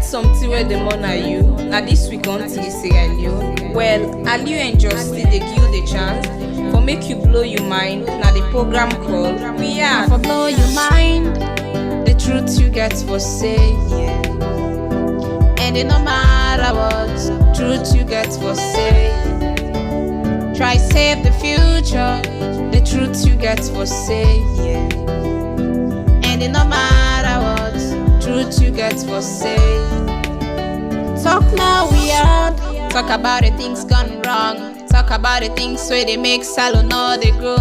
something where the mon are you? Now this week on Sierra Leone. Well, Aliu and Justin they give you the chance for make you blow your mind. Now the program called We Are for blow your mind. The truth you get for say, yeah. And it no matter what, truth you get for say. Try save the future. The truth you get for say, yeah. And it no matter what, truth you get for say. Talk now we are. Talk about the things gone wrong. Talk about the things where they make salon or they grow.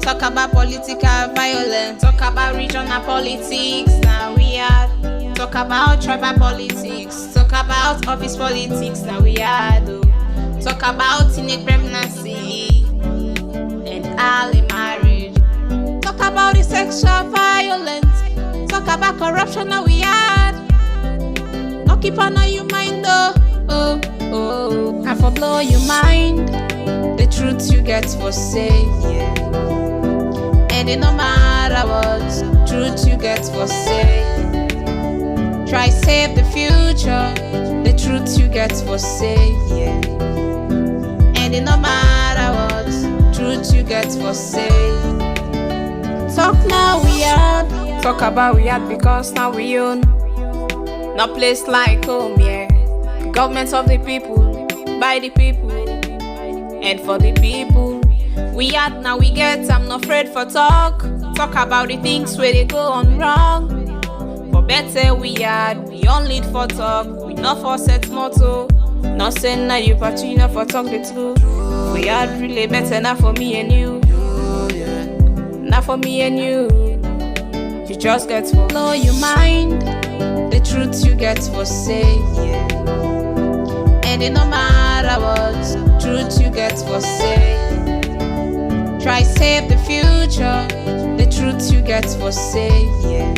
Talk about political violence. Talk about regional politics. Now we are. Talk about tribal politics. Talk about office politics. Now we are. Talk about teenage pregnancy and early marriage. Talk about the sexual violence. Talk about corruption. Now we are. No keep on your mind though. Oh, oh, and for blow your mind. The truth you get for say, yeah. And it no matter what, truth you get for say. Try save the future. The truth you get for say, yeah. And it no matter what, truth you get for say. Talk now we are. Talk about we are because now we own. No place like home, yeah. Government of the people, by the people, and for the people. We are now we get. I'm not afraid for talk. Talk about the things where they go on wrong. For better we are. We only for talk. We not for set motto. Not saying now you but you not for talk the truth. We are really better now for me and you. Not for me and you. You just get for blow your mind. The truth you get for say, yeah. And it no matter what, truth you get for say. Try save the future. The truth you get for say, yeah.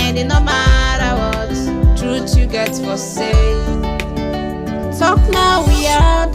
And it no matter what, truth you get for say. Talk now we are.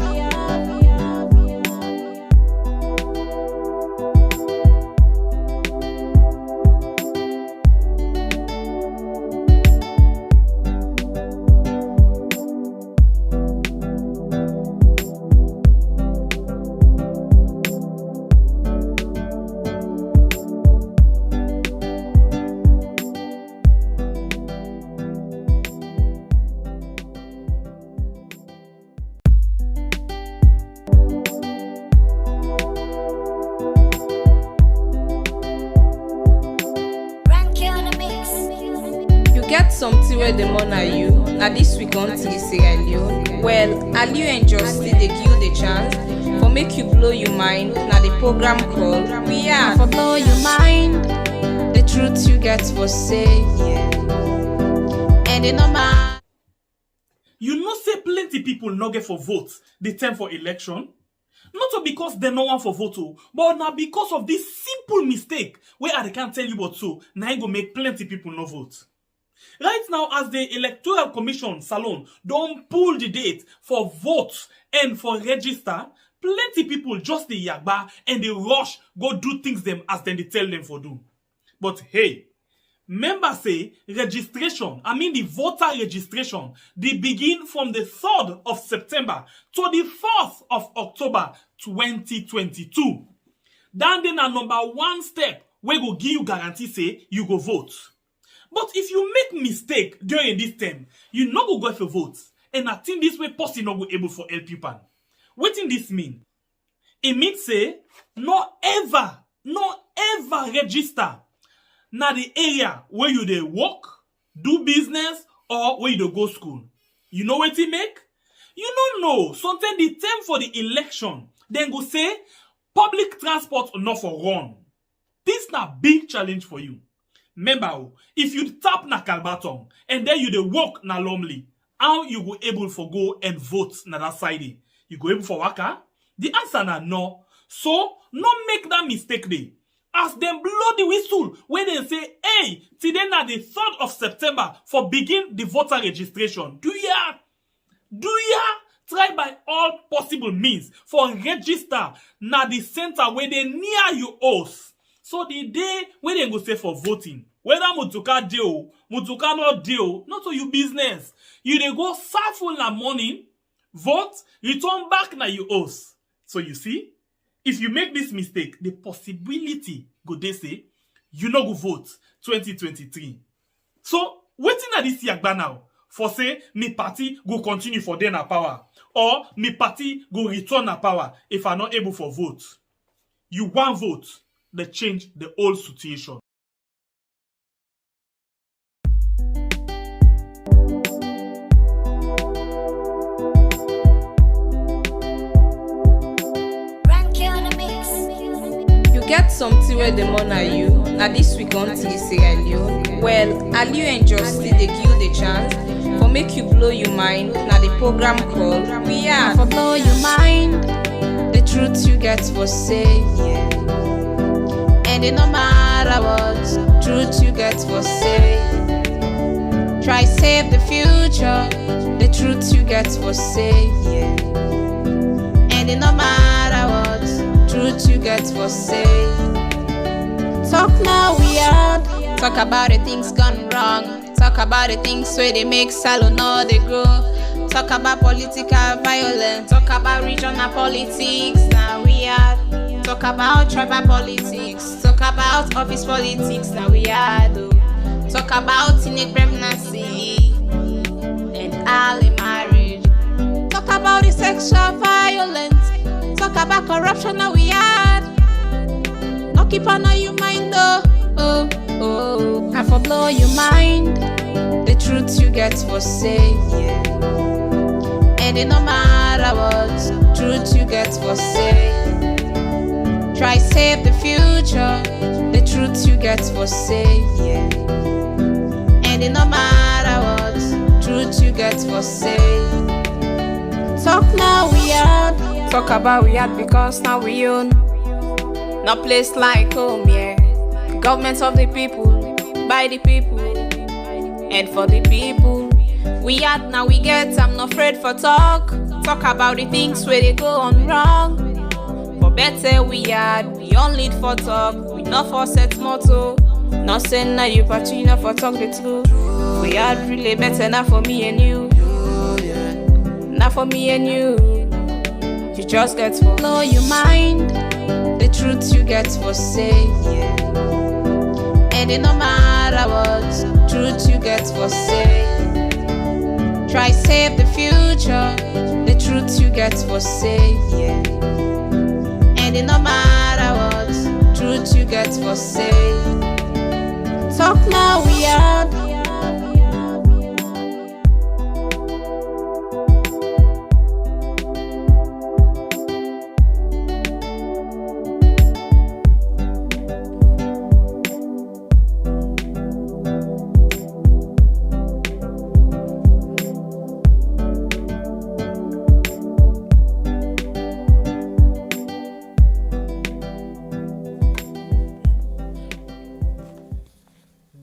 Get something where the mon are you? Now this week on Sierra Leone. Well, Aliu and Justin they give you the chance for make you blow your mind. Now the program called We Are for blow your mind. The truth you get for say, yeah. And it no matter. You know say plenty people no get for vote the time for election. Not because they no want for vote, but now because of this simple mistake where I can't tell you what so now it go make plenty people no vote. Right now, as the Electoral Commission Salon don't pull the date for vote and for register, plenty people just the yagba and they rush go do things them as then they tell them for do. But hey, members say registration, the voter registration, they begin from the 3rd of September to the 4th of October 2022. Then a number one step where go give you guarantee say you go vote. But if you make mistake during this time, you not go for vote. And I think this way person not go able for help you pan. What in this mean? It means say, no ever register na the area where you dey work, do business, or where you dey go school. You know what it make? You don't know. Sometimes the time for the election, then go say, public transport not for run. This na big challenge for you. Remember, if you tap na Kalbaton and then you dey walk na Lomley, how you go able for go and vote na that side? You go able for waka? The answer na no. So, no make that mistake there. As them blow the whistle when they say, hey, today na the 3rd of September for begin the voter registration. Do ya try by all possible means for register na the center where they near you house. So the day when they go say for voting, Whether Mutuka deal, Mutuka not deal, not to you business. You dey go serve full na money, vote, return back na you host. So you see, if you make this mistake, the possibility go dey say you no go vote 2023. So wetin na this yagba now? For say me party go continue for dey na power, or me party go return na power if I not able for vote. You want vote, they change the whole situation. Get something where the money are you. Now this week on TC Alio. Well, Alio and Justy they give you the chance for make you blow your mind. Now the program called We Are for blow your mind. The truth you get for say, yeah. And it no matter what truth you get for say. Try save the future. The truth you get for say, yeah. And it no matter what truth you get for say. Talk now we are. Talk about the things gone wrong. Talk about the things where they make salon or they grow. Talk about political violence. Talk about regional politics. Now we are. Talk about tribal politics. Talk about office politics. Now we are. Talk about teenage pregnancy and early marriage. Talk about the sexual violence. Talk about corruption that we had. No keep on your mind though. I for blow your mind. The truth you get for say, yeah. And it no matter what truth you get for say. Try save the future. The truth you get for say, yeah. And it no matter what truth you get for say. Talk now we are. Talk about we had because now we own. No place like home, yeah. Government of the people, by the people, and for the people. We had now we get, I'm not afraid for talk. Talk about the things where they go on wrong. For better we had, we only for talk. We not for set motto. Not saying now you party, not for talk the truth. We had really better now for me and you. Not for me and you. You just get for blow your mind. The truth you get for say, yeah. And it no matter what truth you get for say. Try save the future. The truth you get for say, yeah. And it no matter what truth you get for say. Talk now we are.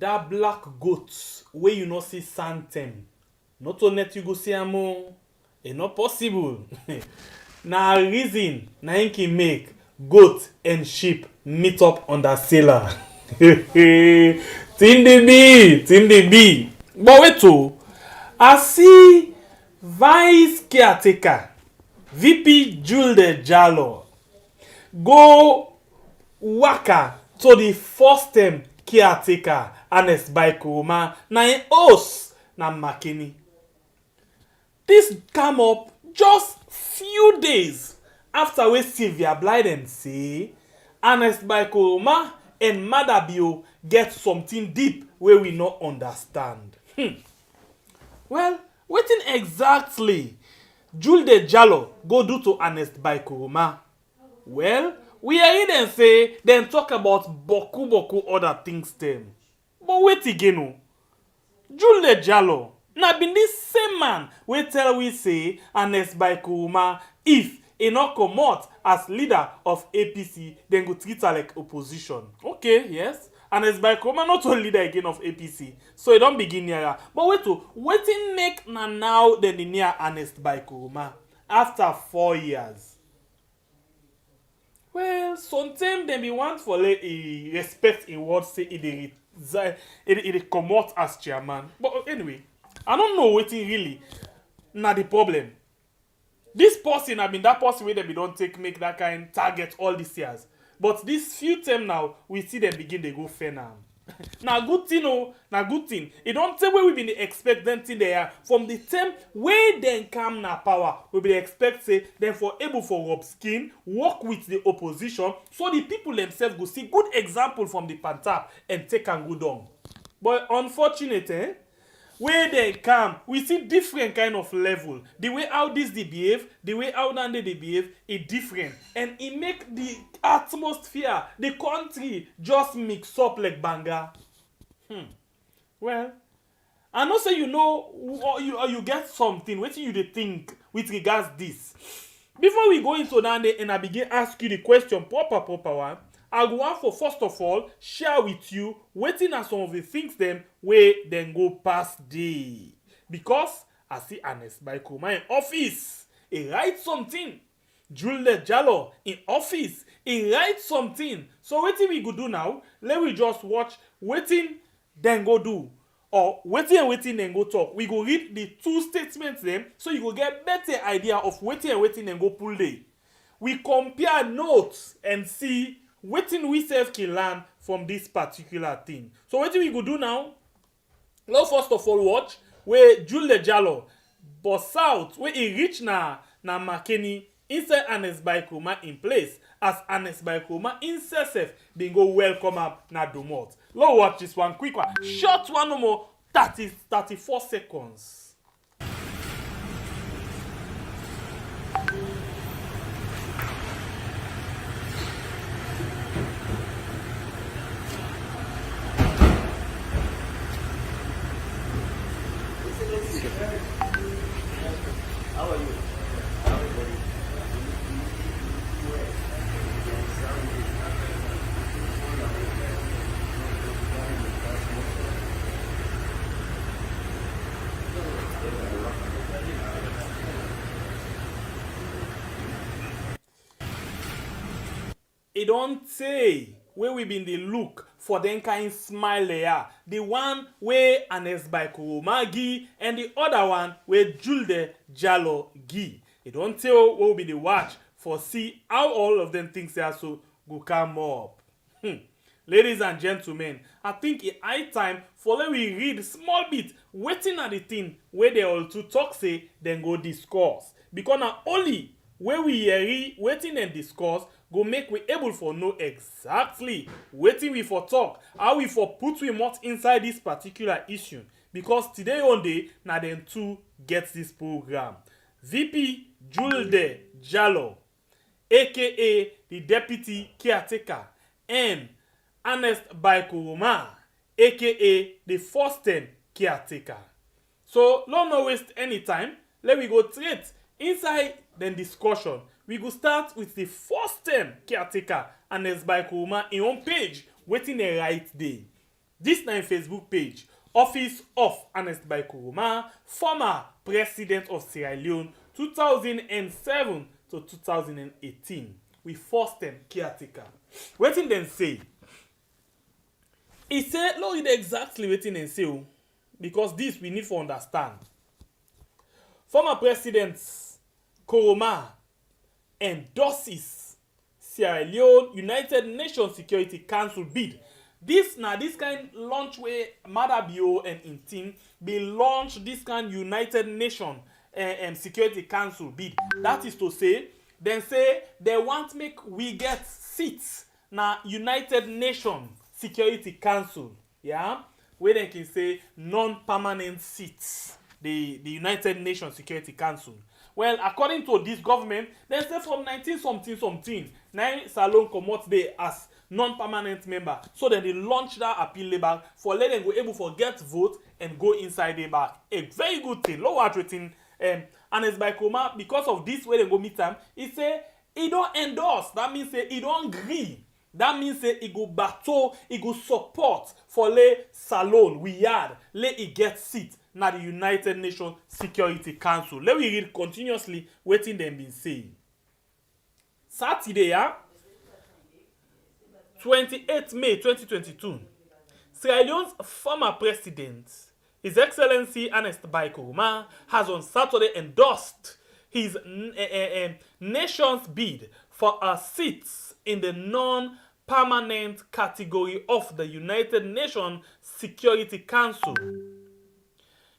That black goat where you not see Santem. Not to net you go see amo. It's not possible. Na reason na him can make goat and sheep meet up on that sailor. Tin the be. But wait to I see vice caretaker VP Juldeh Jalloh go waka to the first term caretaker Ernest Bai Koroma na him host na Makeni. This come up just few days after we Sylvia Blyden say Ernest Bai Koroma and Madabio get something deep where we not understand. Well, wetin exactly Juldeh Jalloh go do to Ernest Bai Koroma? Well, we hear them say them talk about boku other things them. But wait again o. Juldeh Jalloh na been this same man we tell we say Ernest Bai Koroma if he not comot as leader of APC then go treat her like opposition. Okay, yes. Ernest Bai Koroma not only leader again of APC. So he don't begin near. But wait to waiting make na now then the near Ernest Bai Koroma after 4 years. Well, sometimes they be want for a respect in what say they it come out as chairman. But anyway, I don't know what really na the problem. This person, I mean, that person where they don't make that kind target all these years. But this few term now, we see them begin they go fair now. Now good thing, oh, now good thing. It don't say where we been expecting thing there from the term where then come na power. We be expect say then for able for rub skin, work with the opposition, so the people themselves go see good example from the Pantap and take and go down. But unfortunate, where they come, we see different kind of level. The way how this they behave, the way how they behave is different. And it make the atmosphere, the country just mix up like banga. Well, I know say you know or you get something. What you dey think with regards this. Before we go into that and I begin ask you the question proper one, I go want for first of all share with you waiting at some of the things them where then go past day. Because I see Ernest Bai Koroma in office. He write something. Juldeh Jalloh in office. He write something. So waiting we go do now, let we just watch waiting then go do. Or waiting then go talk. We go read the two statements them so you go get better idea of waiting then go pull day. We compare notes and see wetin we self can learn from this particular thing. So what we go do now? Let's first of all watch where Juldeh Jalloh bust out where he reach na Makeni inside Ernest Bai Koroma in place as Ernest Bai Koroma himself they go welcome up na Domot. Let's watch this one quick one. Short one no more 34 seconds. How are you? It don't say where we been the look for them kind smile there. The one where Ernest Bai Koroma gi and the other one where Juldeh Jalloh gi. It don't tell what will be the watch for see how all of them things there so go come up. Ladies and gentlemen, I think it's high time for let we read small bit waiting at the thing where they all to talk say then go discuss. Because now only where we hear waiting and discuss go make we able for know exactly waiting we for talk, how we for put we much inside this particular issue. Because today on day, now them two get this program. VP Juldeh Jalloh, aka the deputy caretaker, and Ernest Bai Koroma, aka the first term caretaker. So, don't waste any time. Let me go straight inside the discussion. We go start with the first term caretaker, Ernest Bai Koroma, in on page, waiting a right day. This na Facebook page, Office of Ernest Bai Koroma, former President of Sierra Leone, 2007 to 2018. We first term caretaker. Waiting then say. He said, no, read exactly waiting and say, because this we need to understand. Former Presidents Koroma endorses Sierra Leone United Nations Security Council bid. This kind launch where Madabio and in team they launch this kind United Nations Security Council bid. That is to say, they want make we get seats na United Nations Security Council. Yeah, where they can say non-permanent seats. The United Nations Security Council. Well, according to this government, they say from 19something, now Salon come out there as non-permanent member. So then they launch that appeal back for let them go able to get vote and go inside the back. A very good thing. Low what written Ernest Bai Koroma, because of this way they go meet him, he say he don't endorse. That means say he don't agree. That means say he go battle, he go support for le Salon, we had, let he get seat. Now the United Nations Security Council. Let me read continuously waiting them been saying. Saturday, 28 May 2022. Sierra Leone's former president, His Excellency Ernest Bai Koroma, has on Saturday endorsed his nation's bid for a seat in the non-permanent category of the United Nations Security Council.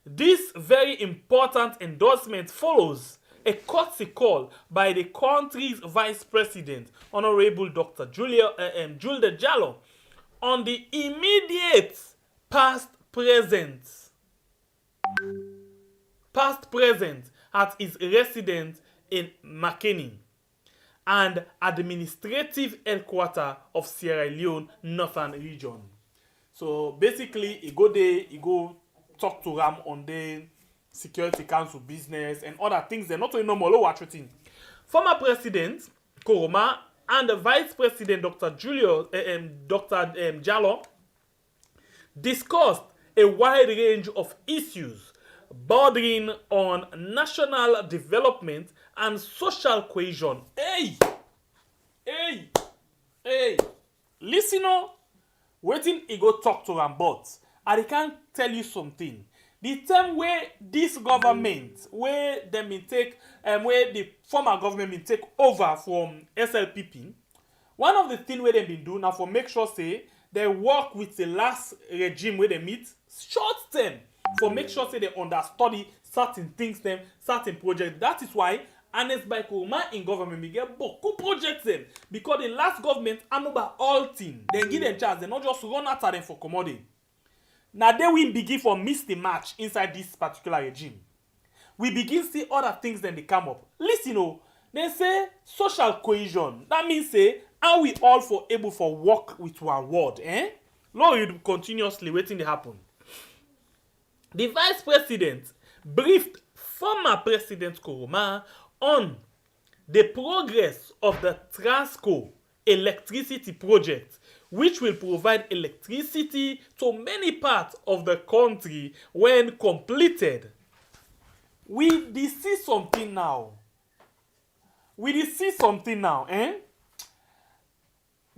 This very important endorsement follows a courtesy call by the country's Vice President, Honorable Dr. Juldeh Jalloh, on the immediate past present at his residence in Makeni and administrative headquarters of Sierra Leone Northern Region. So basically, he go talk to Ram on the Security Council business and other things. They're not only normal or treating. Former President Koroma and the Vice President Dr. Jalloh discussed a wide range of issues bordering on national development and social cohesion. Hey! Listen, waiting he go talk to Ram, but I can tell you something. The time where this government, where them been take, where the former government been take over from SLPP, one of the things where they been do now for make sure say they work with the last regime where they meet short term for make sure say they understudy certain things them, certain projects. That is why Ernest Bai Koroma in government will get beaucoup projects them because the last government about all things. They give them chance, they not just run after them for commodity. Now they will begin for miss the match inside this particular regime. We begin see other things then they come up. Listen, they say social cohesion. That means say are we all for able for work with one word, Lord continuously waiting to happen. The Vice President briefed former President Koroma on the progress of the Transco electricity project, which will provide electricity to many parts of the country when completed. We see something now.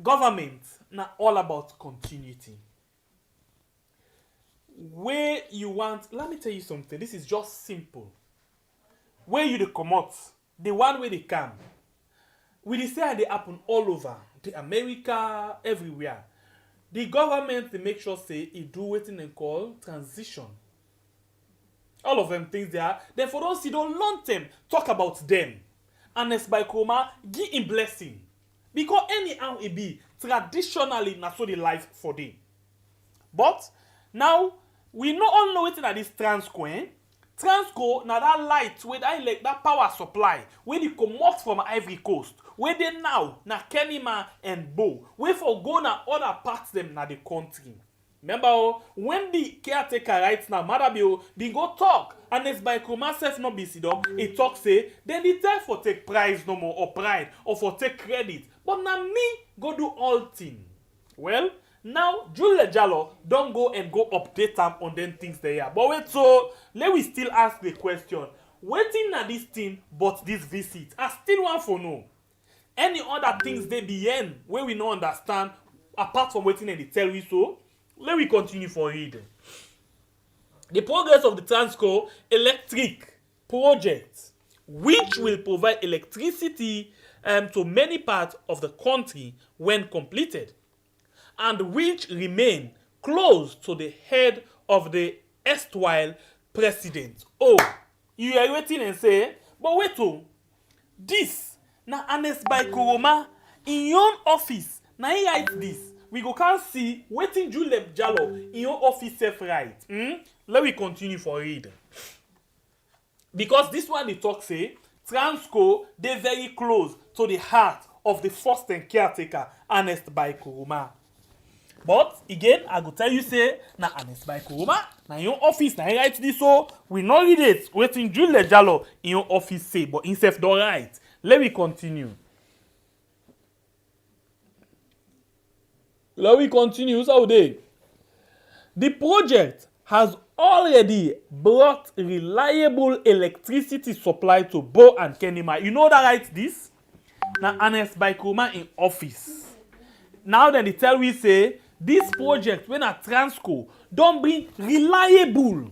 Government now all about continuity. Where you want, let me tell you something. This is just simple. Where you come out, the one way they come. We say they happen all over the America, everywhere. The government they make sure say it do what they call transition. All of them things there. Then for those who don't long term, talk about them. Ernest Bai Koroma give him blessing. Because anyhow it be traditionally not so the life for them. But now we not all know it in this Transco. Transco now that light where that power supply where they come out from Ivory Coast. Where they now na Kenima and Bo. Where for go na other parts them na the country. Remember when the caretaker right now, Madabio, they go talk. And as by Koroma self not be sit up, he talk say, then the tell for take prize no more or pride or for take credit. But now me go do all thing. Well, now Juldeh Jalloh don't go and go update them on them things they are. But wait, so let we still ask the question. Waiting na this thing but this visit. I still want for no. Any other things they be end where we no understand apart from waiting and they tell we so. Let me continue for reading. The progress of the Transco electric project, which will provide electricity to many parts of the country when completed, and which remain close to the head of the erstwhile president. Oh, you are waiting and say, but wait, this na Ernest Bai Koroma in your office. Now he writes this. We go can see waiting Juldeh Jalloh in your office self right. Let me continue for reading. Because this one they talk say Transco they very close to the heart of the first and caretaker Ernest Bai Koroma. But again, I go tell you say na Ernest Bai Koroma na in your office na he write this so we not read it. Waiting Juldeh Jalloh in your office say but himself don't write. Let me continue. Let me continue. So the project has already brought reliable electricity supply to Bo and Kenima. You know that right? This now Ernest Bai Koroma in office. Now then they tell we say this project when a Transco don't bring reliable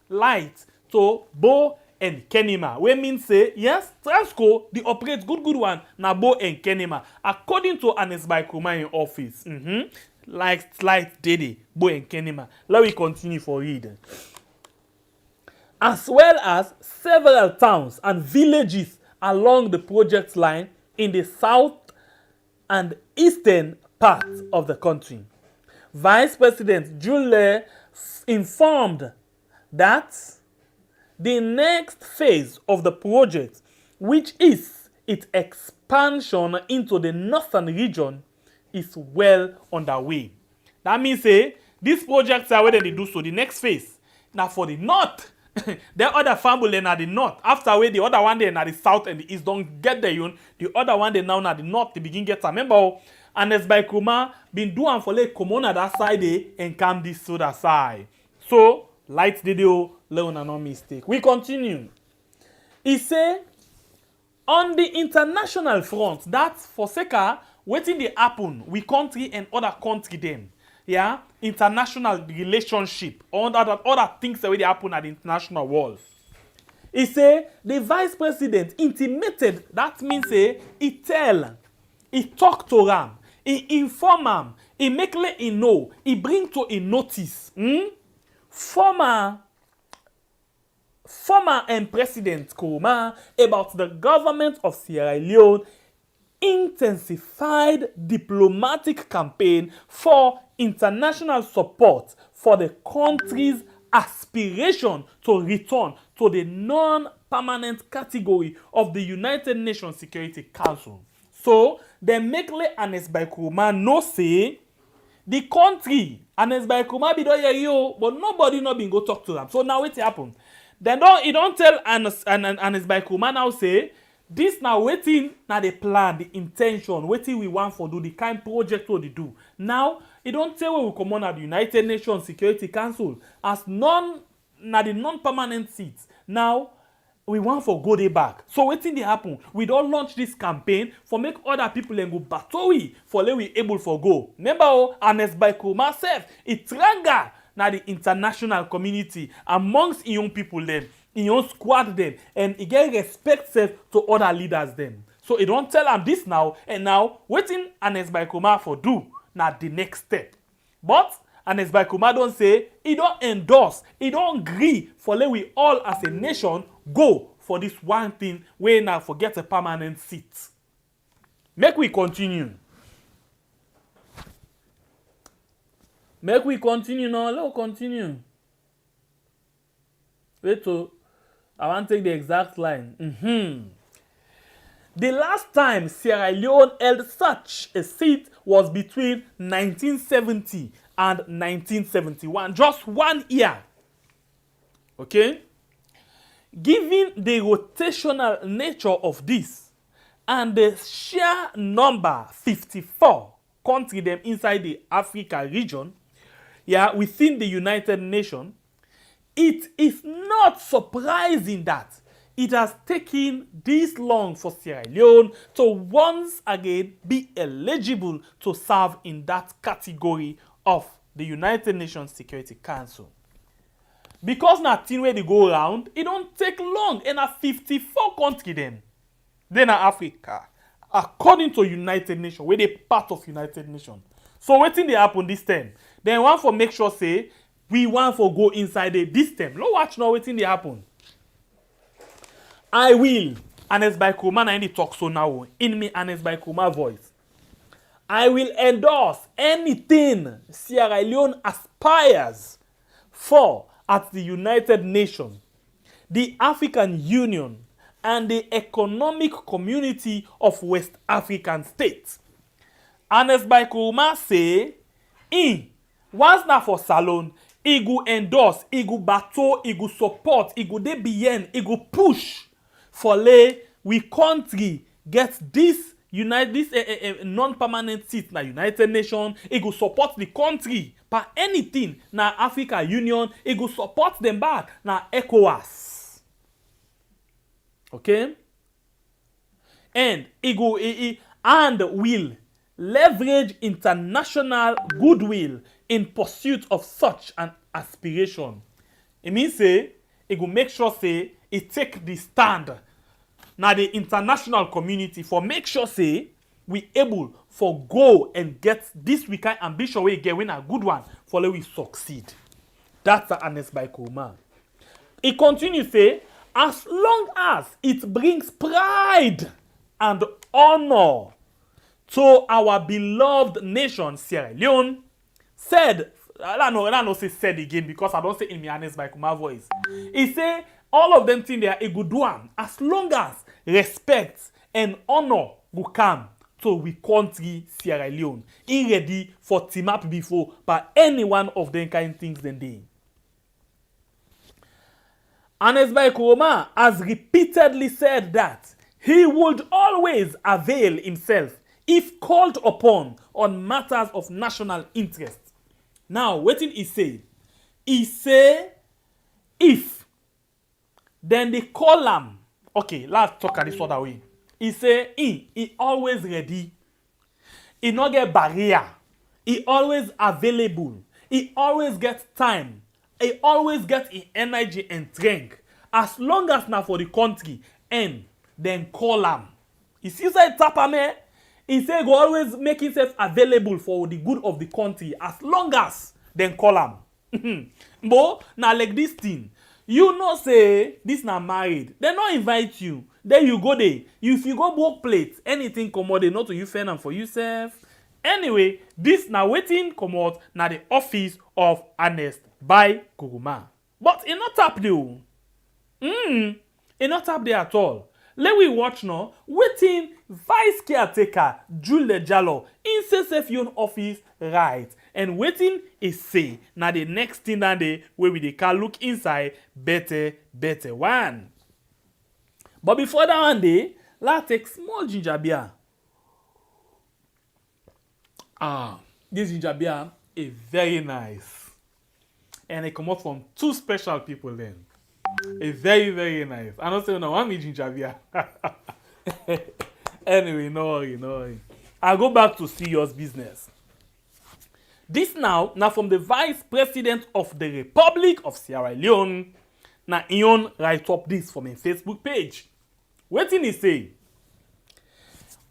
light to Bo and Kenema. We mean say, yes, Transco, the operates good one, na Bo and Kenema. According to Ernest Bai Koroma in office. Like light Dede, Bo and Kenema. Let me continue for reading. As well as several towns and villages along the project line in the south and eastern parts of the country. Vice President Juldeh informed that the next phase of the project, which is its expansion into the northern region, is well underway. That means these projects are where they do so. The next phase, now for the north, the other family na the north. After way the other one they na the south and the east don't get there yun. The other one they now na the north they begin get. Remember, Ernest Bai Koroma been doing for like come on that side and come this other side. So light video, learn no mistake. We continue. He say on the international front, that's for sake waiting the happen we country and other country them. Yeah, international relationship, other things that they happen at the international world. He say the vice president intimated, that means he tell, he talk to them, he inform them, he make let him know, he bring to a notice. Former and President Koroma about the government of Sierra Leone intensified diplomatic campaign for international support for the country's aspiration to return to the non-permanent category of the United Nations Security Council. So, they make Ernest Bai Koroma know say the country, Ernest Bai Koroma be don hear you, but nobody not been go talk to them. So now what happen? Then he don't tell Ernest Bai Koroma now say this now waiting now the plan, the intention, waiting we want for do the kind project what they do. Now he don't tell we come on at the United Nations Security Council as the non-permanent seats. Now we want for go day back. So waiting they happen. We don't launch this campaign for make other people and go Theuy for let we able for go. Remember Ernest Bai Koroma self it tranga now the international community amongst young people them. He own squad them and he get respect self to other leaders them. So he don't tell them this now and now waiting Ernest Bai Koroma for do now the next step. But Ernest Bai Koroma don't say he don't endorse, he don't agree for let we all as a nation go for this one thing where now forget a permanent seat. Make we continue. Make we continue now. Let's continue. Wait till I want to take the exact line. The last time Sierra Leone held such a seat was between 1970 and 1971. Just 1 year. Okay? Given the rotational nature of this and the sheer number 54 countries them inside the Africa region, within the United Nations, it is not surprising that it has taken this long for Sierra Leone to once again be eligible to serve in that category of the United Nations Security Council. Because na thing where they go around, it don't take long. And a 54 country then Africa, according to United Nations, where they part of United Nations. So what thing they happen this time? Then want for make sure say we want for go inside this time. Look watch now what thing they happen. I will, Ernest Bai Koroma na any talk so now in me Ernest Bai Koroma voice. I will endorse anything Sierra Leone aspires for at the United Nations, the African Union, and the Economic Community of West African States. Ernest Bai Koroma say, once na for salon, he go endorse, he go bateau, he go support, he go dey behind, he go push for we country get this non-permanent seat na United Nations. He go support the country by anything na Africa Union. He go support them back na ECOWAS. Okay? And he will leverage international goodwill in pursuit of such an aspiration. It means say, it will make sure say, it take the stand. Now the international community for make sure say, we able for go and get this we kind ambition we get when a good one for let we succeed. That's Ernest Bai Koroma. He continues say, as long as it brings pride and honor to our beloved nation, Sierra Leone, said, I don't say said again because I don't say in my Ernest Bai Koroma voice. He say, all of them think they are a good one as long as respect and honor will come to we country Sierra Leone. He ready for team up before by any one of them kind things then they. Ernest Bai Koroma has repeatedly said that he would always avail himself if called upon on matters of national interest. Now, what did he say? He say, if, then they call him. Okay, let's talk at this other way. He say, he always ready. He not get barrier. He always available. He always get time. He always get energy and strength. As long as now for the country, and then call him. He sees that tap him. He say go always make himself available for the good of the country as long as then call him. But now like this thing, you know say this na married. They not invite you. Then you go there. If you go work plate, anything come out, they not to you fair and for yourself. Anyway, this now waiting come out na the office of Ernest Bai Koroma. But it not tap there. It not tap there at all. Let we watch now. Waiting vice caretaker Juldeh Jalloh in CSF office right. And waiting is say now the next thing that day where we can look inside better one. But before that one day, let's take small ginger beer. This ginger beer is very nice. And it come up from two special people then. It's very nice. I don't say no one me ginger beer. Anyway, no worry. I'll go back to serious business. This now from the Vice President of the Republic of Sierra Leone. Now Ion write up this from a Facebook page. What did he say?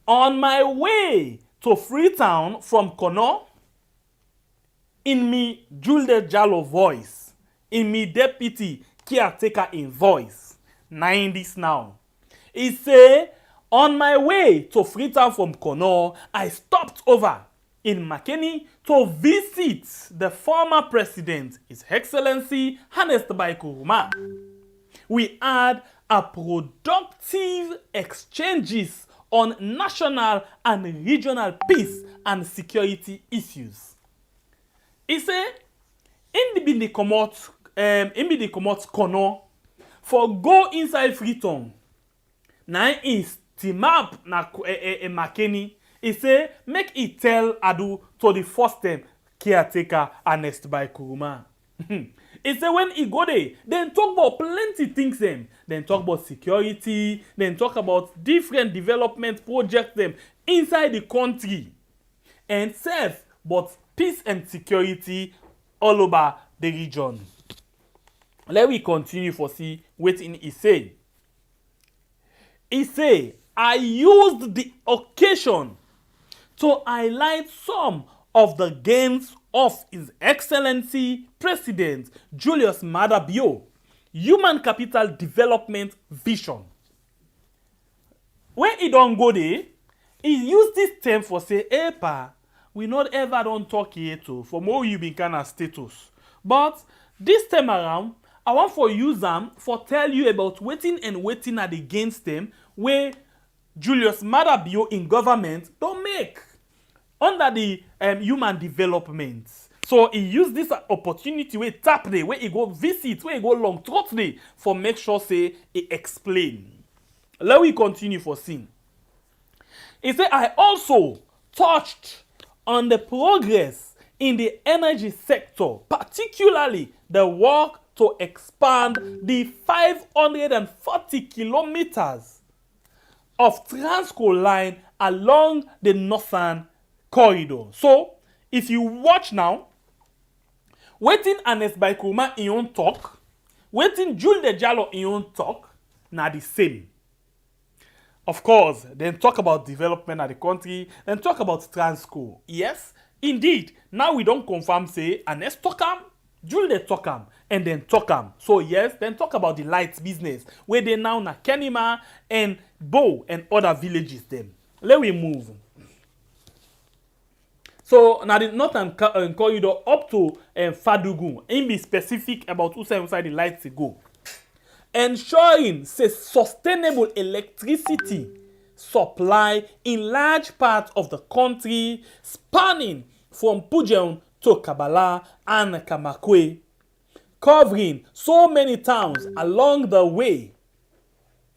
On my way to Freetown from Kono, in me Juldeh Jalloh voice, in me deputy caretaker in voice. Nine this now. He say, on my way to Freetown from Kono, I stopped over in Makeni to visit the former president, His Excellency Ernest Bai Koroma. We had a productive exchanges on national and regional peace and security issues. He say, in the comot Kono for go inside Freetown. Now is team up na Makeni. He say make it tell Adu to the first time caretaker Ernest Bai Koroma. He say when he go there, then talk about plenty things them. Then talk about security. Then talk about different development projects them inside the country. And self, but peace and security all over the region. Let me continue for see what he say. He say, I used the occasion to highlight some of the gains of His Excellency President Julius Maada Bio Human Capital Development Vision. When he don't go there, he use this term for say, hey pa, we not ever don't talk here too, for more you been kind of status. But this time around, I want for use them for tell you about waiting at against them where Julius Maada Bio in government don't make under the human development. So he used this opportunity where tap day, where he go visit, where he go long throat day for make sure say he explain. Let we continue for scene. He said, I also touched on the progress in the energy sector, particularly the work to expand the 540 kilometers of Transco line along the northern corridor. So, if you watch now, waiting Ernest Bai Koroma in own talk, waiting Juldeh Jalloh in own talk, na the same. Of course, then talk about development of the country, then talk about Transco. Yes, indeed. Now we don't confirm say Ernest talk am, Juldeh talk am, and then talk am. So yes, then talk about the lights business, where they now na Kenima and Bo and other villages them. Let we move. So now the northern corridor up to Fadugu, and be specific about who inside the lights to go. Ensuring sustainable electricity supply in large parts of the country, spanning from Pujeon to Kabala and Kamakwe, covering so many towns along the way.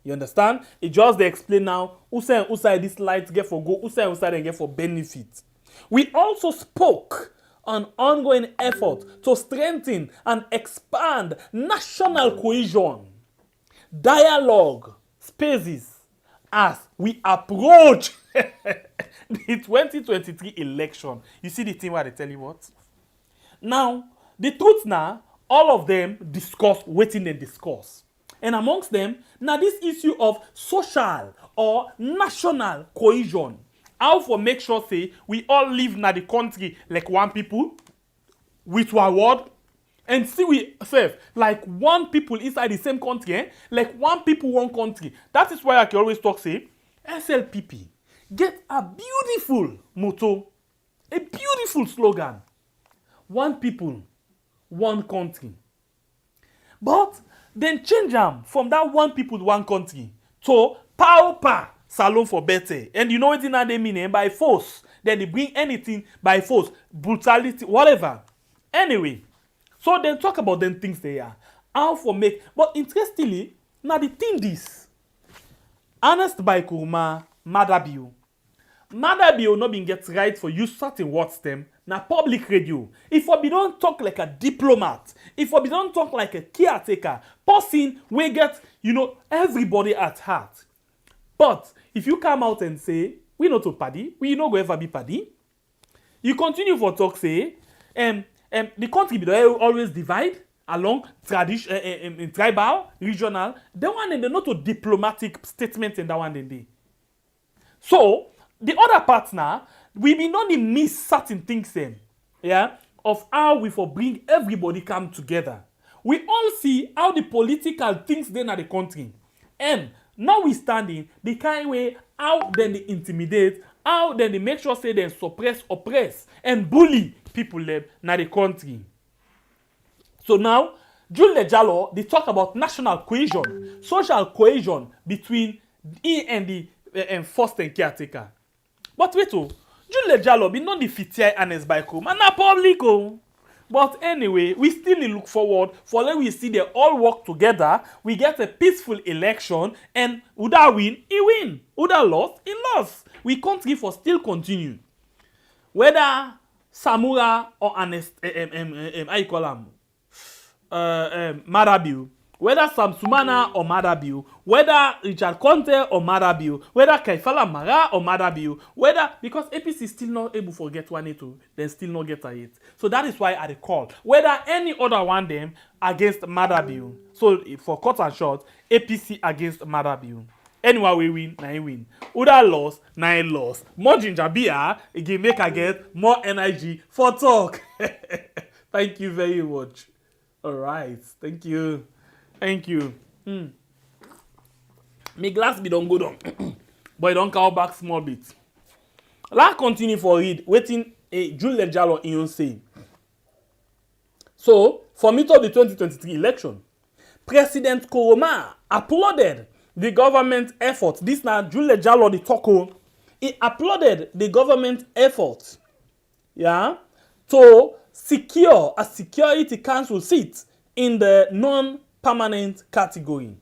You understand? It just they explain now who side this light get for go, who side and get for benefit. We also spoke on ongoing effort to strengthen and expand national cohesion, dialogue spaces as we approach the 2023 election. You see the thing where they tell you what? Now, the truth now, all of them discuss, waiting and discuss. And amongst them, now this issue of social or national cohesion. How for make sure say we all live in the country like one people with one word and see we self like one people inside the same country, like one people, one country. That is why I can always talk say SLPP get a beautiful motto, a beautiful slogan. One people, one country. But then change them from that one people, one country to power salon for better. And you know what they mean by force. Then they bring anything by force, brutality, whatever. Anyway, so then talk about them things they are. How for make, but interestingly, now the thing this. Ernest Bai Koroma, Madabio not been get right for use certain words them na public radio. If we don't talk like a diplomat, if we don't talk like a caretaker, person we get, everybody at heart. But if you come out and say, we not to party, we not go ever be party, you continue for talk say, the country be always divide along tradition, tribal, regional. That one and they not to diplomatic statement in that one and they. So the other part now, we be not miss certain things then, yeah, of how we for bring everybody come together. We all see how the political things then at the country, and notwithstanding the kind way how then they intimidate, how then they make sure say they suppress, oppress, and bully people live in the country. So now, Juldeh Jalloh, they talk about national cohesion, social cohesion between he and the first and caretaker. But wait, Juldeh Jalloh be not the fitier Ernest Bai Koroma, na public. But anyway, we still look forward for let we see they all work together. We get a peaceful election, and Uda win, he win. Uda lost, he lost. We country for still continue. Whether Samura or Ernest, I call him Marabiu, whether Samsumana or Marabiu, whether Richard Conte or Marabiu, whether Kaifala Mara or Marabiu, whether because APC is still not able to get 182, then still not get a hit. So that is why I recall whether any other one them against Marabiu. So for cut and short, APC against Marabiu. Anyway, we win, na he win. Uda lost, na he lost. More ginger beer, again make I get more energy for talk. Thank you very much. All right, thank you. Thank you. My glass be don't go down, but it don't come back small bit. Let's continue for read. Waiting a Juldeh Jalloh in say. So, for me to the 2023 election, President Koroma applauded the government effort. This now Juldeh Jalloh the talko. He applauded the government effort, yeah, to secure a security council seat in the non-permanent category,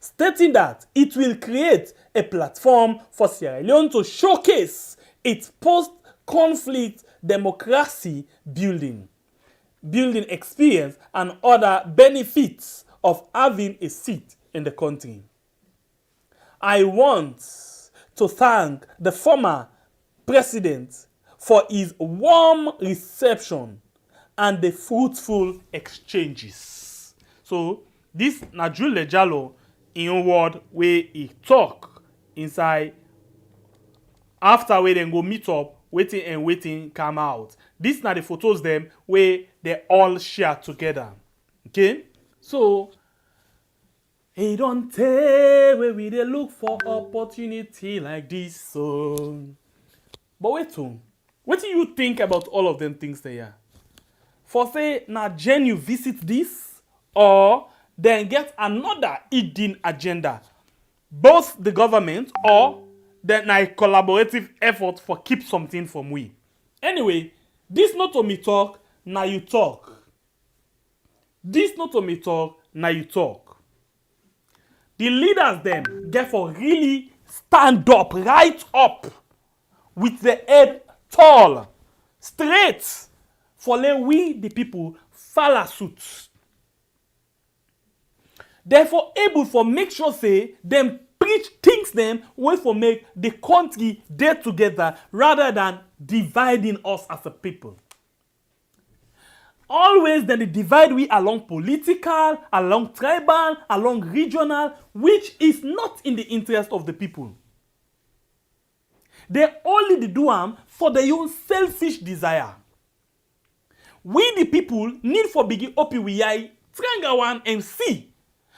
stating that it will create a platform for Sierra Leone to showcase its post-conflict democracy building experience and other benefits of having a seat in the country. I want to thank the former president for his warm reception and the fruitful exchanges. So this na Juldeh Jalloh in own word where he talk inside after we then go meet up, waiting come out. This na the photos them where they all share together. Okay? So he don't tell where we dey look for opportunity like this. So but what do you think about all of them things there? For say na Jen you visit this or then get another hidden agenda. Both the government or then a collaborative effort for keep something from we. Anyway, this not to me talk, now you talk. This not to me talk, now you talk. The leaders them therefore really stand up, right up, with the head tall, straight, for let we the people follow suit. Therefore able for make sure say them preach things them way for make the country there together rather than dividing us as a people. Always then they divide we along political, along tribal, along regional, which is not in the interest of the people. They only do them for their own selfish desire. We the people need for biggie opi we eye, triangle one and see.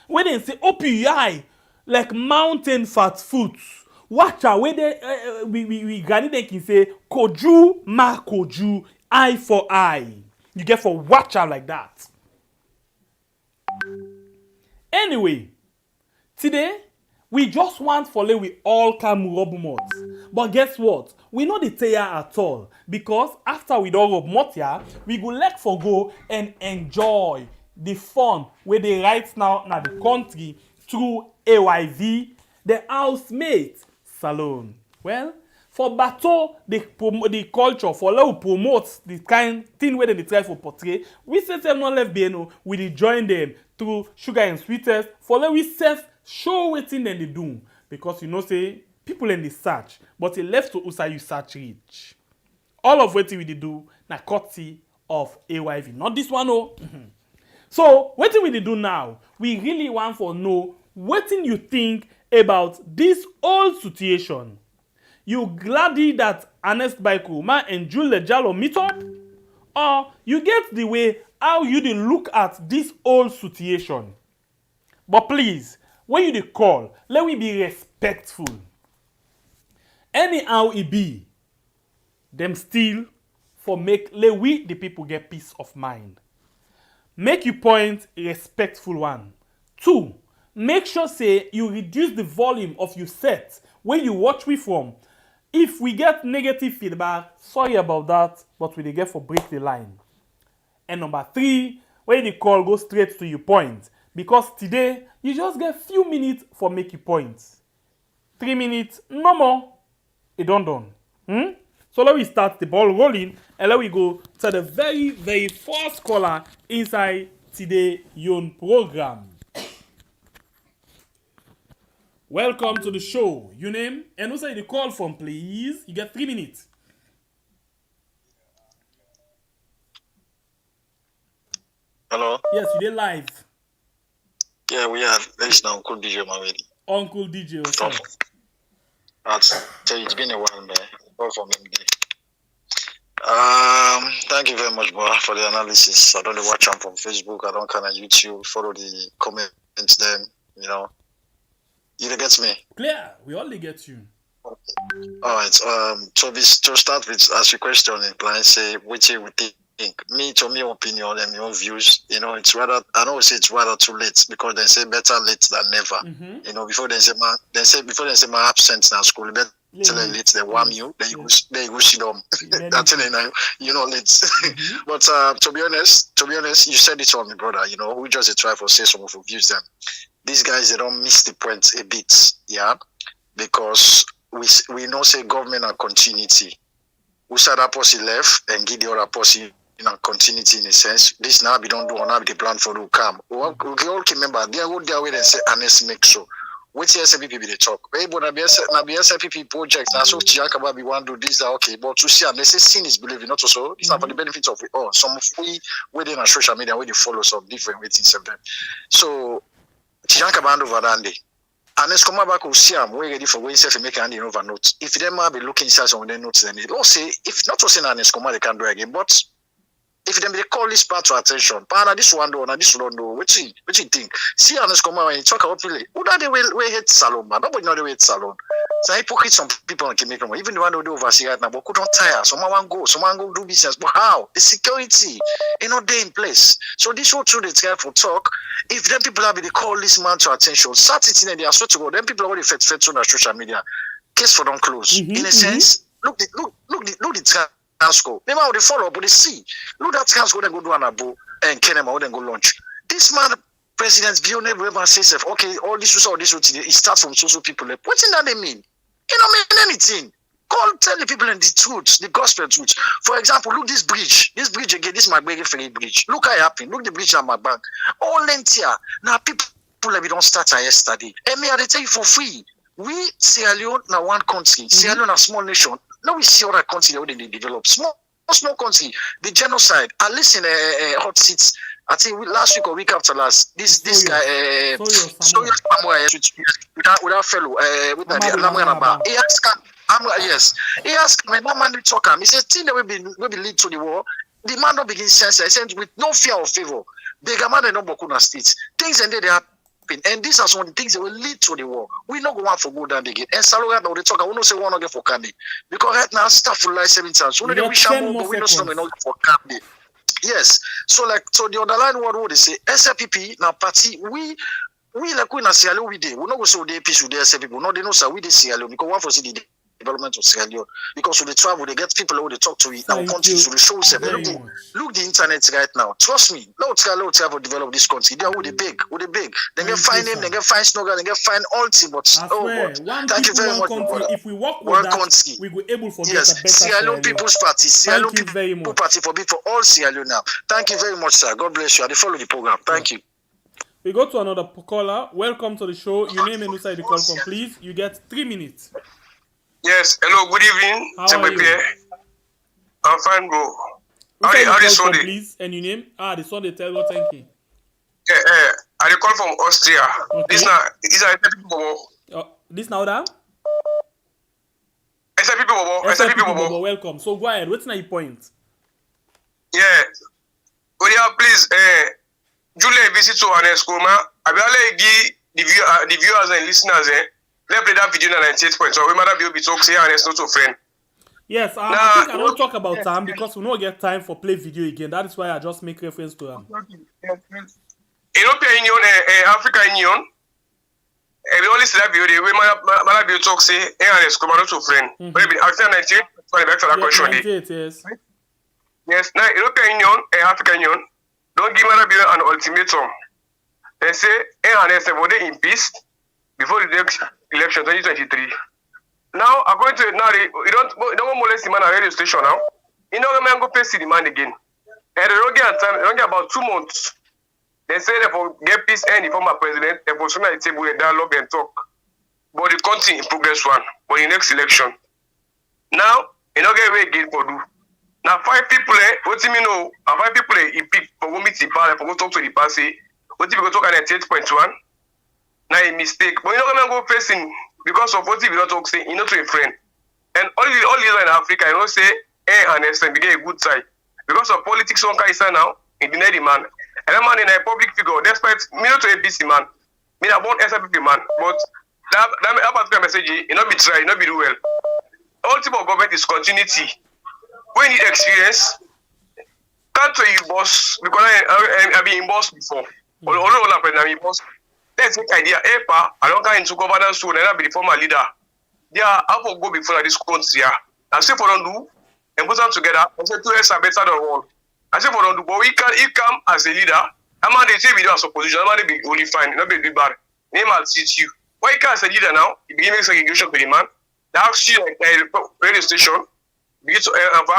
When they say opi eye, like mountain fat foods. Watch out where they we granny they can say koju ma koju, eye for eye. You get for watch out like that. Anyway, today we just want for let we all come rub mud. But guess what? We know the tear at all because after we don't rub mud here, we go let for go and enjoy the fun where they right now in the country through AYV, the housemate salon. Well, for Bato, the culture, for let we promote the kind thing where they try for portray, we say them not left behind, we join them through sugar and sweetest, for let we self show waiting then they do. Because you know say, people in the search, but it left to usa you search rich. All of what we do, na courtesy of AYV. Not this one, oh. So, what we do now, we really want to know what you think about this whole situation. You glad that Ernest Bai Koroma and Juldeh Jalloh meet up? Or you get the way how you dey look at this whole situation? But please, when you dey call, let we be respectful. Anyhow it be, them still for make let we the people get peace of mind. Make you point a respectful one. 2, make sure say you reduce the volume of your set when you watch we from. If we get negative feedback, sorry about that, but we dey get for break the line. And number 3, when the call go straight to your point. Because today, you just get few minutes for make your points. 3 minutes, no more. It done. So let we start the ball rolling and let we go to the very, very first caller inside today's own program. Welcome to the show. Your name and who say the call from, please? You get 3 minutes. Hello? Yes, you did live. Yeah, we are. This is Uncle DJ Mawedi. Uncle DJ, what's up? So it's been a while, man. All from MD. Thank you very much, bro, for the analysis. I don't watch them from Facebook. I don't kind of YouTube. Follow the comments. Then you get me. Clear. We only get you. Okay. All right. To start with, ask your question in plan. Say which you would think. Me, to my opinion and my own views, it's rather. I know it's rather too late because they say better late than never. Before they say my absence in school, better late they warm you, then you go sit down. That's it, late. But to be honest, you said it on me, brother. We just try to say some of our views. Them these guys they don't miss the point a bit, yeah, because we know say government and continuity. We said that policy left and give the other policy continuity in a sense. This now we don't do now the plan for the come. We all remember they go there way and say Ernest make so. Which SPP be the talk? Hey, but na be SPP project. Now so Chiakaba be want to do this, okay. But to see, and they say sin is believing, not also. It's not for the benefit of it all. Some of we within on social media, where they follow some different ways of them. So Chiakaba hand over that day. And let's come back to see them. We're ready for going self make handing over notes. If them might be looking inside some of their notes, then they'll say, if not to say that Nescoma they can do again, but if them they call this part to attention, Pana this one do, and this one do, what you think? See Ernest Bai Koroma when you talk about really, who do they will hate salon, man? Nobody know they hate salon. So hypocrite some people can make them, even the one who do oversee right now, but couldn't tire. Someone go do business, but how? The security, they in place. So this whole truth they try for talk. If them people have they call this man to attention, start it in there, swear to God, them people already fed on the social media. Case for them close. In a sense, look the transco. They might follow, but they see. Look that transco, then go do an abo and Kenema, then go launch. This man, President Billionaire, ever says, okay, all this it starts from social people. What in that they mean? It don't mean anything. Call, tell the people in the truth, the gospel truth. For example, look this bridge again, this Makeni ferry bridge. Look how it happened. Look the bridge at my bank. All length here. Now people like we don't start yesterday. And me, I tell you for free. We Sierra Leone now one country. Sierra Leone a small nation. Now we see other countries that they develop. Small country. The genocide. I listen hot seats. I think last week or week after last, this guy with that fellow with that he asked me, that man talk him. He said, thing that will be lead to the war, the man not begin sense. I said with no fear or favor. The man no Bokuna states. Things and they happen. And these are some of the things that will lead to the war. We not go want for go down again. And Saloga now they talk, I will not say one again for Candy. Because right now staff will lie 7 times. We don't wish but we don't know for Candy. Yes. So the underlying word what they say, SLPP now party, we like we na Sierra Leone we dey. We not go so they peace with the SLPP. No, they know sir we dey Sierra Leone because one for see the development of Sierra Leone. Because when they travel, they get people who they talk to it now country so they show them. Look the internet right now. Trust me. Let travel develop this country. They are with the big. They get find him, they get find Snogger, they get find all team. But God. Thank you very much. If we work with that, we will able to get a better Sierra Leone People's Party. Sierra Leone People's Party for all Sierra Leone now. Thank you very much, sir. God bless you. I follow the program. Thank you. We go to another caller. Welcome to the show. Your name and who side the call from, please. You get 3 minutes. Yes, hello, good evening. How are you? I'm fine, bro. How the Sunday? Please, and your name? The Sunday, tell you, thank you. I call from Austria. Okay. This is people. This now that? people. Welcome. So go ahead. What's your point? Yeah. Please, Juldeh visit to Ernest Bai Koroma. I will give the viewers and listeners let's play that video 98 points. So we might be talk say Ernest not a friend. Yes, I think I don't talk about time because we don't get time for play video again. That is why I just make reference to him. European Union, African Union, we only see that video. We might be talk say Ernest Bai Koroma not a friend. Maybe after 98, back to that question. Yes, now European Union and African Union don't give Malabio an ultimatum. They say Ernest will be in peace before the next election 2023. Now, according to it now, you don't molest the man at radio station now. You know the man go pay the man again. And they don't get time, they don't get about 2 months. They say they will get peace and the former president, they will soon at the table a dialogue and talk. But the country in progress one, but the next election. Now, you don't get away again for do. Now 5 people, what do you know? 5 people he pick for go meet the party, for go talk to the party. What if you go talk at 8.1? Now a mistake. But you're not gonna go facing because of what if you don't talk say, you're not to a friend. And all these in Africa, you know, say, Ernest and begin a good side. Because of politics on Kaisa now, he denied the man. And that man in a public figure, despite me not to a BC man, me not born SLPP man, but that particular message, you not be try, you not be do well. Ultimate government is continuity. When you need experience, can't tell you boss, because I've been in boss before. Although I'm in boss. Let's take idea. I don't go into governance soon, and I'll be the former leader. They are how to go before this country. I say for them do, and put them together. I say 2 years are better than 1. I say for them do, but he come as a leader. I'm not they say we do as opposition. I'm not be only fine, not be bad. Name will teach you. Why you can't as a leader now? You begin making segregation to the man. They ask you radio station. Begin to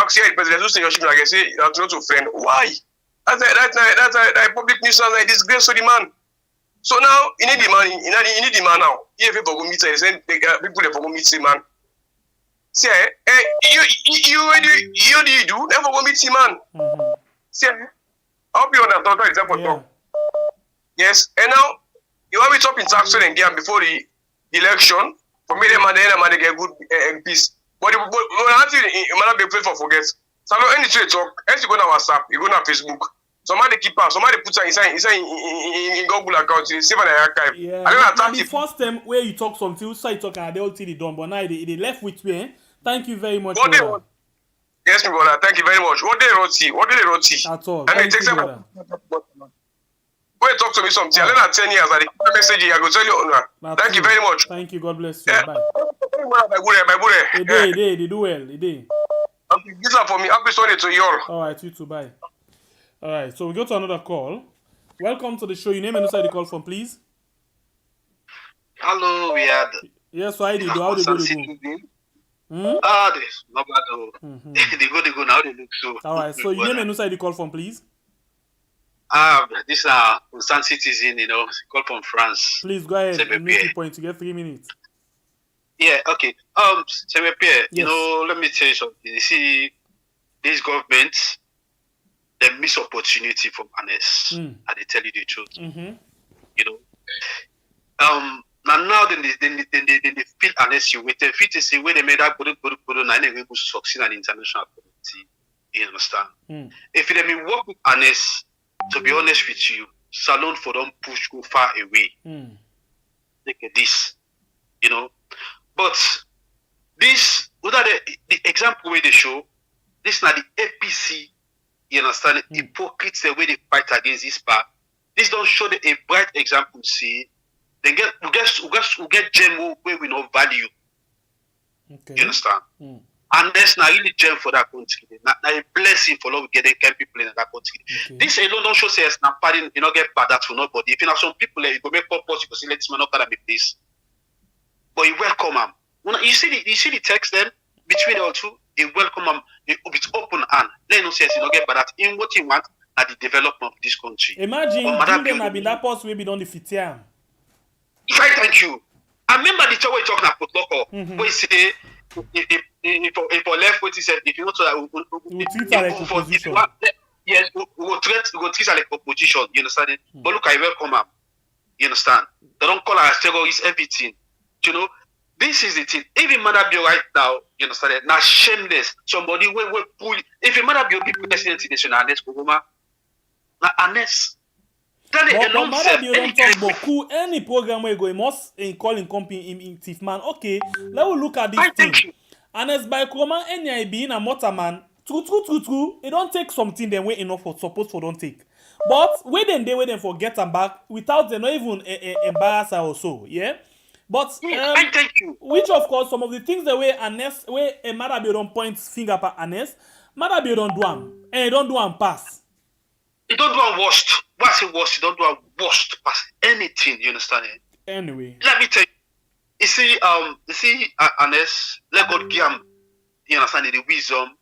ask you the president who's in your ship. Like I say, that's not a friend. Why? That's a public nuisance. Like disgrace to the man. So now, you need the man, you need the man now. If people go meet, say people they go meet the man. Say, what do you do? Never go meet the man. Say, I hope you understand what example talk. Yes, and now you want me to up in tax and get before the election for me. The man they get good MPs. But until you might be for forget. So I know any trade talk. As you go on WhatsApp, you go on Facebook. Somebody keep up. Somebody put inside in Google account. Save on the archive. Yeah. I don't attack the first time where you talk something, so you talk and they all see the done, but now they left with me. Eh? Thank you very much. Yes, my brother. Thank you very much. What they wrote? At all. And it takes them. When you talk to me something, I learn 10 years. I the message I go tell you. Thank you very much. Thank you. God bless you. Yeah. Bye. They do well. They do. Okay, this is for me. Happy Sunday to you all. All right, you too. Bye. All right, so we go to another call. Welcome to the show. Your name and who side the call from, please. Hello, we had. Yes, so I did. How they go? This no bad. They go now. They look so. All right, so your name and who side the call from, please. This Sun citizen, call from France. Please go ahead and make your point. You get 3 minutes. Yeah, okay. Pierre, let me tell you something. You see, this government, they miss opportunity from Ernest. And they tell you the truth. Now they feel Ernest you wait. They feel to say where they made that good, and they will succeed in international community. You understand? If they work with Ernest, to be honest with you, Salon for them push go far away. Look at this, But this, without the example where they show, this is not the APC, you understand? Hypocrites the way they fight against this part. This don't show a bright example. See, they we get gem where we know value. Okay. You understand? And that's not really gem for that country. Not a blessing for love getting people in that country. Okay. This alone don't show say it's not pardon, get bad that for nobody. If you have some people you go make purpose, you go say let's man not gonna be this. But you welcome them. You see the text then between the two, you welcome them with open hand. Let no say you get bad that in what you want at the development of this country. Imagine Juldeh have been that post we be done the fitiam. Thank you. I remember the time we talking about local. We say if for left what he said, if you know that we treat her like opposition. Yes, we go treat her like opposition, you understand it? But look, I welcome them. You understand? They don't call her as terrorist, everything. This is the thing. Even Madabio right now, you understand it? Now shameless. Somebody will pull. If a Madabio people president in the Ernest Koroma, now Ernest. But Madabio don't talk about any program where you go, he must call in company in Tifman. Okay, let's look at this thing. Ernest Bai Koroma, any being a motorman, true. It don't take something then way enough for suppose for don't take. But wait them for get them back without them not even embarrass her or so, yeah. But thank you. Which of course some of the things the way Ernest, where Madabio don't point finger at Ernest, Madabio don't do them, and he don't do them pass. He don't do them worst. What I say worst, he don't do them worst pass anything. You understand it? Anyway, let me tell you. You see, Ernest, let God give him. You understand the wisdom.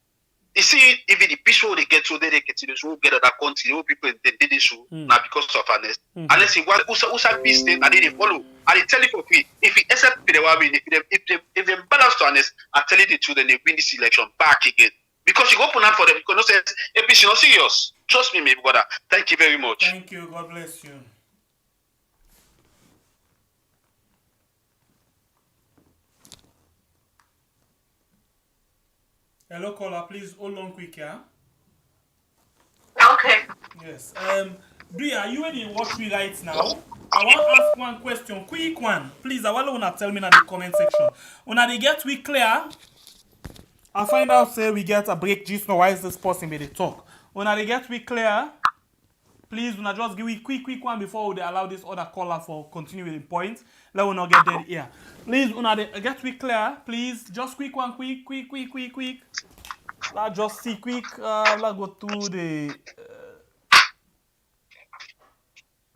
You see, even the peaceful they get to, they get to the get that country. The people they did this show now because of Ernest. Ernest, he was also peace thing, and they follow. And they tell you for free. If he accept the way, if they balance to Ernest, I tell you the truth, then they win this election back again. Because you open up for them. Because no say APC not serious. Trust me, my brother. Thank you very much. Thank you. God bless you. Hello, caller. Please hold on quick, yeah? Okay. Yes. Bria, are you ready to watch me right now? I want to ask one question, quick one. Please, I want to tell me in the comment section. When they get we clear, I find out say we get a break just now. Why is this person may they talk? When they get we clear, please, when I just give we quick one before they allow this other caller for continue with the point. Let us not get dead here. Please, when they get we clear, please, just quick one, quick. Let's just see quick. Let's go to the.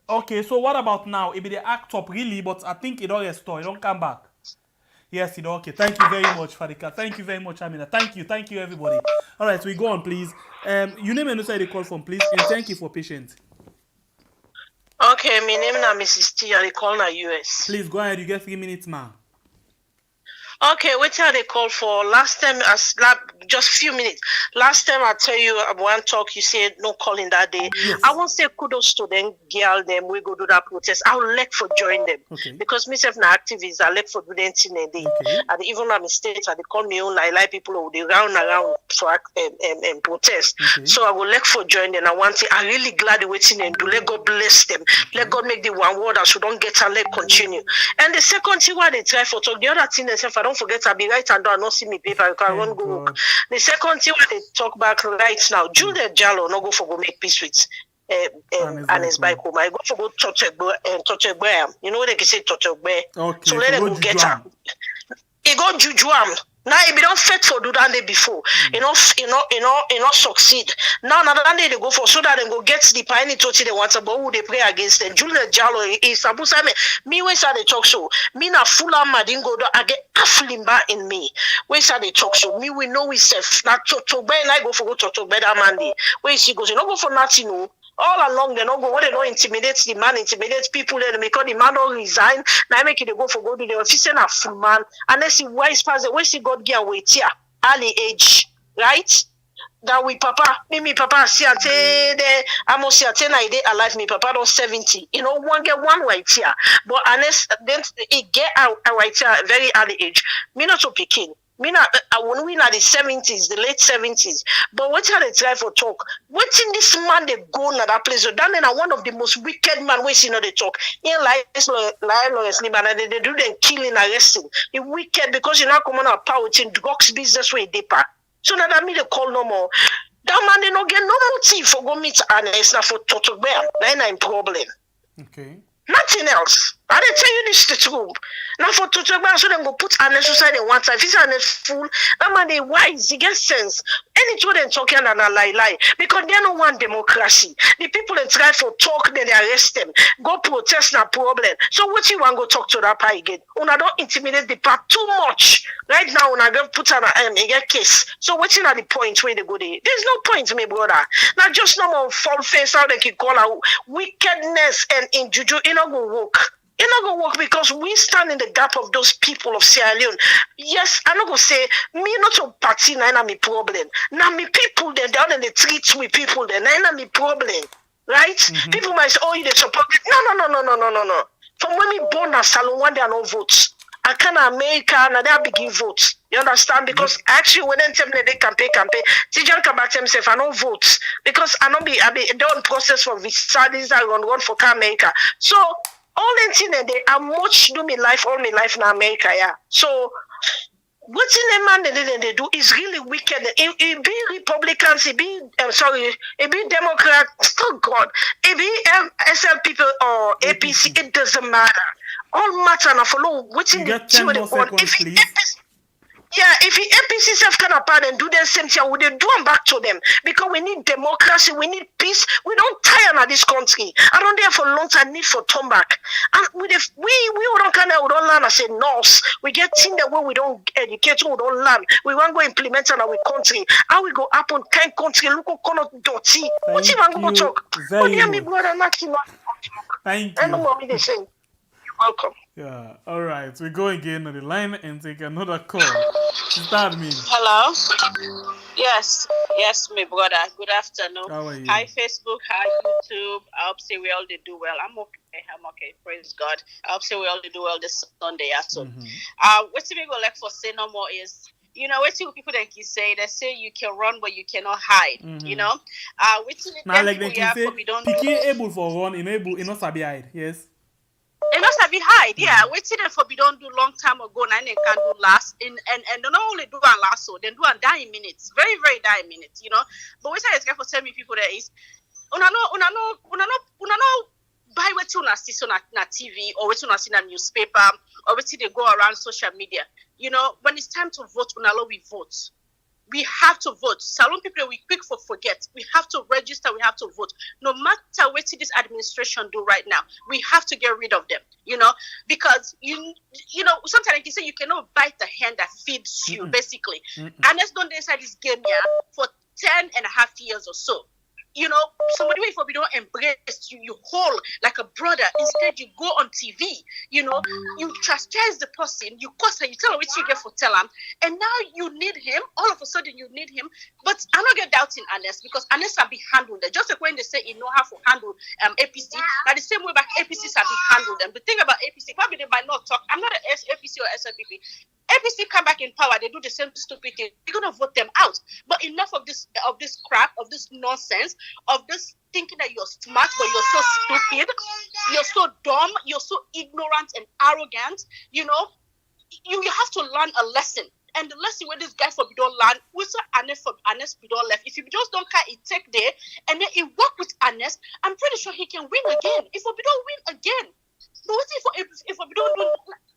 Okay, so what about now? It be the act up really, but I think it don't restore. It don't come back. Yes, it don't. Okay, thank you very much, Fadika. Thank you very much, Amina. Thank you, everybody. All right, we go on, please. You name and say the call from, please, and thank you for patience. Okay, my name is Mrs. T. I call na US. Please go ahead. You get 3 minutes, ma. Okay, what they call for last time? Just few minutes. Last time I tell you one talk, you said no calling that day. Yes. I won't say kudos to them, girl them. We go do that protest. I'll like for join them because myself na activist. I like for do them thing a day. And even at mistakes, they call me on like people who they round around for protest. So I will like for join them. I want to. I'm really glad they waiting and do. Let God bless them. Let God make the one word so don't get and let continue. And the second thing why they try for talk, the other thing they say, don't forget I'll be right and down, not see me paper, because I won't go work. The second thing when they talk back right now, Juldeh Jalloh no go for go make peace with Ernest Bai Koroma. I go for go touch a you know what they can say touch a bear. So let them go get her. He go juju am. Now if you don't fit for do that day before, you know, succeed. Now another day they go for so that they go get the pioneer to they want about who they pray against them. Juldeh Jalloh is supposed to me when say they talk so. Me na full madin go do I get aflimba in me. When say they talk so. Me we know we self. Now to bear and I go for go to bear that man day. When she goes, you don't go for nothing no. All along they don't go what they don't intimidate the man, intimidate people then because the man don't resign. Now make it they go for go to the office and a full man. And then see wise person when she got get wait here early age, right? That we papa, me papa see ate the almost see ate na ide alive me papa don't 70. You know, one get one white here. But unless then it get a white here very early age. Me not so picking. Me na when we na the 70s, the late 70s. But what are they try for talk? What in this man they go na that place? So that is one of the most wicked man we see now they talk. In Lawrence Liban, and they do them killing, arresting. The wicked because you now come on a power in drugs business way deeper. So now that me they call no more. That man they not get no motive for go meet Ernest na for total bear. Now I'm problem. Okay. Nothing else. I didn't tell you this the truth. Now for total bear, so then go put Ernest aside in one time. If he's Ernest fool, that man they wise, he gets sense. Anything they talking and a lie. Because they don't want democracy. The people that try for talk, then they arrest them. Go protest na problem. So what you want go talk to that pie again? Una don't intimidate the part too much. Right now, una go put on a get case. So what's in at the point where they go there? There's no point, my brother. Now just no more fall face how they can call out wickedness and in juju. It not go work. It not gonna work because we stand in the gap of those people of Sierra Leone. Yes, I'm not gonna say me not to party na me problem. Now me people then down in the streets with people then na me problem, right? People might say, oh, you they support it. No. From when me born na salon one day I no votes. I can America and they begin votes. You understand? Because actually when they tell me they campaign, Tijan come back to himself, I don't vote. Because I be done process for visa, these are run for America. So all the thing they are much do me life all my life in America, yeah. So what's in the man they do is really wicked. It be Republicans, it be Democrats, oh God, it be SL people or APC, it doesn't matter. All matter and follow what's in the 10 more seconds, please. Yeah, if the APC self can apart and do the same thing, we do them back to them because we need democracy, we need peace. We don't tire in this country. I don't there for long time need for turn back. And we don't kind of we don't learn as a nurse. We get things that way we don't educate, we don't learn. We want to go implement in our country. How we go up on 10 country, look at dirty. What you want to go talk? Very me brother, nothing. Thank I know you. what they say. You're welcome. Yeah, all right. We go again on the line and take another call. Start me. Hello. Yes, my brother. Good afternoon. How are you? Hi, Facebook. Hi, YouTube. I hope say we all did do well. I'm okay. Praise God. I hope say we all did do well this Sunday afternoon. What we go like for say no more is, you know, what people then keep say, they say you can run but you cannot hide. You know, now like they can say, Piki able for run, you know, sabi hide. Yes. It must have been hide, yeah. Waiting for we don't do long time ago, and they can do last. And they not only do and last, so then do and die in minutes, very very die in minutes, you know. But what I for tell me people there is, una no buy what you see na TV or what you see na newspaper or what they go around social media. You know, when it's time to vote, we vote. We have to vote. Salon people, we quick for forget. We have to register. We have to vote. No matter what this administration do right now, we have to get rid of them. You know, because you know sometimes you say you cannot bite the hand that feeds you, basically. And let's don't inside this game here for 10 and a half years or so. You know, somebody if we don't embrace you, you hold like a brother. Instead, you go on TV. You know, you chastise the person, you curse her, you tell her what you get for tell him, and now you need him. All of a sudden, you need him. But I'm not get doubting Ernest because Ernest have been handled. Just like when they say you know how to handle APC, now the same way back APCs have been handled them. The thing about APC, probably they might not talk. I'm not an APC or SLPP. APC come back in power, they do the same stupid thing. You're gonna vote them out. But enough of this crap, of this nonsense, of this thinking that you're smart, but you're so stupid, you're so dumb, you're so ignorant and arrogant. You know, you have to learn a lesson. And the lesson where this guy for we don't learn, we saw Ernest we don't left. If you just don't care, it take there, and then he work with Ernest, I'm pretty sure he can win again. If we don't win again. But what if we don't do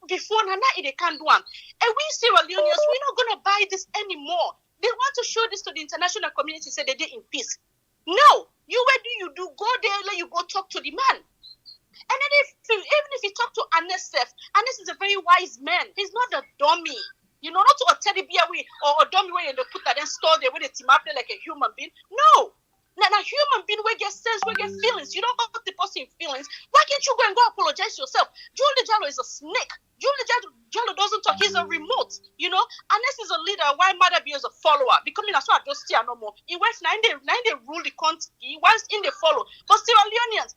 before Nana they can't do one? And we Sierra Leoneans, we're not gonna buy this anymore. They want to show this to the international community, say they did in peace. No, where do you do? Go there, let you go talk to the man. And then even if you talk to Ernest, Ernest is a very wise man. He's not a dummy. You know, not to a teddy bear way or a dummy way and they put that and store there with a team up there like a human being. No. Now, human being will get sense, will get feelings. You don't got the person feelings. Why can't you go and go apologize yourself? Juldeh Jalloh is a snake. Juldeh Jalloh doesn't talk. He's a remote. You know, Ernest is a leader. Why Mother be as a follower? Becoming as well, I just see no more. In West 9 they rule the country. Once in they follow. But Sierra Leoneans,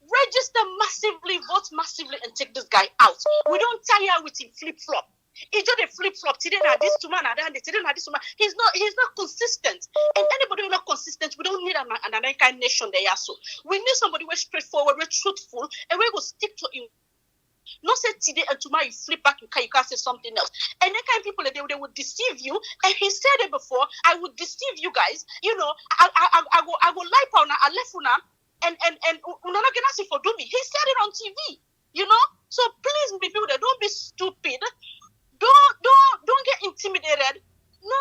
register massively, vote massively, and take this guy out. We don't tire with him flip flop. He just a flip flop. Today now this woman and then today now this woman. He's not consistent. And anybody who's not consistent, we don't need an American nation there. So we need somebody who's straightforward, we're truthful, and we will stick to him. Not say today and tomorrow you flip back, you can't say something else. And that kind of people they would deceive you. And he said it before, I would deceive you guys. You know, I go lie on I left una and una not gonna see for do me. He said it on TV. You know? So please people don't be stupid. Don't get intimidated. No,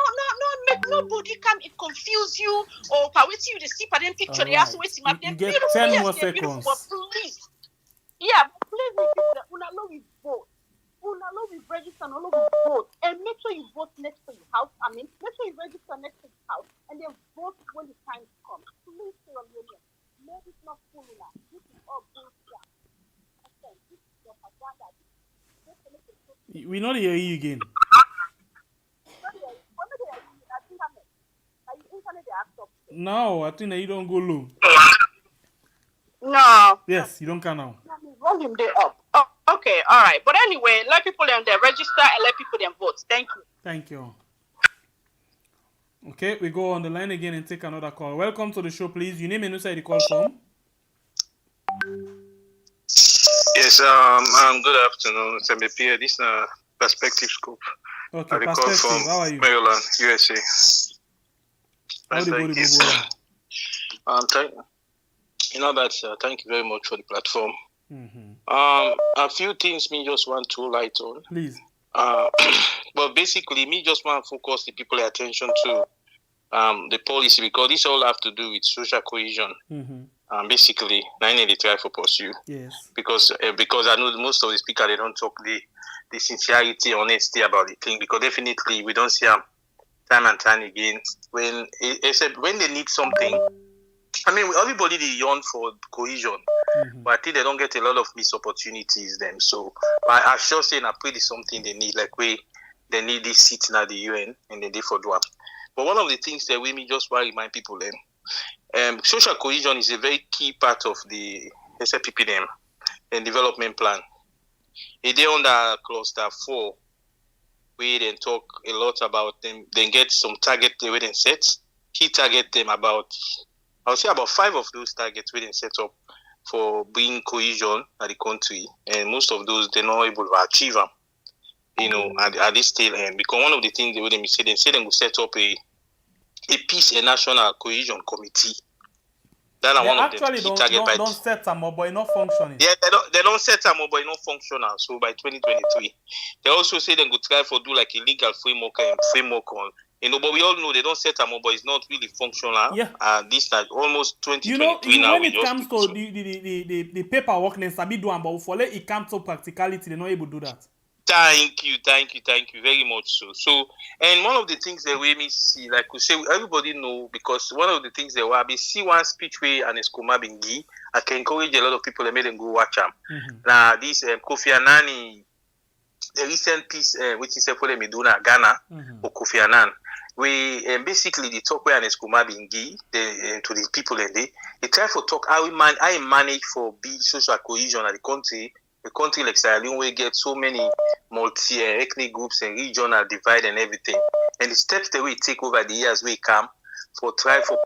make nobody come and confuse you or wait till you see for them picture. They ask wait my you get 10 more seconds. Please. Yeah, but please make people that una know we vote. Una know we register and all of we vote. And make sure you vote next to your house. Make sure you register next to your house and then vote when the time comes. Please stay on your name. Maybe it's not full enough. This is all bullshit. This is your propaganda. We not hear you again. No, I think that you don't go low. No. Yes, you don't can now. Volume day up. Oh, okay, all right. But anyway, let people them there register and let people them vote. Thank you. Thank you. Okay, we go on the line again and take another call. Welcome to the show, please. Your name and who side the call from? Yes, good afternoon. It's MBP. This is Perspective Scope. Okay, Perspective. How are you? Maryland, USA. How do you thank you very much for the platform. Mm-hmm. A few things me just want to light on. Please. But basically, me just want to focus the people's attention to the policy because this all have to do with social cohesion. Mm-hmm. Basically, I need to try to pursue. Yes. Because I know most of the speakers they don't talk the sincerity, honesty about the thing. Because definitely we don't see them time and time again except when they need something. I mean, everybody they yearn for cohesion, but I think they don't get a lot of missed opportunities. Then, so I sure say I pray it's something they need. Like they need this seat in the UN and then they for do. But one of the things that we just want to remind people then. Social cohesion is a very key part of the SLPP and development plan. It is under cluster 4, we then talk a lot about them. Then get some target they will then set. Key target them about, I would say about 5 of those targets we then set up for bringing cohesion at the country, and most of those they're not able to achieve them. You know, at this tail end, because one of the things they will say they will set up a peace and national cohesion committee. That are one of the key targets. They don't set them up, but it's not functioning. Yeah, they don't set them up, but it's not functional. So by 2023, they also say they will try to do like a legal framework on. You know, but we all know they don't set them up, but it's not really functional. Yeah. This time almost 2023 you know, now. when it comes to the paperwork, they sabi do, but for let it comes to practicality, they're not able to do that. Thank you very much. So, and one of the things that we may see, like we say, everybody know, because one of the things that we see one speech way and Eskoma Bingi, I can encourage a lot of people to make them go watch them. Now, this Kofi Annan, the recent piece, which is for them Meduna Ghana or Kofi Annan, we basically the talk where an Eskoma Bingi to the people and they try to talk how I manage for build social cohesion at the country. A country like Sierra Leone will get so many multi-ethnic groups and regional divide and everything. And the steps that we take over the years we come for try for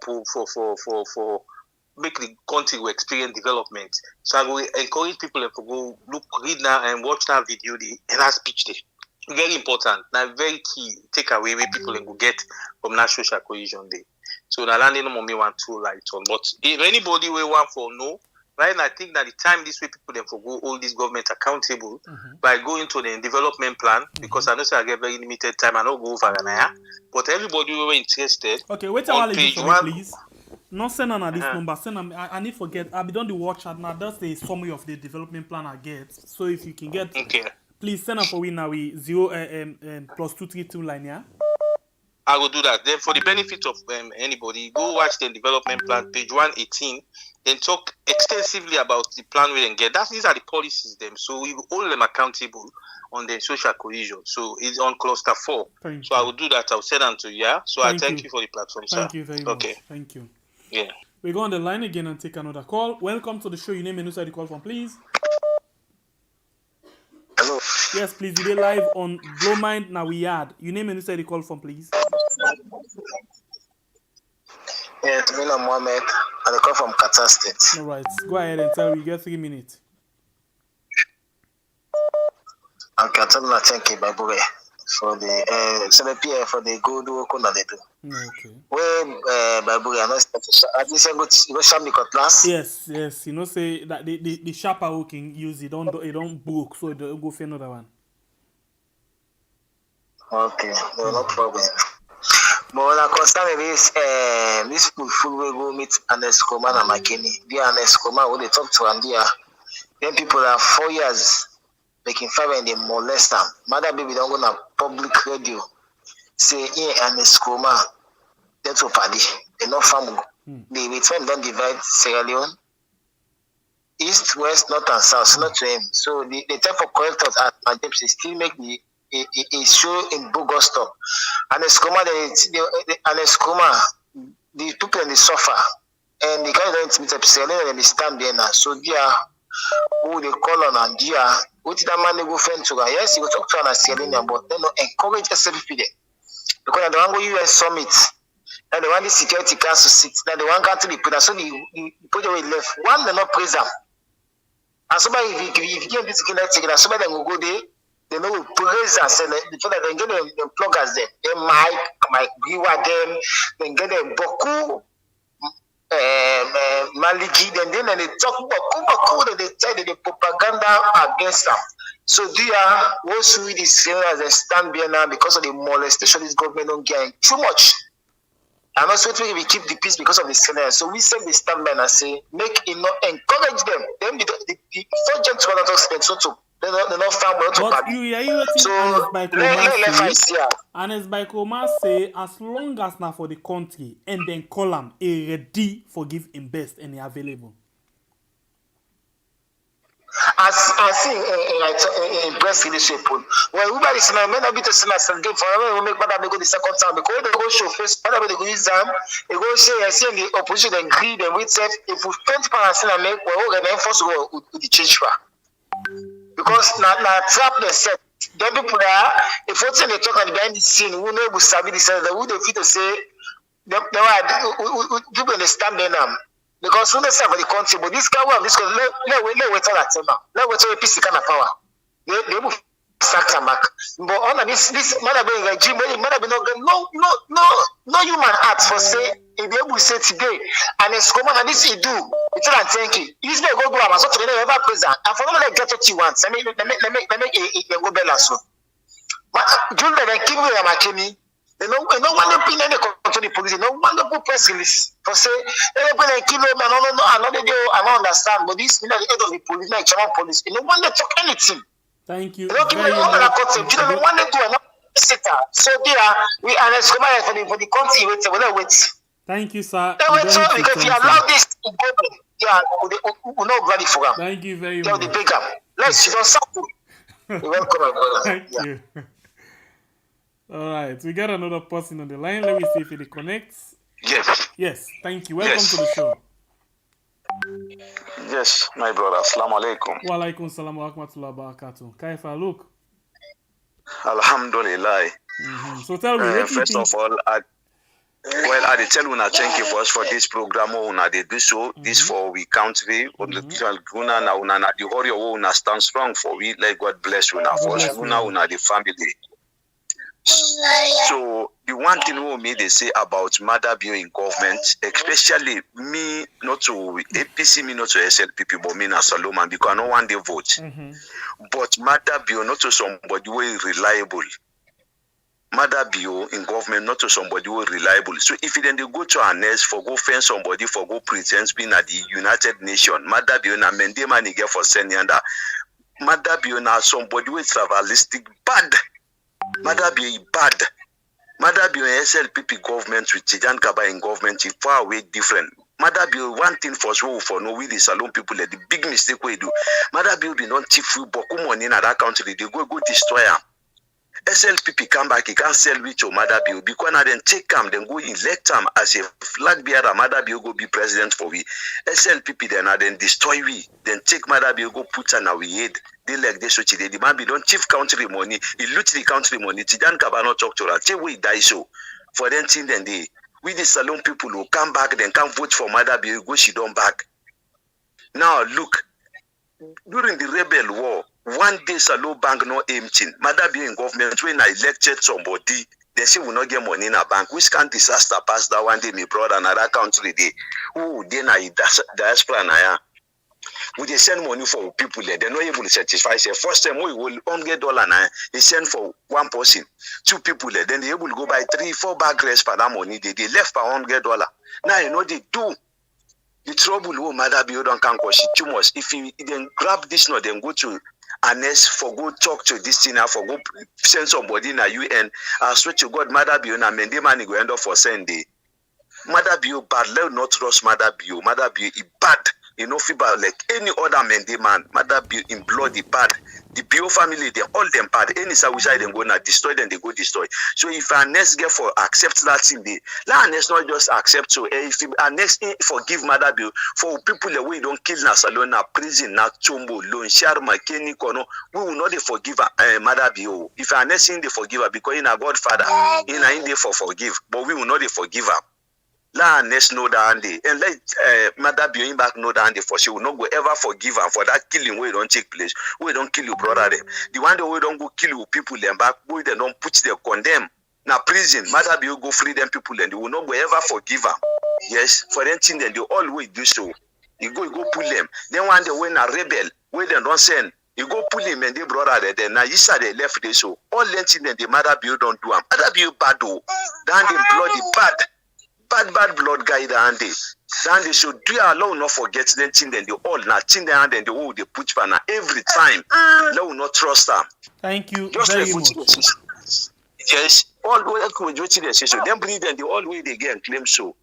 make the country will experience development. So I will encourage people to go read now and watch that video and that speech there. Very important. Now very key takeaway where people will get from that social cohesion day. So now landing on me want to light on. But if anybody will want for no. Right, I think that the time this way people then forgo all these government accountable by going to the development plan, because I know I get very limited time, I don't go over an but everybody who were interested. Okay, wait a while for me, please. Not send on this number. Send on, I need forget. I'll be done the watch now. That's the summary of the development plan I get. So if you can get, please send on for we now we 0 +232 line, yeah. I will do that. Then, for the benefit of anybody, go watch the development plan, page 118. Then talk extensively about the plan we can get. These are the policies, them. So we will hold them accountable on the social cohesion. So it's on cluster 4. I will do that. I'll send them to you. Yeah? So I thank you for the platform, sir. Thank you very much. Thank you. Yeah. We go on the line again and take another call. Welcome to the show. Your name and who side the call from, please. Hello. Yes, please. Today live on Blow Mind Nawiyad. Your name and who side the call from, please. Yes, Mina Mohammed, and I come from Qatar State. All right, go ahead and tell me. You get 3 minutes. I'm Qatar, thank you, Babure, for the CNP for the good work that they do. Okay. When Babure, I just go show me cutlass. Yes. You know, say that the sharper who can use it don't book, so it don't go for another one. Okay, no problem. But when I concern this full will go meet Ernest Bai and Makeni. Dear Ernest Bai, when they talk to him, then people are 4 years making fire and they molest them. Mother baby don't go on public radio. Say, Ernest Bai, that's what party. They no family. They don't divide Sierra Leone. East, west, north and south, not to him. So the type of correctors at James still make the show in Bogus stop. And Eskoma, the people in the suffer, and the guy don't meet up selling and they stand there now. So dear, who they call on and dear, what did that man they go friend to? Yes, he will talk to an selling, but then encourage SFP there. Because the one go US summit, and the one the security council sits, now the one country they put, so the put away left. One they not praise them. And somebody if you get this together, somebody will go there. They know praise and say before that they get them pluggers there. They mic viewer them, then get them Boku Maliki, then they talk Boku, then they tell the propaganda against them. So they are also with this as they stand there now because of the molestation this government don't get too much. And also we keep the peace because of the scenario. So we say the stand and say make encourage them. Then the subject to another extent so they're not found to but you so Ernest Bai Koroma say as long as now for the country and then call him a ready for give him best and available. As I see in press leadership, well, everybody is may not be to see myself game for we make Mother go the second time because they go show face, Mother they go use them, they go say I see the opposition and greed and with self if we spend pounds and make well we enforce go with the change for. Because now trap the set. Then people are if what's they talk at behind the scene, who know who sabi the set, who they fit to say they are people understand them now. Because when they say for the country, but this guy this let wait till now. Let wait till peace kind of power. They will sack them back. But on this man be regime, man be no human heart for say if they will say today and it's common and this he do. It's not thinking. He's not go am so to never present. And for them get what you want. Let me go balance so. But Juldeh they keep me Makeni. They no one to any control the police. No one to put press release for say everybody kill him and another day I don't understand. But this the head of the police, like German police. No one to talk anything. Thank you. You know, people all that concept. You know, one day do another sitter. So there, we Ernest Bai for the country. Wait. Thank you, sir. Because if you allow this to go, yeah, we not ready for them. Thank you very much. much. The bigger. Let's don't stop. You're welcome, my brother. Thank you. All right, we got another person on the line. Let me see if it connects. Yes. Thank you. Welcome to the show. Yes, my brother. Assalamu alaikum. Wa alaikum salam wa rahmatullahi wa barakatuh. Kaifa look? Alhamdulillah. So tell me, first of all, I tell you, thank you for us for this program. Una they do so. This for we country. Una the warrior una stand strong for we. Like God bless you now for us. Una the family. So the one thing we made they say about mother being in government, especially me not to APC, me not to SLPP, but me as Solomon because I don't want the vote. But mother be not to somebody who is reliable. Mother be in government not to somebody who is reliable. So if then they go to our nest for go find somebody for go present being at the United Nations, mother be na mende man get for sending that. Mother be na somebody who is travelistic bad. Mother be bad. Mother be SLPP government with Tijan Kaba in government is far away different. Mother be one thing for sure for no we the salon people the big mistake we do. Mother be not thief you boku money in that country they go destroy them. SLPP come back, he can't sell with your mother bill because now then take them, then go elect them as a flag bearer. Mother bill go be president for we. SLPP then destroy we, then take mother bill go put on our head. They like this, so they demand be don't chief country money, he loot the country money. Tijan Kabano talk to her, say we die so. For them thing then they we the salon people who come back, then come vote for mother bill, go she don't back. Now look, during the rebel war. One day Salo Bank no empty. Mother be in government when I elected somebody, they say we not get money in a bank. Which can disaster pass that one day me brother another country day. Who then I diaspora na ya. We they send money for people there. They're not able to satisfy. Say first time we will $100 na they send for one person, two people there. Then they able to go buy 3-4 bag rice for that money. They left for $100. Now you know they do. The trouble who mother be don't can cause too much. If you then grab this note, then go to Ernest for go talk to this thing for go send somebody in a UN. I swear to God, mother be on a mende money go end up for Sunday. Mother be bad. Let not trust mother be. Mother be bad. You know, fever like any other mende man. Mother be in bloody bad. The Bio family, they all them bad. Any side them go na destroy, then they go destroy. So if Ernest get for accept that thing, they let Ernest not just accept. So if Ernest forgive mother Bio for people the way don't kill na salon na prison na chombo loan share Makeni kono, we will not forgive mother Bio. If Ernest in the forgive her because in a Godfather, in there for forgive, but we will not forgive her. Let Ernest know that day, and let mother Bio back know that day for she will not go ever forgive her for that killing where don't take place. We don't kill your brother them. The one that we don't go kill you people them back, we they don't put them condemn. Now prison, mother Bio go free them people and they will not go ever forgive her. Yes, for them thing then they always do so. You go pull them. Then one day when a rebel, where they don't send, you go pull him and they brother then now you said they left this so all them thing then the mother Bio don't do them. Mother Bio bad though. Then they bloody bad. Bad blood guy and they should do allow not forget them thing then they all now thing then they all they put banner every time. Let will not trust them. Thank you just very like much. Yes, all the way waiting they say so. Then bring them the all way they get and claim so.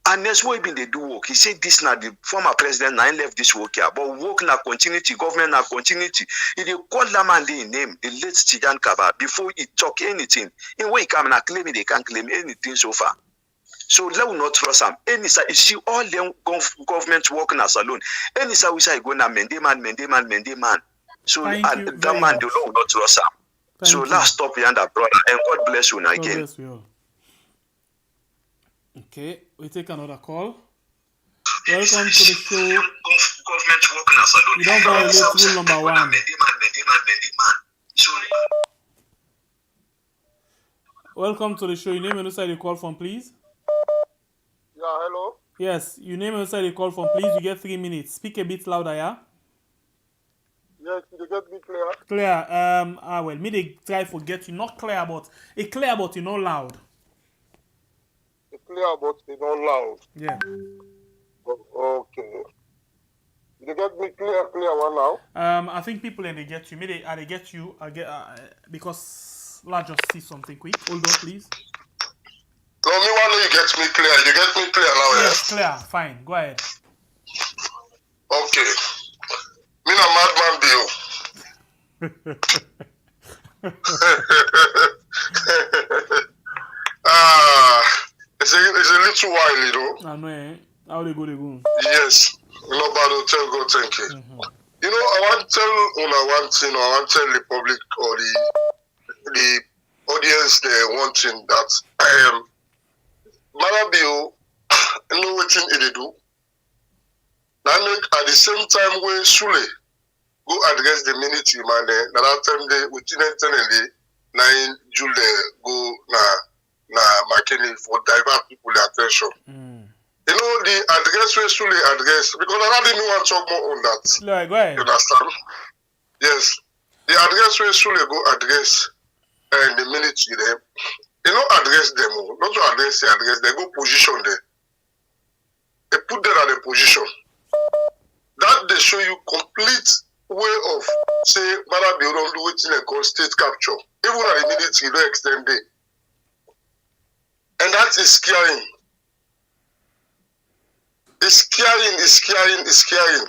And that's why they do work. He said this now the former president now left this work here, but work now continuity, government now continuity. If you call that man the name, the late Tijan Kaba before he talk anything, in way he come and claim it, they can't claim anything so far. So let us not trust them. Any side, you see all them government working as alone. Any side we say go na mende man. So and that man the law will not trust them. So let's stop here and that brother. And God bless you now again. Bless you all. Okay, we take another call. Welcome to the show. Government working as alone. You don't violate rule number 1. Welcome to the show. Your name and where you call from, please. Yeah, hello. Yes, your name and where you call from, please. You get 3 minutes. Speak a bit louder, yeah? Yes, you get me clear. Clear. Well, me they try forget you not clear, but it clear, but you not loud. It's clear, but it's not loud. Yeah. Okay. You You get me clear one now? I think people and they get you. Maybe they get you. I get because let's just see something quick. Hold on, please. No, me one you get me clear. You get me clear now, yes? Clear. Fine. Go ahead. Okay. Me na madman Bill. It's a little while, you know. I know. How they go? Yes. No bad hotel go thank you. You know, I want to tell one thing, I want to tell the public or the audience there one thing that Marabio know what thing they do. Now make at the same time when Sule go address the community man there, that time they within 10 and the 9 Juldeh go na Makeni for divert people attention. You know the address where Sule address because I didn't want to talk more on that. No, go ahead. You understand? Yes. The address where Sule go address and the military them. They don't address them, not to address the address, they go position there. They put them at a position. That they show you complete way of say Marabi don't do it in a called state capture. Even at the military they extend it. And that is scaring. It's scaring.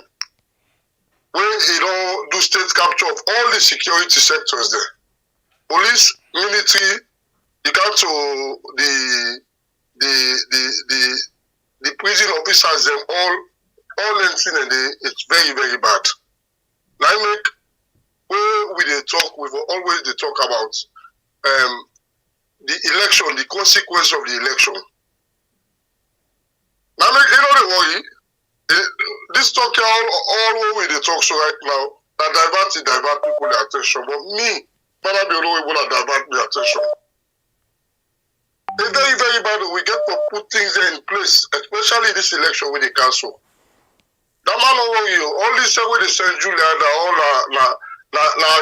When you don't do state capture of all the security sectors there. Police, military, you come to the prison officers, them all anything and it's very, very bad. Now make where we they talk, we always they talk about the election, the consequence of the election. Now make you know the worry. This talk all way they talk so right now that divert people their attention. But me, man, I be only able to divert my attention. It's very, very bad. We get to put things in place, especially this election with the council. That man over you, all this way they send Julia and all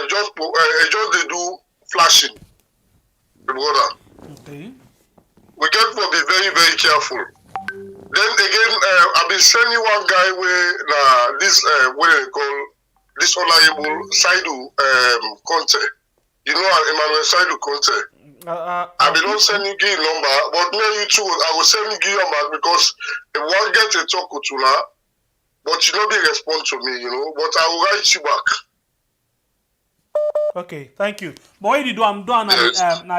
just they do flashing. The brother. Okay. We get to be very, very careful. Then again, I've been sending one guy where this what they call this honorable Saidu Conte. You know Emmanuel Saidu Conte. I've been not sending you number, but me you too. I will send you number because if one get a talk to now, but you don't be respond to me, you know. But I will write you back. Okay, thank you. But what you do? I'm doing now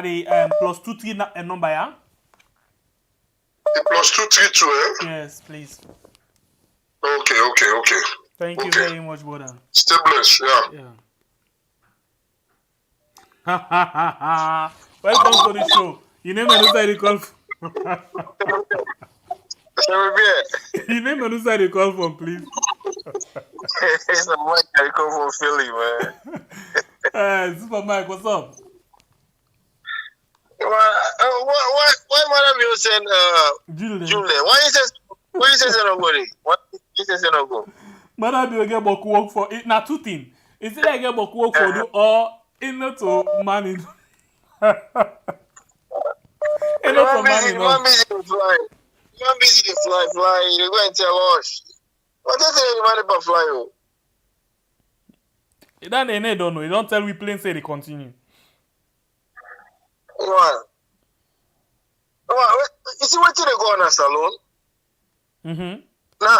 the +23 number, yeah. The +232, eh? Yes, please. Okay. Thank you very much, brother. Stay blessed, yeah. Welcome to the show. You name and who call from? You name and who call from, please. It's the Mike I call from Philly, man. Super Mike, what's up? Why madam you send Juldeh? Why you say no go? Why you say no go? Madam you get boku work for it. Now two things. Is it like get boku work for you or in not to money? You want busy to fly. You want busy to fly. You go and tell us. What is the money for fly? That they don't know. You don't tell we plain say they continue. Well, you see what they go on a salon? Now,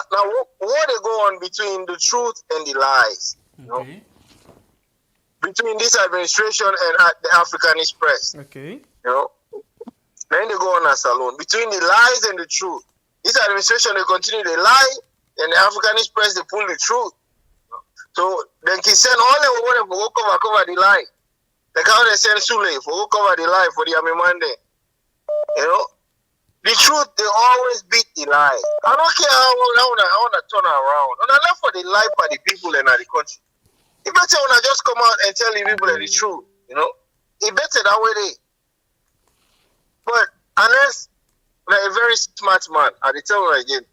what they go on between the truth and the lies? You know? Between this administration and the Africanist press. Okay. You know? Then they go on a salon. Between the lies and the truth. This administration, they continue to lie, and the Africanist press, they pull the truth. So, they can send all them over for cover the lie. Like how they send Sule for cover the lie for the Amimande. You know? The truth, they always beat the lie. I don't care how I want to turn around. And I love for the lie by the people and the country. It better when I just come out and tell the people the truth, you know? It better that way they. But unless like a very smart man, I tell you again,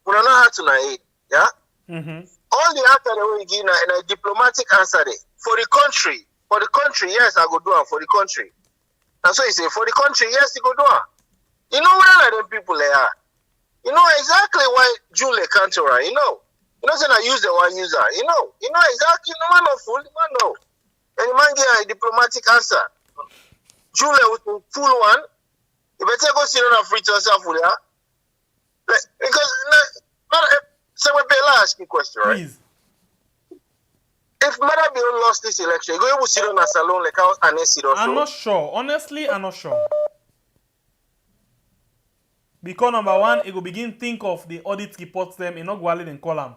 we don't know how to aid, yeah? All the answer they will give in a diplomatic answer there. For the country, yes, I go do it for the country. That's what he say. For the country, yes, he go do it. You know where are them people they are? You know exactly why Juldeh can't run. You know You know, saying I use the one user. You know exactly. No man no fool. Man no. And the man get a diplomatic answer. Juldeh with the full one. You better go sit on a free to yourself with her. Because someone ask me a question, right? Please. If Mother Bill lost this election, you go able to sit on a salon like how Ernest sit also. I'm not sure. Honestly, I'm not sure. Because number one, it will begin think of the audit reports them in not go in column.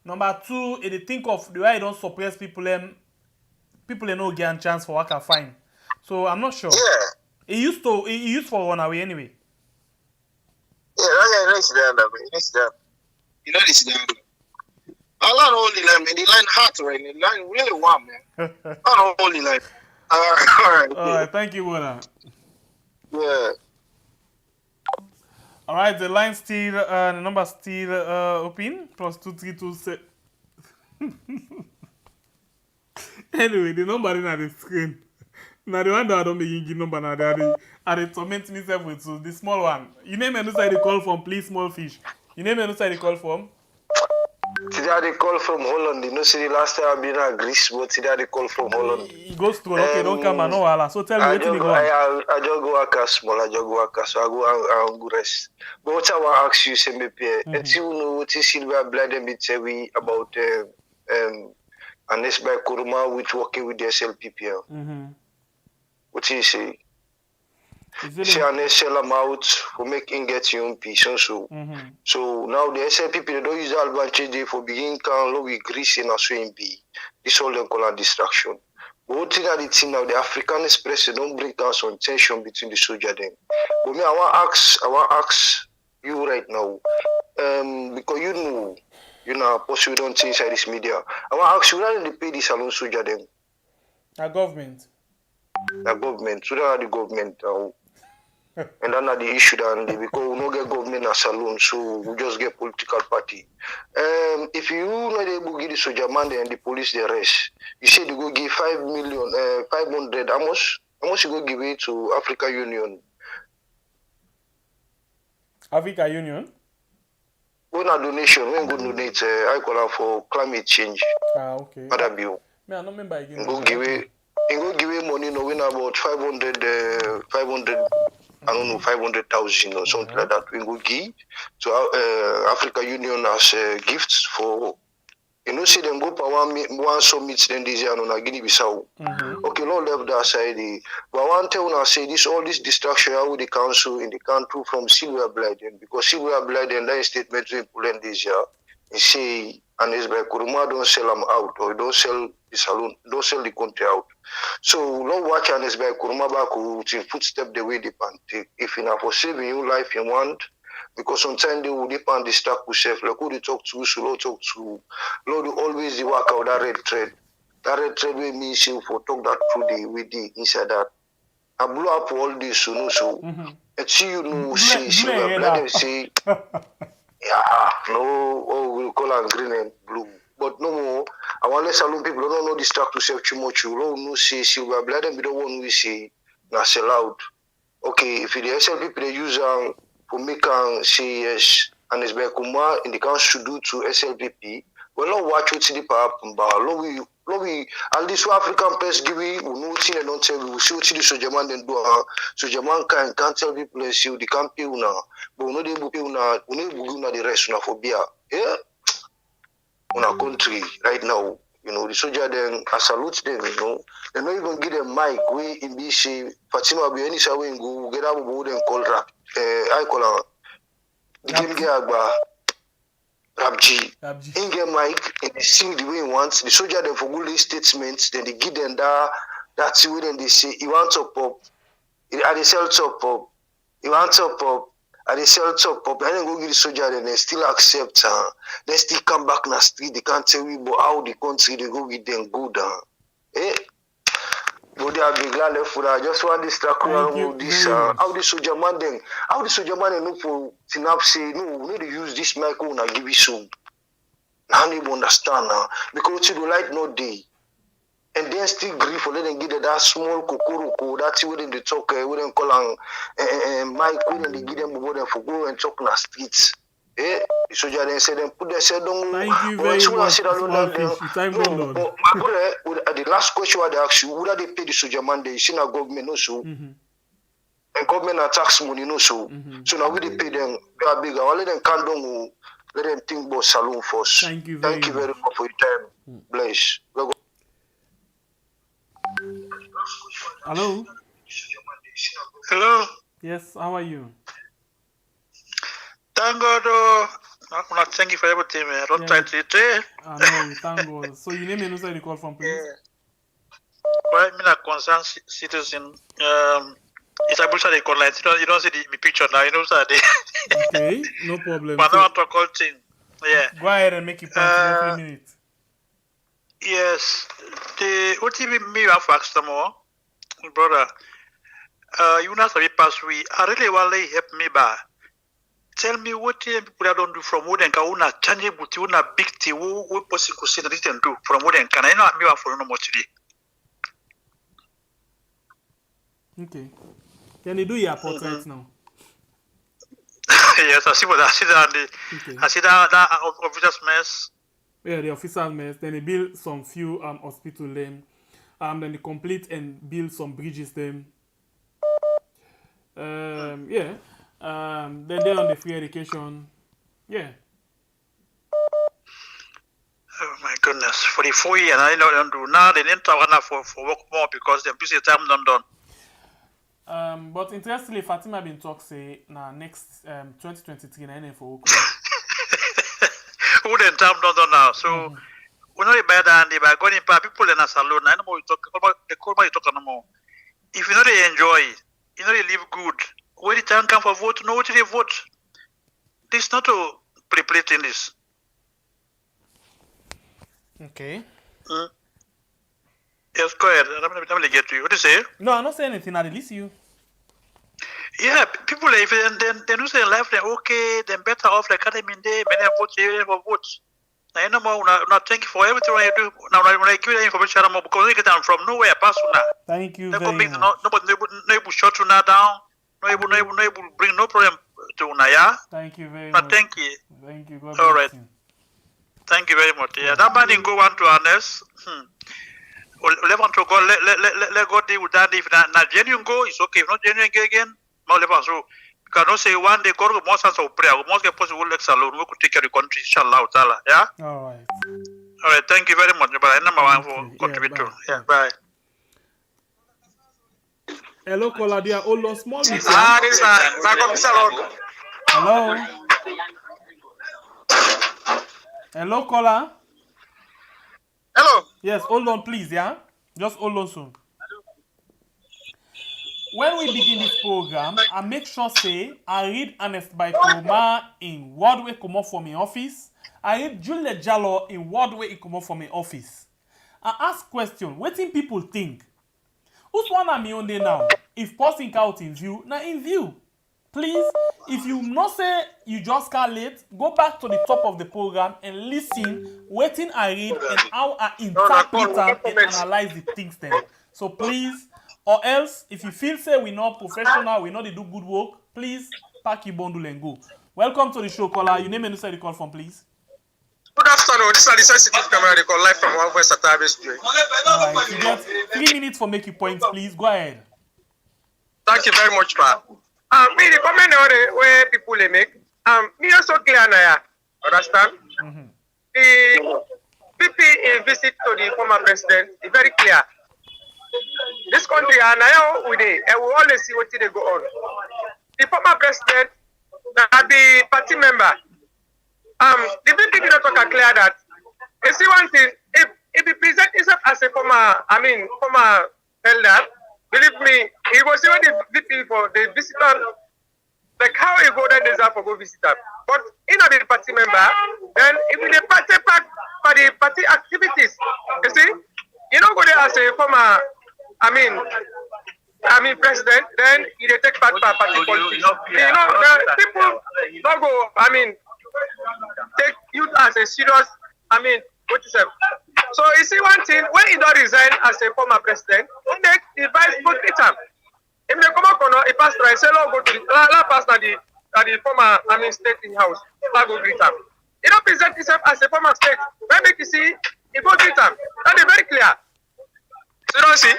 Number two, it think of the way I don't suppress people people no get a chance for what I find. So I'm not sure. Yeah. It used for run away anyway. Yeah, that guy needs to down. You know this down. I learn all the line, man. The line hot right now. The line really warm, man. I don't all the line. All right. Thank you, brother. Yeah. All right, the line still, the number still open. +2326. Anyway, the number is on the screen. Now the one that I don't begin give number now, I torment myself with so the small one. You name and side they call from, please, small fish. You name and side they call from. Today they call from Holland. You know, see the last time I've been at Greece, but today they call from Holland. He goes to okay, don't come and no wala. So tell me what you go. I just go work as small. I just go work as so I go and go rest. But what I want to ask you, say me pay. You know what is Silver Blood and bit say about Ernest Bai Koroma with working with the SLPP. What you say? Say Ernest sell them out for making get your own piece and so. So now the SLPP they don't use the advantage for beginning can low with Greece and also in B. This all them call a distraction. But what thing that the thing now the African Express they don't bring down some tension between the soldier them. But me I want ask you right now, because you know, possibly don't say inside this media. I want to ask you, why they pay this alone soldier them? The government. The government. So that the government. And that's not the issue that because we don't get government as alone, so we just get political party. If you not able to give the soldier man and the police the rest, you say they go give 500. How much you go give it to Africa Union? Africa Union? When a donation, when go donate, I call out for climate change. Okay. Mother Bill. Me, I don't remember again. Go give it money, no, win about 500, I don't know, 500,000 or something like that. We go give to Africa Union as gifts for, you know, see them go for one summit then this year on Guinea-Bissau. Okay, Lord left that side. But I want to tell you, say this, all this distraction with the council in the country from Silver Bliden, because Silver Bliden, that statement in Poland this year, he say, Ernest Bai Koroma don't sell them out, or don't sell the salon, don't sell the country out. So, don't watch Ernest Bai Koroma back to footstep the way they can take. If you are for saving your life, you want, because sometimes they will depend distract yourself. Like who they talk to, so Lord talk to. Lord always work out that red thread. That red thread will mean you for talk that through the with the inside that. I blow up all this, you know, so and see you know, say, let them say, yeah, no, oh, we'll call them green and blue. But no more. I want to salon people don't know distract yourself too much. You don't know say silver blood and we don't want to say na sell out. Okay, if the SL people they use for make say yes and it's by Kuma in the council do to SLPP, well not watch what the power but we all this African press give we know thing and don't tell we see what the soldier man then do soldier man can't tell people and see the campaign now. But we know they book now, we know the rest now for beer. Yeah. On our country right now, you know, the soldier then I salute them, you know. They don't even give them mic way in BC Fatima be any way and go get up board and call rap I call her Game Gagba Rabji. In get mic and they sing the way he wants. The soldier then for good statements, then they give them that's the way then they say he wants up and they sell top up. He wants up and they sell top up, and then go give the soldier, and they still accept, they still come back in the street, they can't tell you about how the country they go with them good. But they have been glad for that. I just want this track around this, how the soldier man then know for Tinap say, no, we need to use this microphone and give it soon. Now they understand now, because you like no day. And then still grief for letting give that small kokoro, that's what they talk, we don't call Mike, when they give them more than for go and talk in the streets. Soldier then say them put themselves down. Thank you very much. Time gone on. But my brother, the last question I ask you, would they pay the soldier man? They see now government also. And government are tax money no so. So now we they pay them bigger. All let them can don't let them think about saloon first. Thank you very much for your time. Bless. Hello. Hello. Yes, how are you? Thank God. Thank you for everything, man. Don't try to say. No, thank God. So you name and who you call from, please? Well, I'm a concerned citizen. It's a bullshit they call like you don't see the picture now. You know that. Okay, no problem. But I want to call thing. Yeah. Go ahead and make your point in 3 minutes. Yes. What me have asked them more, brother. You know, so pass we. I really want to help me by. Tell me what people don't do from what and can una change but una big tea what possible could say that they do from what and can I not me for no more today. Okay. Can you do your portrait now? Yes, I see what I see that. I see that officer's mess. Yeah, the officer's mess. Then they build some few hospital them. Then they complete and build some bridges them. Yeah. Then they're on the free education. Yeah. Oh my goodness. For the 4 years, I don't do now. They didn't have for work more because they're busy time done. But interestingly, Fatima been talk say next 2023 na for work. Who then time done now? So we know by that they by going in people in a salon. I know we talk about the call you talk no more. If you know they enjoy, you know they live good. When the time come for vote, know what they vote. This is not to play in this. Okay. Yes, go ahead. Let me get to you. What do you say? No, I'm not saying anything. I release you. Yeah, people if they do say life then okay, then better off the academy day, many vote you for votes. Now you know more not thank you for everything you do. Now when I give you the information because you get them from nowhere, personal. Thank you very much. Nobody able shut you now down. No able bring no problem to Naya. Thank you very much. Thank you. Thank you. God all right. You. Thank you very much. Yeah, that man didn't go on to Ernest. Let on to go. Let go deal with that. If not genuine go, it's okay. If not genuine again, no let on so. You cannot say one day God must answer prayer. We must get possible next alone. We could take care of the country, inshallah. Yeah. All right. All right. Thank you very much. But I number one for contributor. Yeah. Bye. Hello, caller. Dear, hold on, small bit. This is Hello. Hello, caller. Hello. Yes, hold on, please. Yeah, just hold on soon. When we begin this program, I make sure say I read Ernest Bai Koroma in word way come up from my office. I read Juldeh Jalloh in word way it come up from my office. I ask question. What think people think? Who's one of me on there now? If posting out in view, now in view. Please, if you not say you just got late, go back to the top of the program and listen waiting I read and how I interpret and analyze the things then. So please, or else if you feel say we're not professional, we know they do good work, please pack your bundle and go. Welcome to the show, caller. Your name and who you call from, please. Good afternoon. This is the sensitive camera they call live from One West Atabe Street. Alright, you get 3 minutes for make your points, please. Go ahead. Thank you very much, Pa. Me the comment where people they make. Me also clear now. Understand? The PP visit to the former president is very clear. This country now with it, and we always see what they go on. The former president, the party member. The BP did not talk clear that. You see one thing, if he present himself as a former elder, believe me, he was even the VP for the visitor. Like how he go there, deserve for go visitor. But in the party member, then if the party part for the party activities, you see, you don't go there as a former, president, then you take part for party politics. You know, people don't go, take youth as a serious, what you say. So you see one thing, when he don't resign as a former president, when they vice put it up. If they come up on he pass try say go to the pass na the former state in house. Papa go greet him. He don't present himself as a former state. When make you see, he go greet him. That is very clear. So you don't see.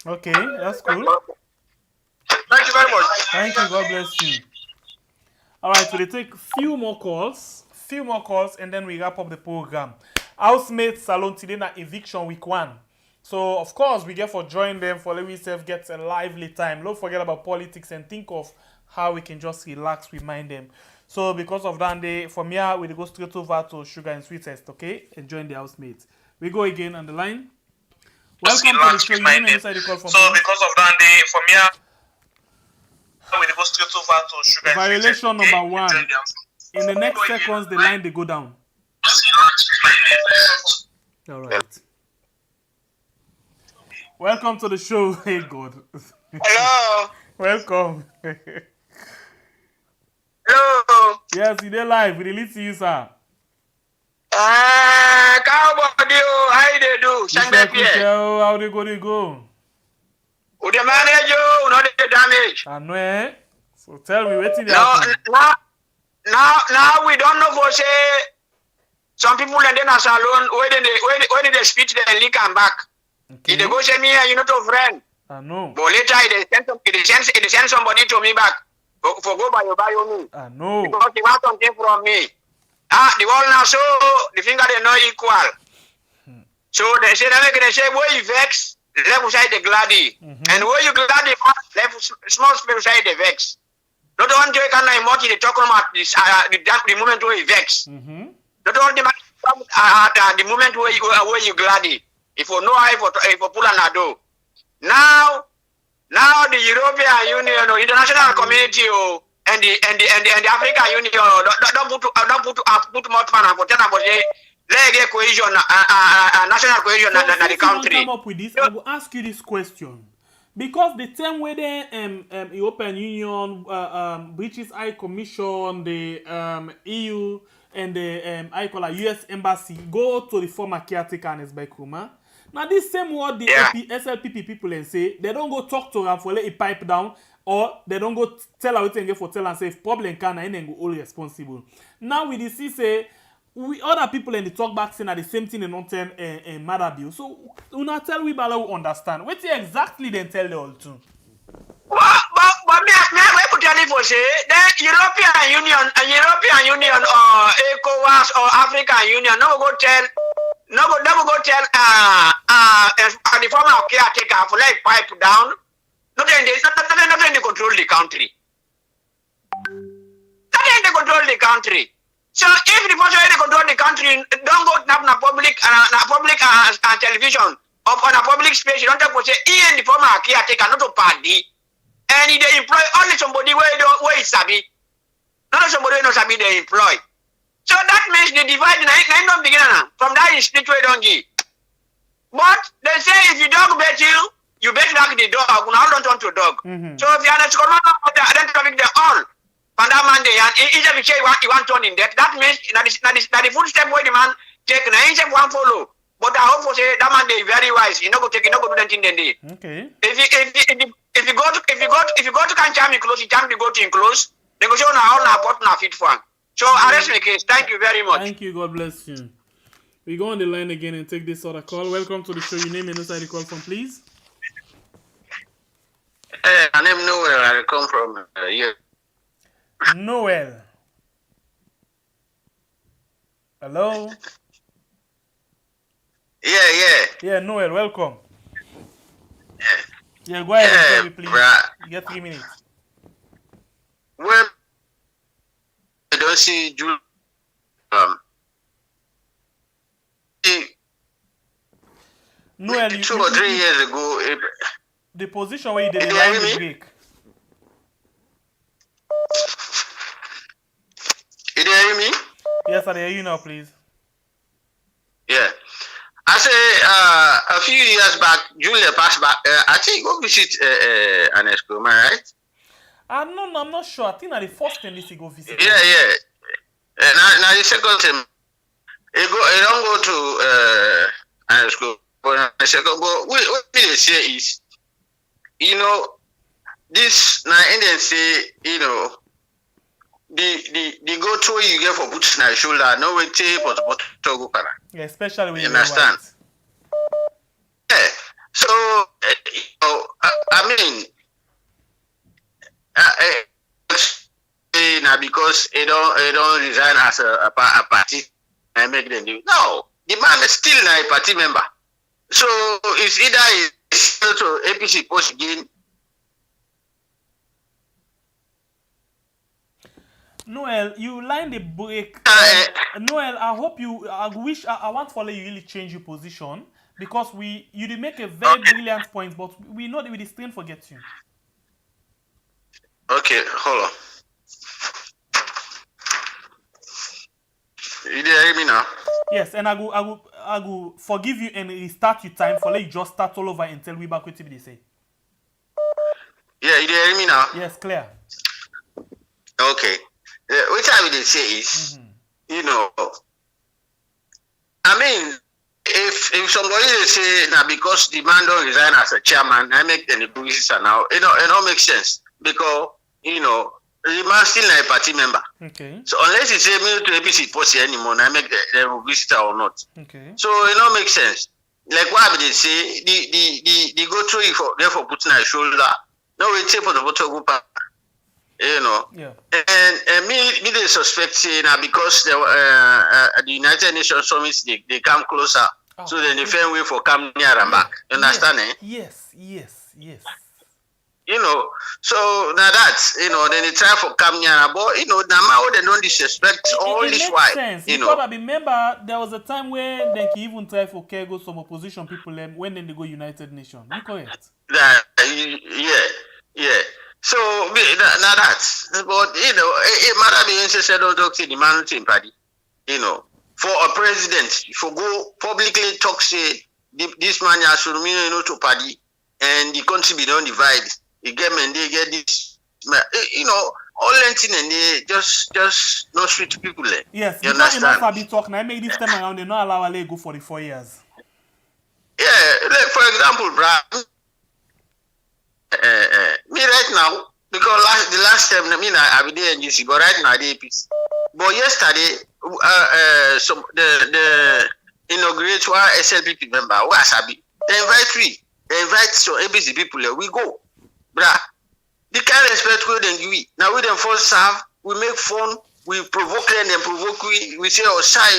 Okay, that's cool. Thank you very much. Thank you. God bless you. All right, so they take few more calls, and then we wrap up the program. Housemate Salon today na eviction week 1. So of course we get for join them for let we self get a lively time. Don't forget about politics and think of how we can just relax, remind them. So because of that, they from here we go straight over to Sugar and Sweetest, okay? And join the housemates. We go again on the line. Welcome to the show. You name inside the call from. So because of that, they from here we go straight over to Sugar and Violation Sweetest, number 1. In the next seconds, the line they go down. All right. Welcome to the show. Hey God. Hello. Welcome. Hello. Yes, you dey live. We release you, sir. Cowboy, how they do? How they go? Who the manage you? Not the damage. I know, eh? So tell me, what's in the Now we don't know for say some people and then as alone when they speak they leak and back. Okay. If they go say me, you not a friend. I know. But later they send somebody to me back for go buy me. I know. Because they want something from me. The wall now so the finger they not equal. So they say where you vex, left side the glady. And where you glady left small space side the vex. Not one joy can I mock they talk about this the moment where you vex. Not all the moment where you glady. If you know how if you pull an ado. Now the European Union or international community and the African Union don't put more fun for tell about the cohesion national cohesion in the country. Come up with this. I will ask you this question. Because the time where the European Union, British High Commission, the EU, and the US Embassy go to the former caretaker Ernest Bai Koroma. Now this same word the SLPP people and say they don't go talk to them for let it pipe down, or they don't go tell everything for tell and say if problem can and then go all responsible. Now we see say we other people in the talk back saying the same thing and not tell Mother Bill. So we not tell we bala understand. What exactly they tell the all too. But me could tell you for say that European Union or ECOWAS or African Union no go tell the former caretaker for like pipe down. Not they control the country. Not they control the country. So if the person they control the country, don't go na public television or on a public space. You don't talk about say he and the former caretaker not a party. And they employ only somebody where is sabi. Not somebody who no sabi they employ. So that means the divide in don't begin from that is split way don't give. But they say if you dog bet you bet back the dog. Now don't turn to dog. So if you are not identifying them all, on that Monday and each of you say you want turn in that. That means that the footstep where the man take na each one follow. But I hope for say that man they very wise. You know go take you know go do that thing then day. Okay. If you go to can jam close, you jam the go to close. They go show now all na pot na fit for. So arrest my case. Thank you very much. Thank you. God bless you. We go on the line again and take this other call. Welcome to the show. Your name and inside the call from, please. My name Noel. I come from here. Noel. Hello. Yeah, Noel. Welcome. Yeah, go ahead and tell me, please. You get 3 minutes. Well, I don't see Juldeh. Noel, 2 or 3 years ago. The position where you did the line the break. You hear me? Yes, I hear you now, please. Yeah. I say a few years back, Juldeh passed back. I think go visit Ernest Koroma, right? I'm not sure. I think that the first time this he go visit. Yeah. Now the second time, he don't go to Ernest Koroma. But what they say is, you know, this now Indians say, you know, the go through you get for putting on your shoulder, no way to go kana. Yeah, especially when you understand. Yeah. So I mean, now because it don't resign as a party and make them do. No, the man is still a party member. So it's either it's to APC post again. Noel, you line the break. Noel, I hope you. I want to follow you really change your position because you did make a very brilliant point, but we know that we still forget you. Okay, hold on. You hear me now? Yes, and I go forgive you and restart your time for you just start all over and tell we back what they say. Yeah, you hear me now? Yes, clear. Okay. What I would say is, you know, I mean, if somebody say now because the man don't resign as a chairman, I make the position now, it don't make sense because you know the man still a party member. Okay. So unless he say me to APC post anyone, I make the visitor or not. Okay. So it don't make sense. Like what they say, the go through for therefore putting a shoulder. No, we take for the voter group. You know, yeah. And me they suspect say now because the United Nations summit they come closer, so then they find way for come near and back. You understand? Yes. You know, so now that's then they try for come near, but you know, now they don't disrespect all this while. Sense. You because know, I remember there was a time when they even try for go some opposition people when then they go United Nations. You correct? Yeah. So now that's, but you know, it matter the said don't talk to the man party. You know, for a president, for go publicly talk say this man has to to party and the country be don't divide. You get men they get this, you know, all anything and they just no sweet people there. Yes, you understand? Enough be talk now. I make this time around they not allow Ale go for the 4 years. Yeah, like for example, Brad. Me right now, because the last time I be there in GC, but right now I did APC. But yesterday, the inauguration SLPP member, Wasabi, they invite some APC people there. We go, bruh. The kind of respect we then give. Now we then first serve, we make fun, we provoke them, then provoke we say, oh, sorry,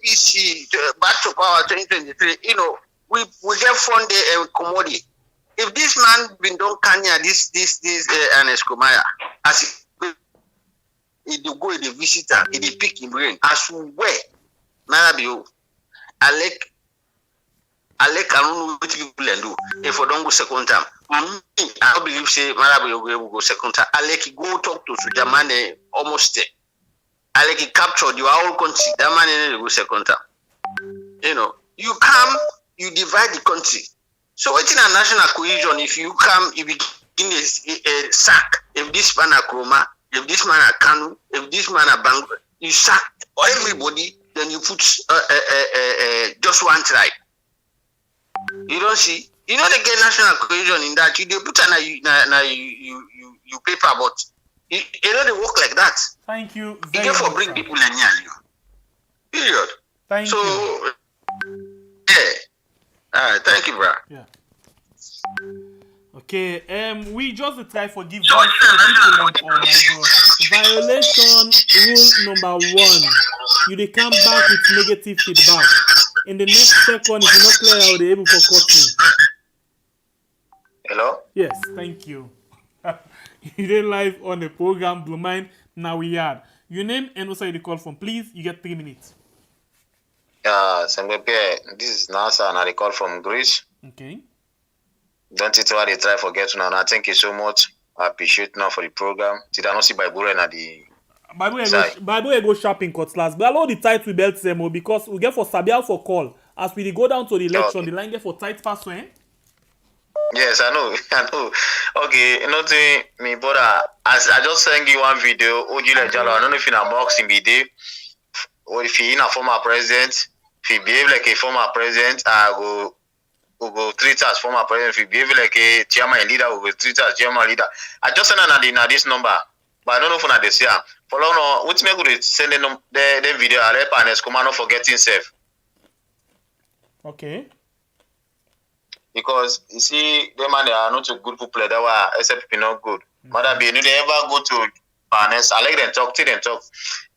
APC back to power 2023. You know, we get fun there and commodity. If this man been done Kenya, this Ernest Bai Koroma, as he go in the visitor, he pick him brain. As where, Marabio, I don't know what people do. If I don't go second time, I don't believe say Marabio will go second time. I go talk to Sujamane almost there. I capture the whole country. That man will go second time. You know, you come, you divide the country. So what's in a national cohesion if you come, you begin a sack. If this man a Koroma, if this man a Kanu, if this man a Bangor, you sack everybody, then you put just one tribe. You don't see? You know they get national cohesion in that. You put you paper, but you know they work like that. Thank you. You get for bring people in here. Period. Thank you. Yeah. Thank you, bro. Yeah. Okay. We just try for give voice to the people. Oh my God. Violation rule number 1. You come back with negative feedback. In the next second, if you're not clear, I'll be able to cut me. Hello? Yes, thank you. You did live on the program Blue Mind. Now we are. Your name and also you call from. Please, you get 3 minutes. This is Nasa and I call from Greece. Okay. Don't it what they try for get now. I thank you so much. I appreciate now for the program. Did I not see Bible and the Bible go shopping cutlass. But allow the tight we belt them because we get for Sabial for call. As we go down to the election, the line get for tight pass when. Yes, I know. Okay, nothing me brother. As I just sent you one video, Juldeh Jalloh. I don't know if in a boxing video or if you're in a former president. If you behave like a former president, I go treat as former president. If you behave like a chairman leader, we will treat as chairman leader. I just send this number, but I don't know if I say Follow no, what's me good sending them the video. I let Ernest come not forgetting safe. Okay. Because you see, the man they are not a good people. That were except people not good. Mother be you never go to Ernest. I like them talk to them talk.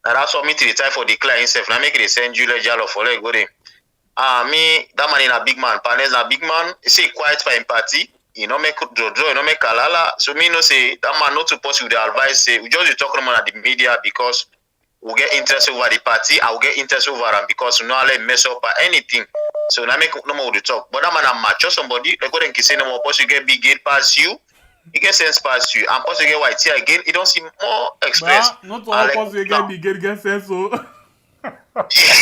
And that's what me to the time for declare himself. Now make it send Juldeh Jalloh for like go there. Me that man is a big man. Ernest is a big man. He say quiet for him party. You know make draw. You know make kalala. So me no say that man not supposed to the advice. Say we just talk about at the media because we get interest over the party. I will get interest over them because we not let mess up or anything. So now make no more to talk. But that man a mature somebody. Like go then say no more. Supposed to get big gate past you. He get sense past you. I'm supposed to get white here again. It don't seem more express. Not all supposed to get big get sense so. Yeah,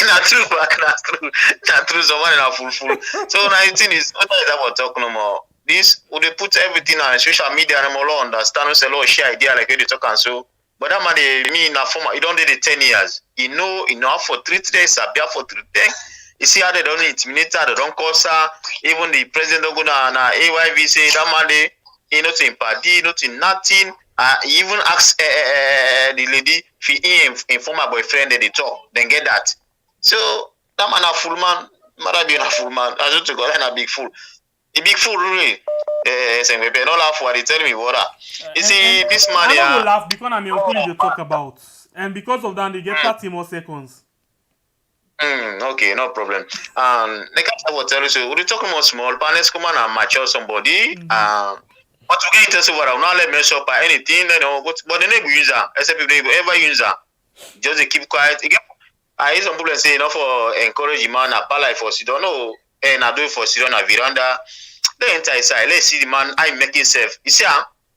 not true. Not true. Someone in a full. So now the thing is, what is about talk no more? This would they put everything on social media and all understand who say lot share idea like they talk and so. But that man they me in a form he don't did it 10 years. He know for 3 days, appear for 3 days. You see how they don't intimidate her, they don't cause her. Even the president don't go na AYV say that man they not in party, not in nothing. He even ask the lady if he inform her boyfriend that they talk, then get that. So that man a fool man, mother be a fool man. I just go and a big fool. A big fool really. Say me don't laugh what they tell me what. You see this man I don't laugh because I'm uncle they talk about, and because of that they get 30 more seconds. Okay, no problem. Like I will tell you, so we talk about small panels come on and mature somebody. But to get interested over not let mess up or anything, you know, but the name user, except if they ever user, just they keep quiet. Again, I hear some people say enough for encourage man a pala for si don't know and I do it for si on a veranda. The entire side, let's see the man I making safe. You see,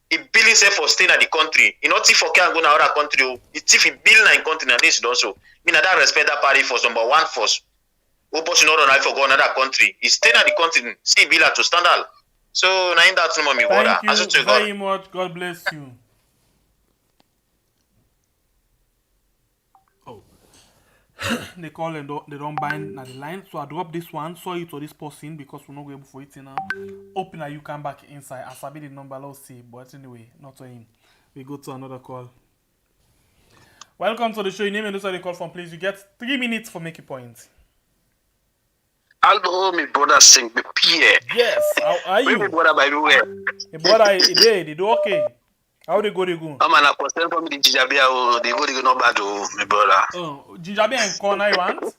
he bill himself for staying at the country. You know, if for can go to other country, it's if he bill in country and this also. Me not that respect that party for number one force. Who person not on for go another country. He staying at the country, see bill to standard. So now that's no me water. Thank you very much. God bless you. Oh, they call and they don't bind at the line. So I drop this one. Sorry to this person because we're not going for it now. Open and you come back inside. I sabi the number. Let's see. But anyway, not to him. We go to another call. Welcome to the show. Your name and also the call from, please. You get 3 minutes for making points. Hello, my brother sing the Pierre. Yes, how are you? My brother by the way. My brother, they do okay. How they go? I'm an apostle from the Jijabia. They go not bad, my brother. Oh, Jijabia and corner you want?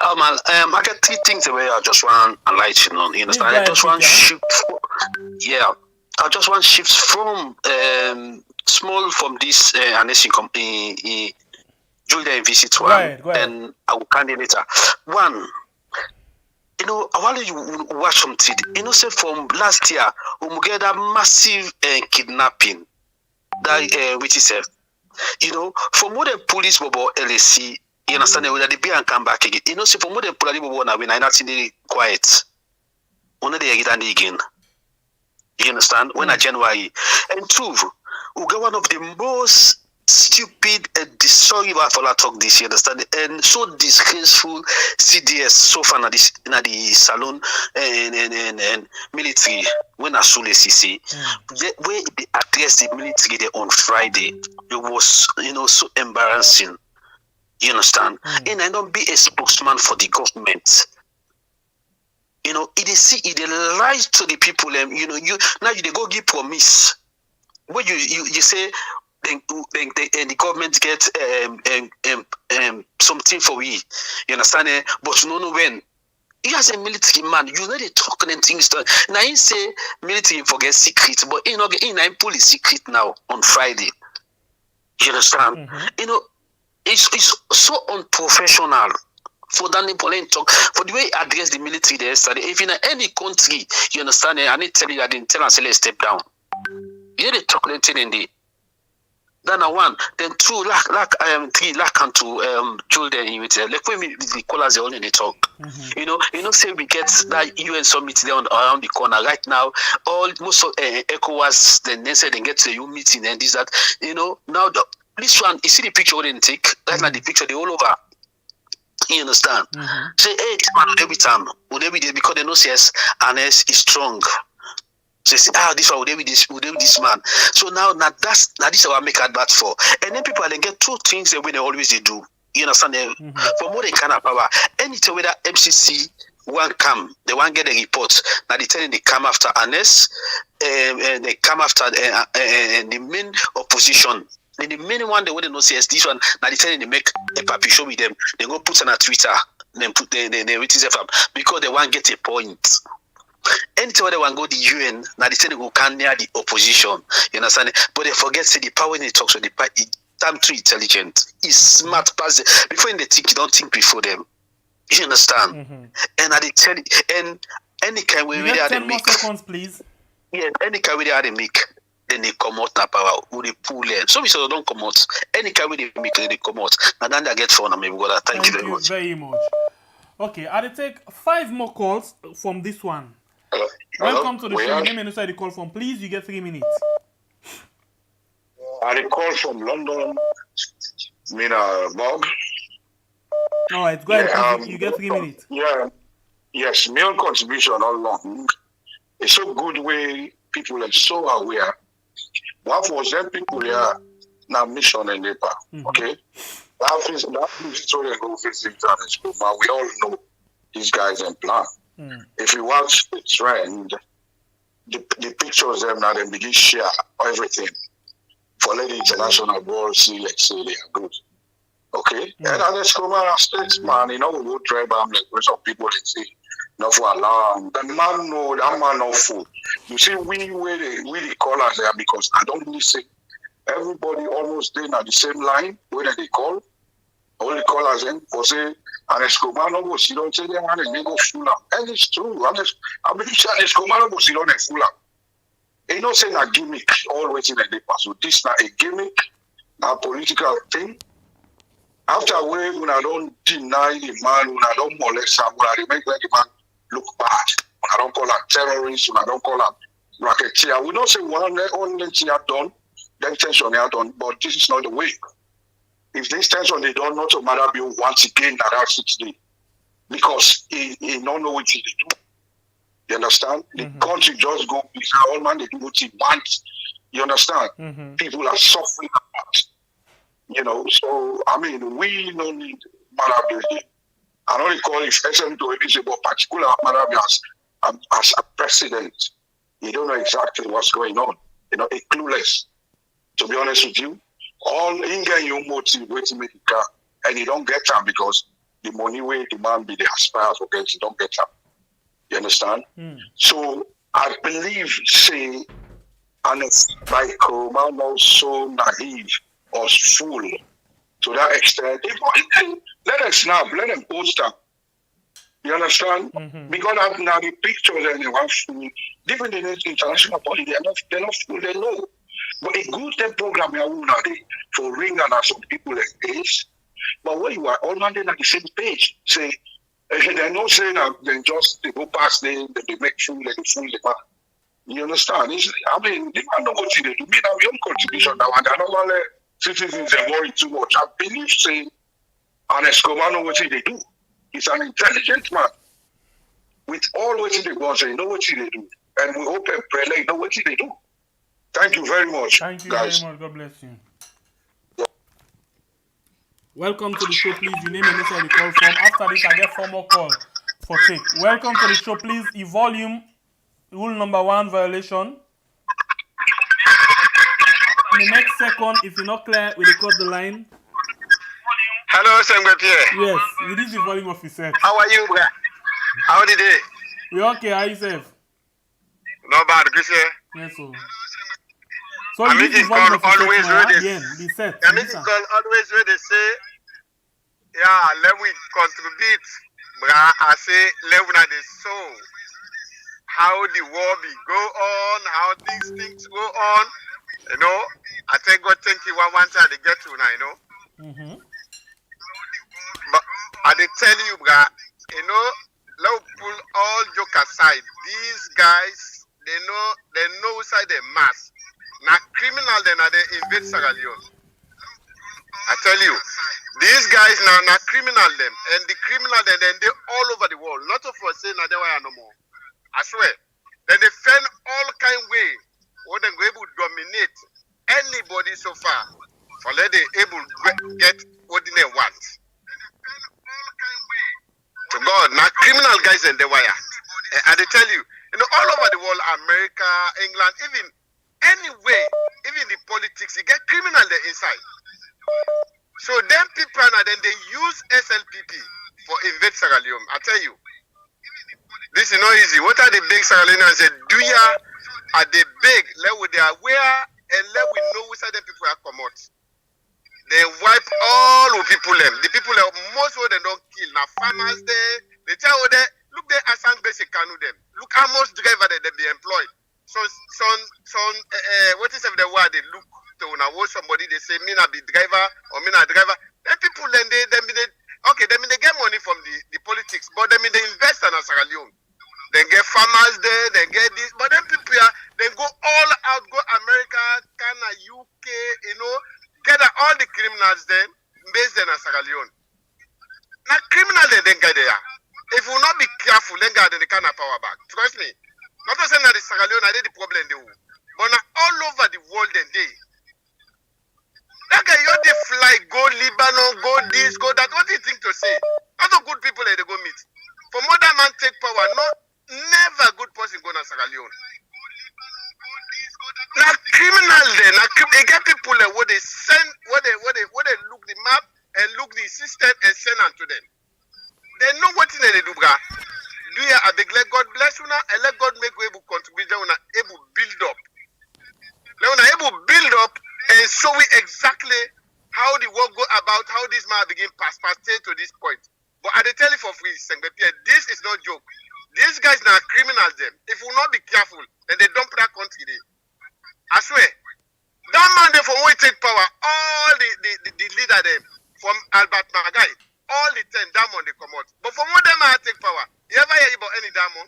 I got 3 things away. I just want to enlighten on. You understand? I just want shift. Yeah, I just want shifts from small from this Ernest company. Juldeh visit one, and I will kind later. One, you know, while you watch something, you know, say from last year, we get a massive kidnapping. That which is, you know, from more than police bobo LSC, you understand that they be and come back again. You know, say from more than police bobo now, we are not in quiet. Only they get again. You understand? When a January and 2, we get one of the most stupid and sorry about for talk this, you understand, and so disgraceful CDS so far in the salon and military when I saw the CC where they addressed the military there on Friday, it was, you know, so embarrassing, you understand. And I don't be a spokesman for the government. You know, it lies to the people, you know, they go give promise where you say then the government get something for we, you understand? But you know when you as a military man, you know they talk and things done. Now you say military forget secret, but you know in pull is secret now on Friday. You understand? You know, it's so unprofessional for Danny Pauline talk for the way he address the military there yesterday. If in any country, you understand, I need to tell you that didn't tell us let's step down. You know they talk anything in the then 1, then 2, 3, lack and 2, Juldeh with like when the callers they only they talk. You know, say we get that UN summit there around the corner right now. Most of ECOWAS then they say they get to the UN meeting and this that. You know, now this one you see the picture we didn't take. Right now the picture they all over. You understand? Say hey, this man every time would every day because they know yes, Ernest is strong. So they say, this one will with this man. So now this is what I make advert for. And then people then get two things the way they always do. You understand? For more than kind of power, anytime whether MCC one come, they want get a report. Now they tell them they come after Ernest, and they come after the main opposition. And the main one they wouldn't know says this one. Now they tell them they make a papi show with them. They go put on a Twitter, then put the because they want get a point. Anytime they want go the UN, now they say they go can near the opposition. You understand? But they forget say the power when they talk so the time too intelligent. Is smart pass before they think you don't think before them. You understand? And I tell you, and any kind way they are 10 more seconds, please. Yeah, any kind way they are make, then they come out na power or they pull them. So we say don't come out. Any kind way they make, they come out. And then they get phone and maybe go that. Thank you very much. Very much. Okay, I'll take 5 more calls from this one. Hello. Welcome to the show. Your name and where you call from. Please, you get 3 minutes. I call from London. Bob. All right, go ahead. You get 3 minutes. Yeah. Yes, my own contribution all along. It's so good way people are so aware. One for them people here now mission in Nepal. Okay. That is story go visit school. But we all know these guys and plan. If you watch the trend, the pictures them now they begin share everything. For let the international world see like say they are good. Okay? And as a statesman, we go try like some people they say, not for alarm. The man know that man no fool. You see, we the callers there because I don't listen. Everybody almost then at the same line where they call. All the callers in for say and Escobar no go sit down, tell them and they go full up. And it's true. I believe Escobar no go sit down and full up. Ain't no saying a gimmick always in the paper. So this not a gimmick, not a political thing. After we don't deny the man, we don't molest someone, we make the man look bad. I don't call him terrorist, I don't call him racketeer. We don't say one only thing done, then tension are done, but this is not the way. If this tension they don't, not matter be once again around 6 days. Because he don't know what he do. You understand? The country just go because all man they do what he wants. You understand? People are suffering about. You know, so I mean we don't need Malawi. I don't call it SM to ABC, but particular Malawi as a president. You don't know exactly what's going on. You know, it's clueless. To be honest with you, all in your motive way to make it car, and you don't get them because the money way the man be the aspires for get you don't get them. You understand? So I believe say Ernest Bai Koroma not so naive or fool to that extent. Let them snap, let them post them. You understand? Because now the pictures and they want fool. Different in international body, they're not fool, they know. But a good program for ring and some people like this. But when you are all on the same page, say they're not saying that they go past they make fool and they fool the man. You understand? I mean, they don't know what they do. Me now your contribution now and they're not only citizens are worried too much. I believe say Ernest Bai know what they do. He's an intelligent man. With all what they go and say, know what they do. And we hope and pray they know what they do. Thank you very much. Thank you guys. very much. God bless you. Welcome to the show, please. Your name and where you call from. After this, I get 4 more calls for take. Welcome to the show, please. The volume, rule number 1 violation. In the next second, if you're not clear, we record the line. Hello, Sengwe Pierre. Yes, reduce the volume of your set. How are you, bro? How did it? We okay, how you safe? Not bad, Chris. Yes, sir. So you use the volume of your set now, again, the set. I mean, always where they say, yeah, let me contribute, bruh. I say, let me the soul. How the war be go on, how things go on. You know, I thank God, thank you one time they get to now, you know. But I they tell you, bruh, you know, let pull all joke aside. These guys, they know side the mass. Now criminal then are they invade Sierra Leone. I tell you, these guys now criminal them, and the criminal then they all over the world. Lot of us say now they were no more. I swear. Then they fend all kind way what they go able to dominate anybody so far for let they able to get what they want. To God, now criminal guys in the wire. And they tell you, all over the world, America, England, even anyway, even the politics, you get criminal there inside. So them people and then they use SLPP for invade Sierra Leone. I tell you, this is not easy. What are the big Sierra Leoneans? Do ya are they big? Let we they are where and let we know which are the people are come out. They wipe all the people them. The people that most of them don't kill. Now farmers there, they tell them, look there Asang basic canoe them. Look how much driver they be employed. So what is the word they look to now somebody they say me not be driver or me not driver. Then people then they okay, they get money from the politics, but they invest in Sierra Leone. They get farmers there, they get this, but then people they go all out, go America, Canada, UK, gather all the criminals then based in Sierra Leone. Now criminals they get there. If we not be careful, then they can't have power back. Trust me. Not to say that the Sierra Leone are the problem they will. But now all over the world then they. That guy you they fly, go Lebanon, go this, go that. What do you think to say? Not the good people they go meet. For more than man take power, never good person go to Sierra Leone. Now criminal then, they get people there where they send, where they look the map and look the system and send unto them. They know what they do, bra. Do you have the God bless you now and let God make you able to contribute, able to build up. Let you able to build up and show we exactly how the work go about, how this man begin pass to this point. But I tell you for free, this is no joke. These guys now criminals them. If we not be careful, then they dump that country there. I swear. That man there for when we take power, all the leader them from Albert Magai, all the 10 diamond they come out. But from when them I take power, you ever hear about any diamond?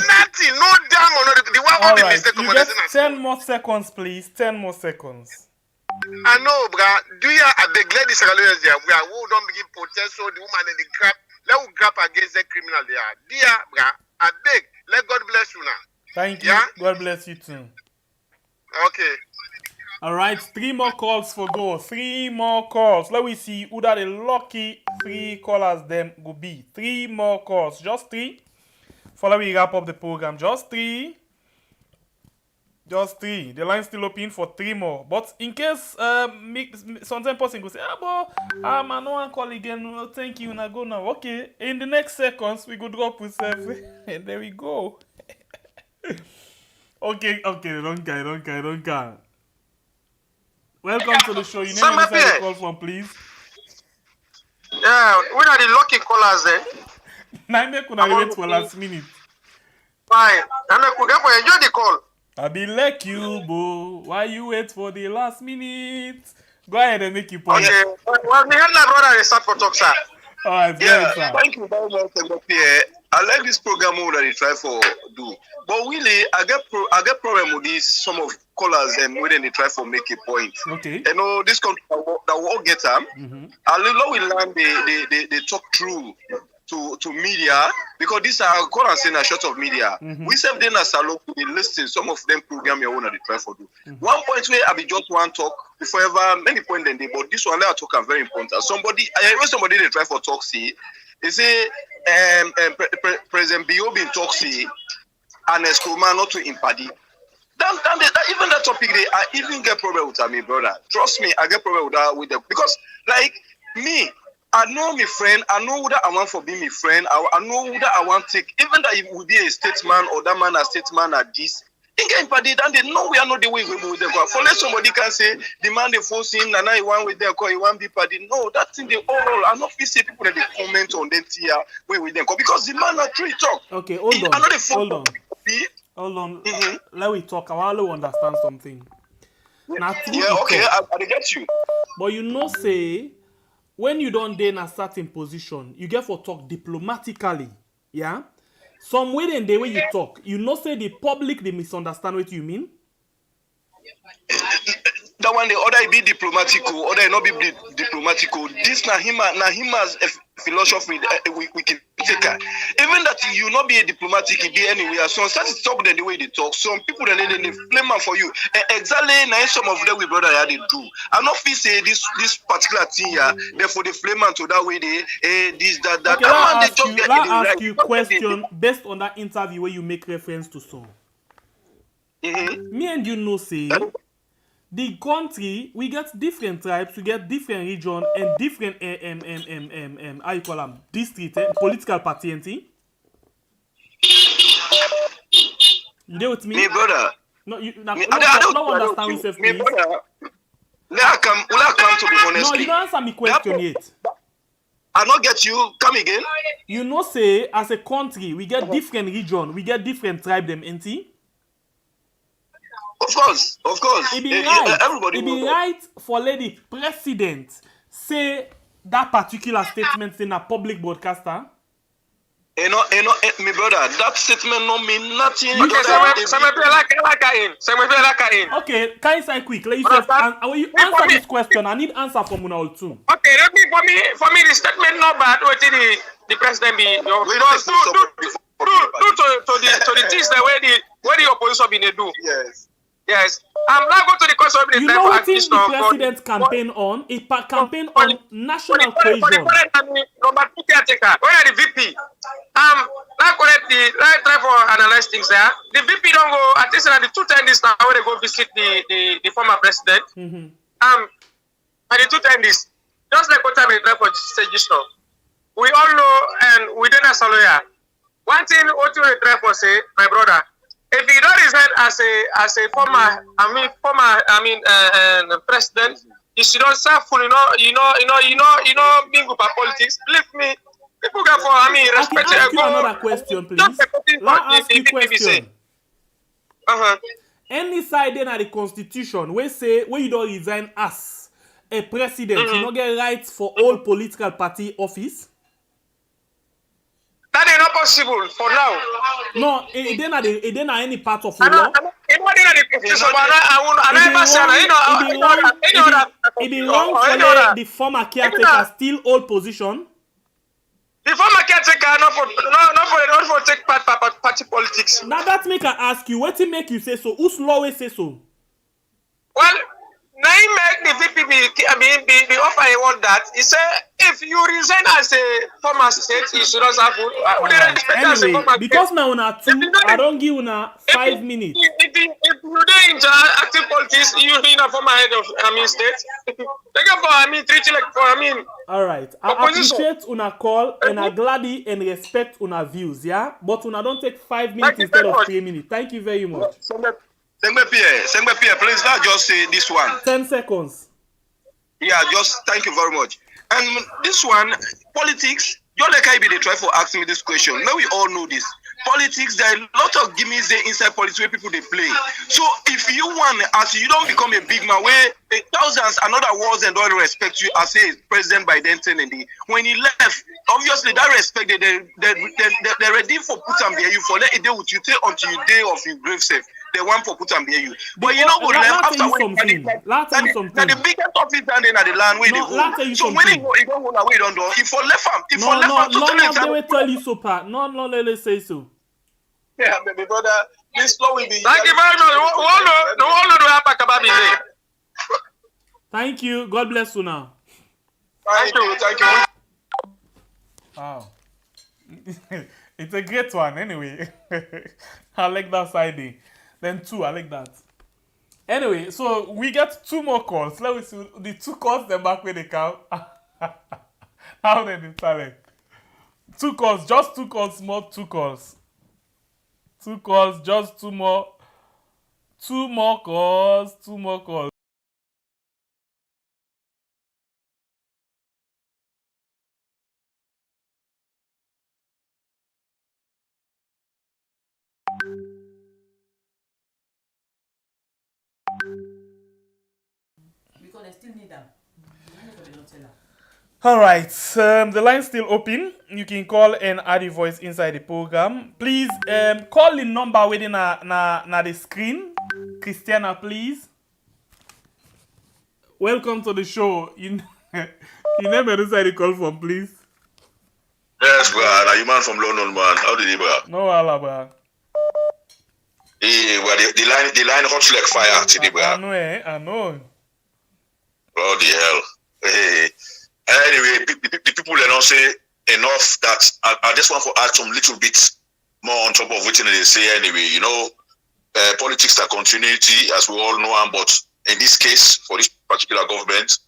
Nothing, no diamond. The one All the right, mistake you get 10 more seconds, please. 10 more seconds. I know, bruh. Do you have the ladies Sierra Leone there? We don't begin protest so the woman in the grab. Let us grab against the criminal there. Dear, bruh, I beg. Let God bless you now. Thank you. Yeah? God bless you too. Okay. All right, 3 more calls for go. 3 more calls. Let me see who that the lucky 3 callers them will be. 3 more calls. Just 3. Follow me wrap up the program. Just 3. Just 3. The line's still open for 3 more. But in case sometimes person go say, I know one call again. Thank you. Now go now. Okay. In the next seconds, we go drop with and there we go. Okay. Don't care. Welcome to the show. You name and the call from, please. Yeah, we are the lucky callers then. Now make una wait for last minute. Fine. And I could enjoy the call. I be like you, boo. Why you wait for the last minute? Go ahead and make your point. Okay. Well, me and my brother is start for talk, sir. Alright, yeah, thank you very much, Pierre. I like this program more that they try for do. But really, I get problem with this. Some of callers and when they try for make a point. Okay. You know, this country that will all get them. A little we learn they talk through to media because these are call and saying a short of media. We serve them as a local listen. Some of them program your own that they try for do. One point where I be just one talk before ever many point then they but this one I talk are very important. Somebody they try for talk see. They say President Biobin talk see Ernest Bai Koroma not to impadi. Even that topic I even get problem with me, brother. Trust me, I get problem with that with them because like me. I know my friend. I know who that I want for being my friend. I know who that I want to take. Even that it would be a statesman or that man a statesman at this. They get impacted and they know we are not the way we go with them. For let somebody can say the man they force him and now he want with them call he want be party. No, that's in the overall. I not feel say people that they comment on them here way with them because the man actually talk. Okay, hold on. Let me talk. I want to understand something. Yeah, okay, I get you. But you know say. When you don't dey in a certain position, you get for talk diplomatically, yeah? Some way in the way you talk, you know say the public they misunderstand what you mean. that one the other be diplomatical, other not be diplomatical. This na him as a philosophy we can take her. Even that you not be a diplomatic, it be anywhere. So start to talk the way they talk. Some people they flame man for you. Exactly now some of them we brother they do. I not feel say this particular thing here, therefore the flame man to that way they this that. Okay, I'll ask you question based on that interview where you make reference to some. Me and you know say the country we get different tribes, we get different region and different how you call them district political party. You there with me? Me brother. No, you I don't understand yourself, please. Me brother. Will I come to be honestly? No, you don't answer me question yet. I not get you. Come again. You know say as a country we get different region, we get different tribe them, ain't it? Of course. It be right. Everybody it be right for lady president say that particular statement in a public broadcaster. Me brother, that statement no mean nothing. Okay, can you say quick? Let you you answer this question. I need answer from Una too. Okay, for me the statement not bad. What did the president be? Do to the things that where the opposition be they do. Yes. I'm now going to the question of the you know what the president campaign on? A campaign on national cohesion. Number 2 caretaker. Where are the VP? Now correctly, try for analyze things there. The VP don't go. At least the 2 times this now when they go visit the former president. And the 2 times this, just like what time they try for stages now. We all know, and we don't as a lawyer. One thing what you try for say, my brother. If he don't resign as a former president, you should not serve full, being good politics. Believe me, people get for respect. I can ask you another question, please. Let me ask you a question. Any side in the constitution where say where you don't resign as a president, you don't get rights for all political party office. That is not possible for now. No, it didn't any part of the law. It be wrong for the former caretaker still hold position. The former caretaker not for take part party politics. Now that make I ask you, what make you say so? Whose law will say so? Well, now he make the VP be offer he want that. He say if you resign as a former state, you should not have anyway, because now una 2, I don't give una 5 minutes. If you dey in active politics, you in a former head of state. They go for treat you like for Alright, I appreciate una call and I gladly and respect una views, yeah? But una don't take 5 minutes instead of 3 minutes. Thank you very much. Sengbe Pierre, please not just say this one. 10 seconds. Yeah, just thank you very much. And this one, politics, you're like I be they try for asking me this question. Now we all know this. Politics, there are a lot of gimmicks there inside politics where people they play. So if you want, as you don't become a big man, where thousands and other worlds and don't respect you as a president by then when he left, obviously that respect they're ready for put and bear you for let it deal with you till until you day of your grave safe. They want for put and bear you. But you know what after when the biggest office down there at the land where they go. So when he don't go away, don't do if for left him, if for left him they will tell you so part. No, let's say so. Yeah, baby brother, this law will be. Thank you very much. Thank you. God bless you now. Thank you. Wow. It's a great one anyway. I like that side. Then 2, I like that. Anyway, so we get 2 more calls. Let me see the 2 calls them back where they come. How they talent. 2 calls, just 2 calls, more 2 calls. 2 calls, just 2 more. 2 more calls, 2 more calls. Because they still need them. All right, the line's still open. You can call and add your voice inside the program. Please call the number within the screen. Christiana, please. Welcome to the show. You name and inside the call from, please. Yes, bro. Are you man from London, man? How did you, bro? No, bro. Yeah, well, the line hot like fire today, bro. I know. Oh, the hell. Hey. Anyway, the people they don't say enough that I just want to add some little bits more on top of what they say anyway. You know, politics are continuity, as we all know, but in this case, for this particular government,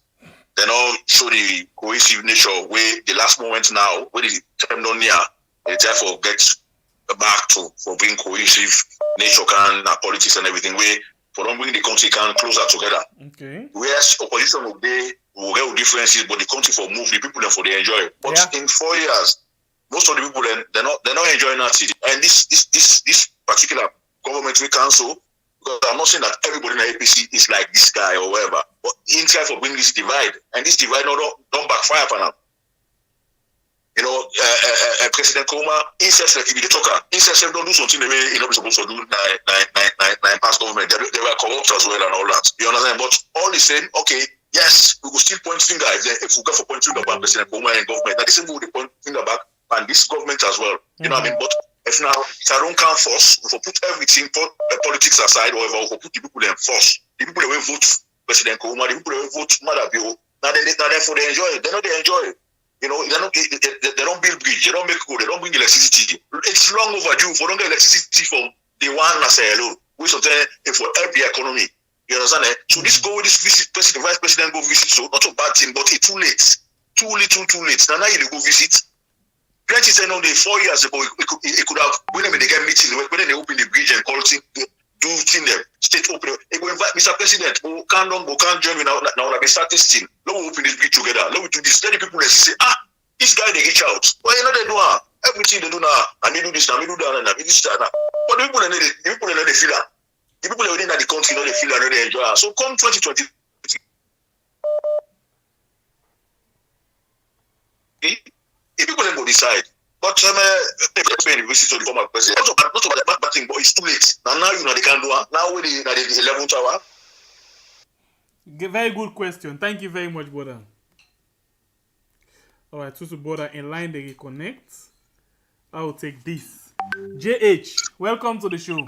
they don't show the cohesive nature where the last moment now, where the time down here, they therefore get back to for being cohesive nature can politics and everything where for don't bring the country can closer together. Okay. Whereas opposition will get differences, but the country for move the people and for they enjoy. But in 4 years, most of the people they're not enjoying that city. And this particular government we cancel. Because I'm not saying that everybody in the APC is like this guy or whatever, but in try for bring this divide, and this divide don't backfire for now. You know, President Koroma, he says like he be the talker. He says don't do something the way you're not supposed to do nine past government. They were corrupt as well and all that. You understand? But all the same, okay, yes, we will still point finger if we go for point finger back President Koroma and government. That the same way we point finger back and this government as well. You know what I mean? But if now if I don't count force, we will put everything, put politics aside, or we will put the people in force. The people that will vote President Koroma, the people that will vote Madabio, now they for they enjoy it. They know they enjoy it. You know, they don't build bridge, they don't make road, they don't bring electricity. It's long overdue for don't get electricity from the one I say hello, which of them for help the economy. You understand? So this visit president, vice president go visit, so not a bad thing, but it's too late. Too late. Now you go visit. Plenty say no, 4 years ago, it could have, when they get meeting, when they open the bridge and call it, do thing them, state open, they go invite Mr. President, who can't join me now, they start this thing. Let me open this bridge together. Let me do this. Then the people they say, this guy they reach out. Well, you know they do everything they do now, and they do this now, they do that, and they do that. But the people they feel that. The people within the country know they feel and they enjoy. So come 2020, the people then go decide. But they visit to the former president. Not about the bad thing, but it's too late. Now you know they can do it. Now we're the 11th hour. Very good question. Thank you very much, brother. All right, Tutu brother, in line they reconnect. I will take this. JH, welcome to the show.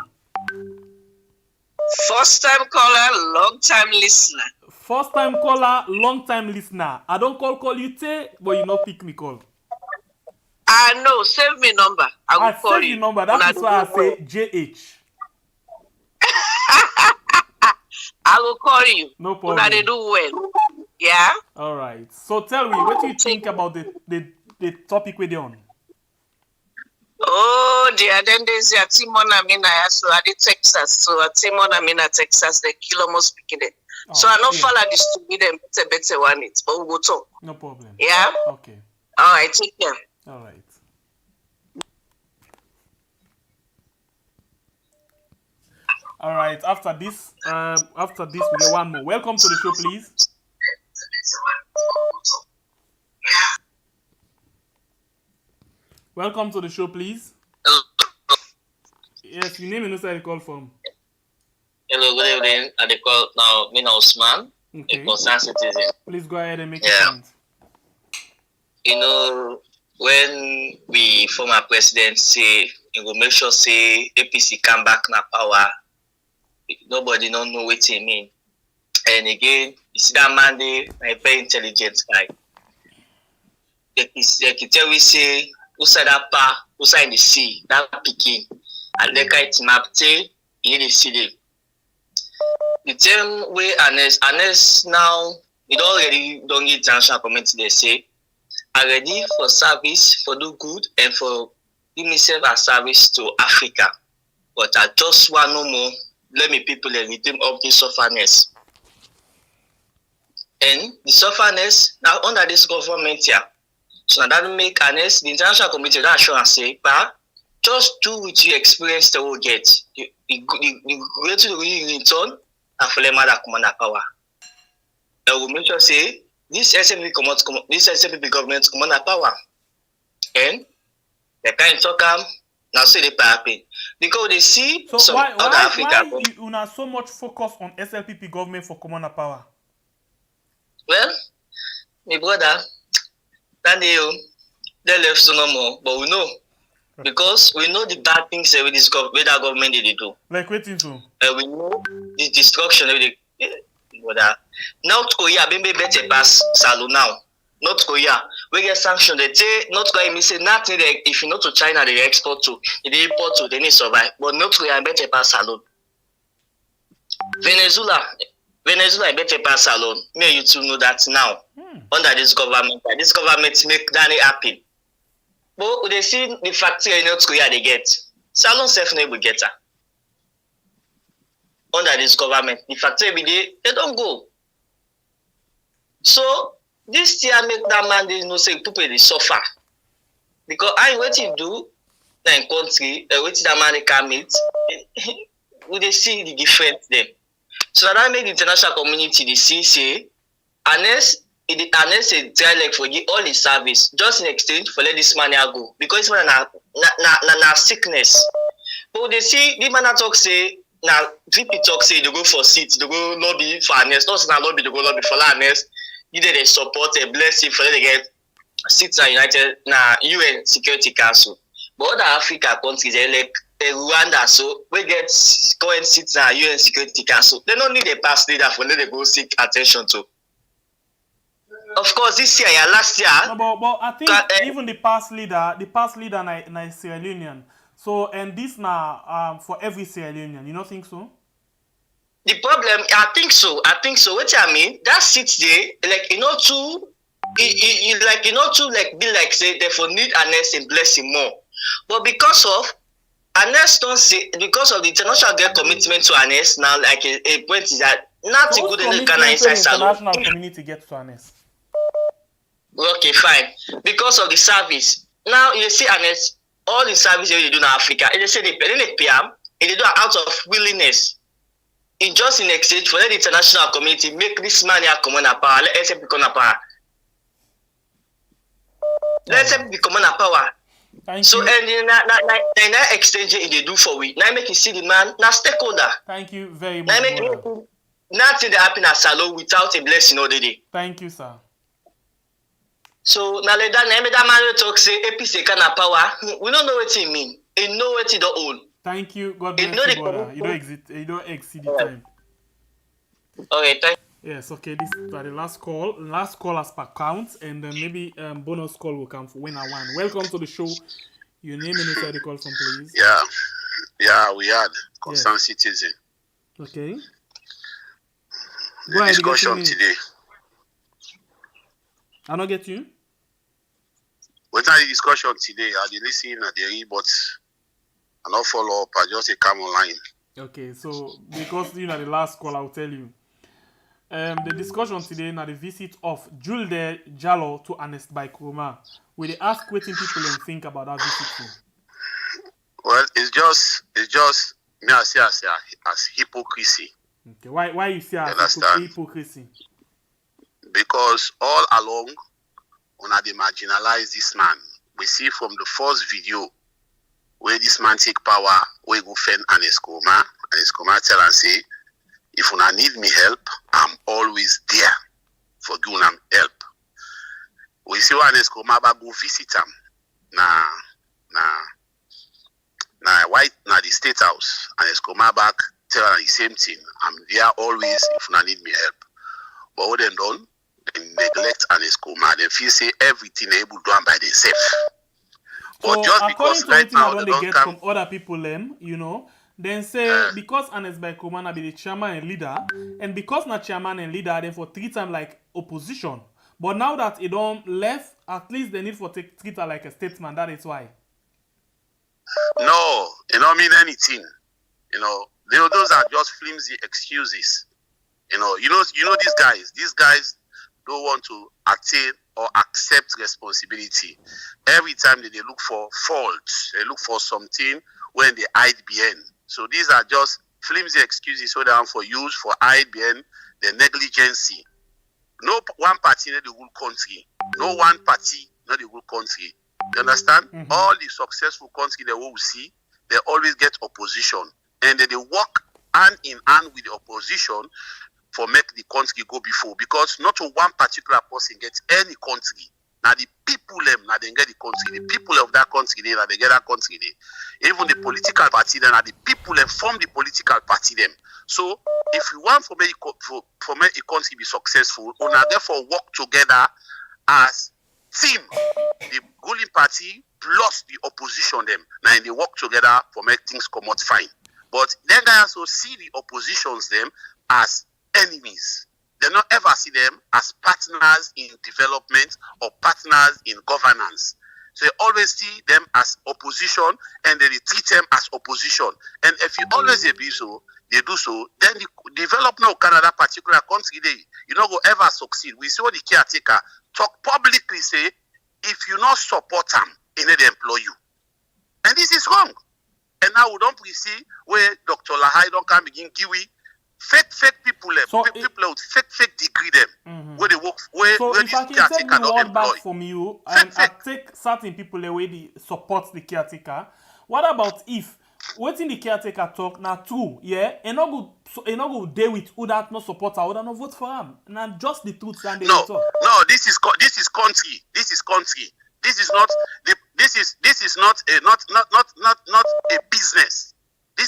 First time caller, long time listener. First time caller, long time listener. I don't call you Tay, but you not pick me call. I know, save me number. I will call save you. Your number. That is why I say JH. I will call you. No problem. They do well. Yeah. All right. So tell me, what do you think about the topic we're on? Oh dear, then there's a Timon Amina, so at Texas. So at Timon Amina, Texas, they kill almost speaking it. So I don't follow this to be them better one it, but we'll go talk. No problem. Yeah? Okay. All right, take care. All right. All right. After this, we get one more. Welcome to the show, please. Welcome to the show, please. Hello. Yes, your name and where you call from. Hello, good evening. I call now Mina Osman, a concerned citizen. Please go ahead and make your point. You know, when we former president say he will make sure say APC come back na power, nobody don't know what it mean. And again, you see that man there, a very intelligent guy. They can tell we say outside that pa, outside in the sea, that picking, and they kind of map in the city. The term way Ernest now, it already don't get international community. They say, are ready for service, for do good, and for give myself a service to Africa. But I just want no more. Let me people redeem of this sufferness. And the sufferness now under this government here. So that make Ernest, the international community that show and say, but just do with your experience they will get. You go to the return and for the mother command power. They will make sure say this SMB government command power. And they can't talk now say they happy. Because they see so some why other Africa. Why you are so much focus on SLPP government for command power? Well, my brother, that they left so no more, but we know. Because we know the bad things with that government they do. Like waiting to. We know the destruction of the North Korea maybe better pass Salon now. North Korea, we get sanctioned. They say North Korea may say nothing. If you know to China, they export to, if they import to, they need survive. But North Korea better pass Salon. Venezuela better pass Salon. May you two know that now under this government make that happen. But they see the factory in North Korea they get. Salon self never get her. Under this government, the factory they don't go. So this year make that man they know say people they suffer. Because I what you do in country, what that man they can meet, we they see the difference there. So that make the international community they see say unless a try like for you all his service just in exchange for let this man go because this man na sickness. But they see the man talk say now VP talk say they go for seats, they go lobby for Ernest, not say lobby they go lobby for Ernest. Either they support a blessing for them to get seats in United UN Security Council. But other Africa countries like Rwanda so we get current seats in UN Security Council. They don't need a past leader for them to go seek attention to. Of course, this year, last year. No, but I think even the past leader na Sierra Leonean. So and this now for every Sierra Leonean. You don't think so? The problem, I think so. What I mean, that sits there, like be like say therefore need Ernest and bless him more. But because of Ernest don't say because of the international get commitment to Ernest now, like a point is that nothing good in the Ghana inside Salon. International community gets to Ernest. Okay, fine. Because of the service. Now you see Ernest, all the service they do in Africa, they say they pay them, and they do it out of willingness. In just in exchange for the international community, make this man here come on a power. Let us become a power. Let us become a power. So and in that exchange they do for we. Now make you see the man, now stakeholder. Thank you very much. Now make nothing that happen at Salon without a blessing all the day. Thank you, sir. So now let that man talk say APC can have power. We don't know what he mean. He know what he don't own. Thank you. God bless you, brother. You don't exceed the time. Okay, thank you. Yes, okay. This is the last call. Last call as per count, and then maybe bonus call will come for winner one. Welcome to the show. Your name and inside the call from, please. Yeah, we had concerned citizen. Okay. The discussion today. I don't get you. What are the discussion today? I did listen at the read, but I not follow up. I just come online. Okay, so because you know the last call, I'll tell you. The discussion today now the visit of Juldeh Jalloh to Ernest Bai Koroma. Will they ask what people and think about that visit? Well, it's just me I see as hypocrisy. Okay, why you see as hypocrisy? Because all along, when they marginalize this man, we see from the first video where this man take power, we go fend Ernest Koroma. Ernest Koroma tell and say, if you need me help, I'm always there for giving them help. We see when Ernest Koroma go visit him na the State House. Ernest Koroma back tell her the same thing. I'm there always if you need me help. But what them done? They neglect Ernest Koroma. They feel say everything they able to do by themselves. But so just because right now they don't get come from other people, you know, then say because Ernest Bai Koroma be the chairman and leader, and because not chairman and leader, then for treat him like opposition. But now that it don't left, at least they need for treat her like a statesman. That is why. No, it don't mean anything. You know, those are just flimsy excuses. You know these guys. These guys don't want to attain or accept responsibility. Every time they look for faults, they look for something when they hide behind. So these are just flimsy excuses so they are for use for hide behind the negligence. No one party in the whole country. No one party not the whole country. You understand? Mm-hmm. All the successful countries they will see, they always get opposition. And they work hand in hand with the opposition for make the country go before, because not to one particular person gets any country. Now the people them, now they get the country. The people of that country, they get that country. Even the political party, then the people them form the political party them. So if you want for make a country be successful, we now therefore work together as team, the ruling party plus the opposition them. Now they work together for make things come out fine. But then I also see the oppositions them as enemies. They not ever see them as partners in development or partners in governance. So they always see them as opposition, and then they treat them as opposition. And if you always do so, then the development of Canada, particular country, you not go ever succeed. We see what the caretaker talk publicly say, if you not support them, they employ you. And this is wrong. And now we don't see where Dr. Lahai don't come begin give fake people people with fake degree them where they work where if this I can caretaker take the not word employ. back from you and I take certain people away the support the caretaker, what about if waiting the caretaker talk now true, yeah, and not go deal with who that not support or not vote for him. Now just the truth and they talk. No, this is country. This is country. This is not a business. This is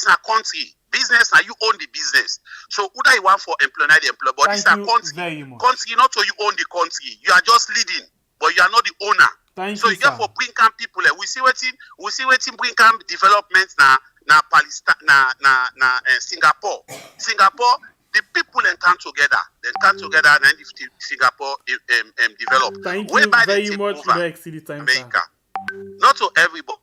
a country. Business, now you own the business. So who you want for employ, not the employer, but this is a country. Country, not so you own the country. You are just leading, but you are not the owner. So you get for bring camp people. We see what bring camp development na Palestine na Singapore. Singapore, the people then come together. And Singapore develop. Thank you very much for the time, America. Not to everybody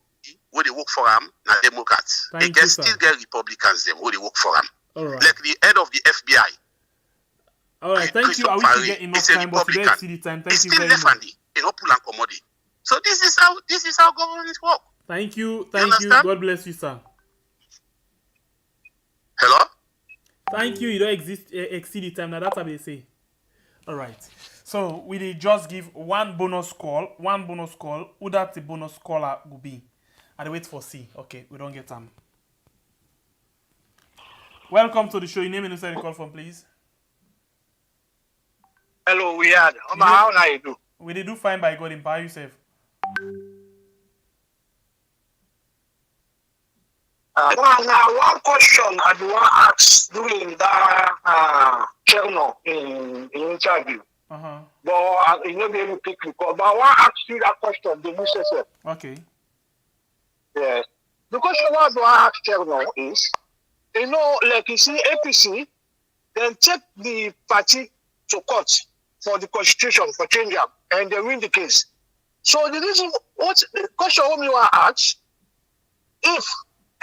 where they work for them, na Democrats. They can still get Republicans them where they work for them. Right. Like the head of the FBI. All right, thank you. I wish you get enough time, but today see the time. Thank you very much. So this is how government work. Thank you. God bless you, sir. Hello? Thank you. You don't exceed the time. Now that's what they say. All right. So we did just give one bonus call. Who that the bonus caller will be? And wait for C. Okay, we don't get time. Welcome to the show. Your name and inside the call from, please. Hello, we had. How are you do? We did do fine by God. Empower yourself. Now, one question I do want to ask during that channel in interview. But you know, they will pick me call. But I want to ask you that question. The Mr. Okay. Yes. The question I do want to ask channel is, you know, like you see APC, then take the party to court for the constitution for change up, and they win the case. So the reason, what the question we want to ask, if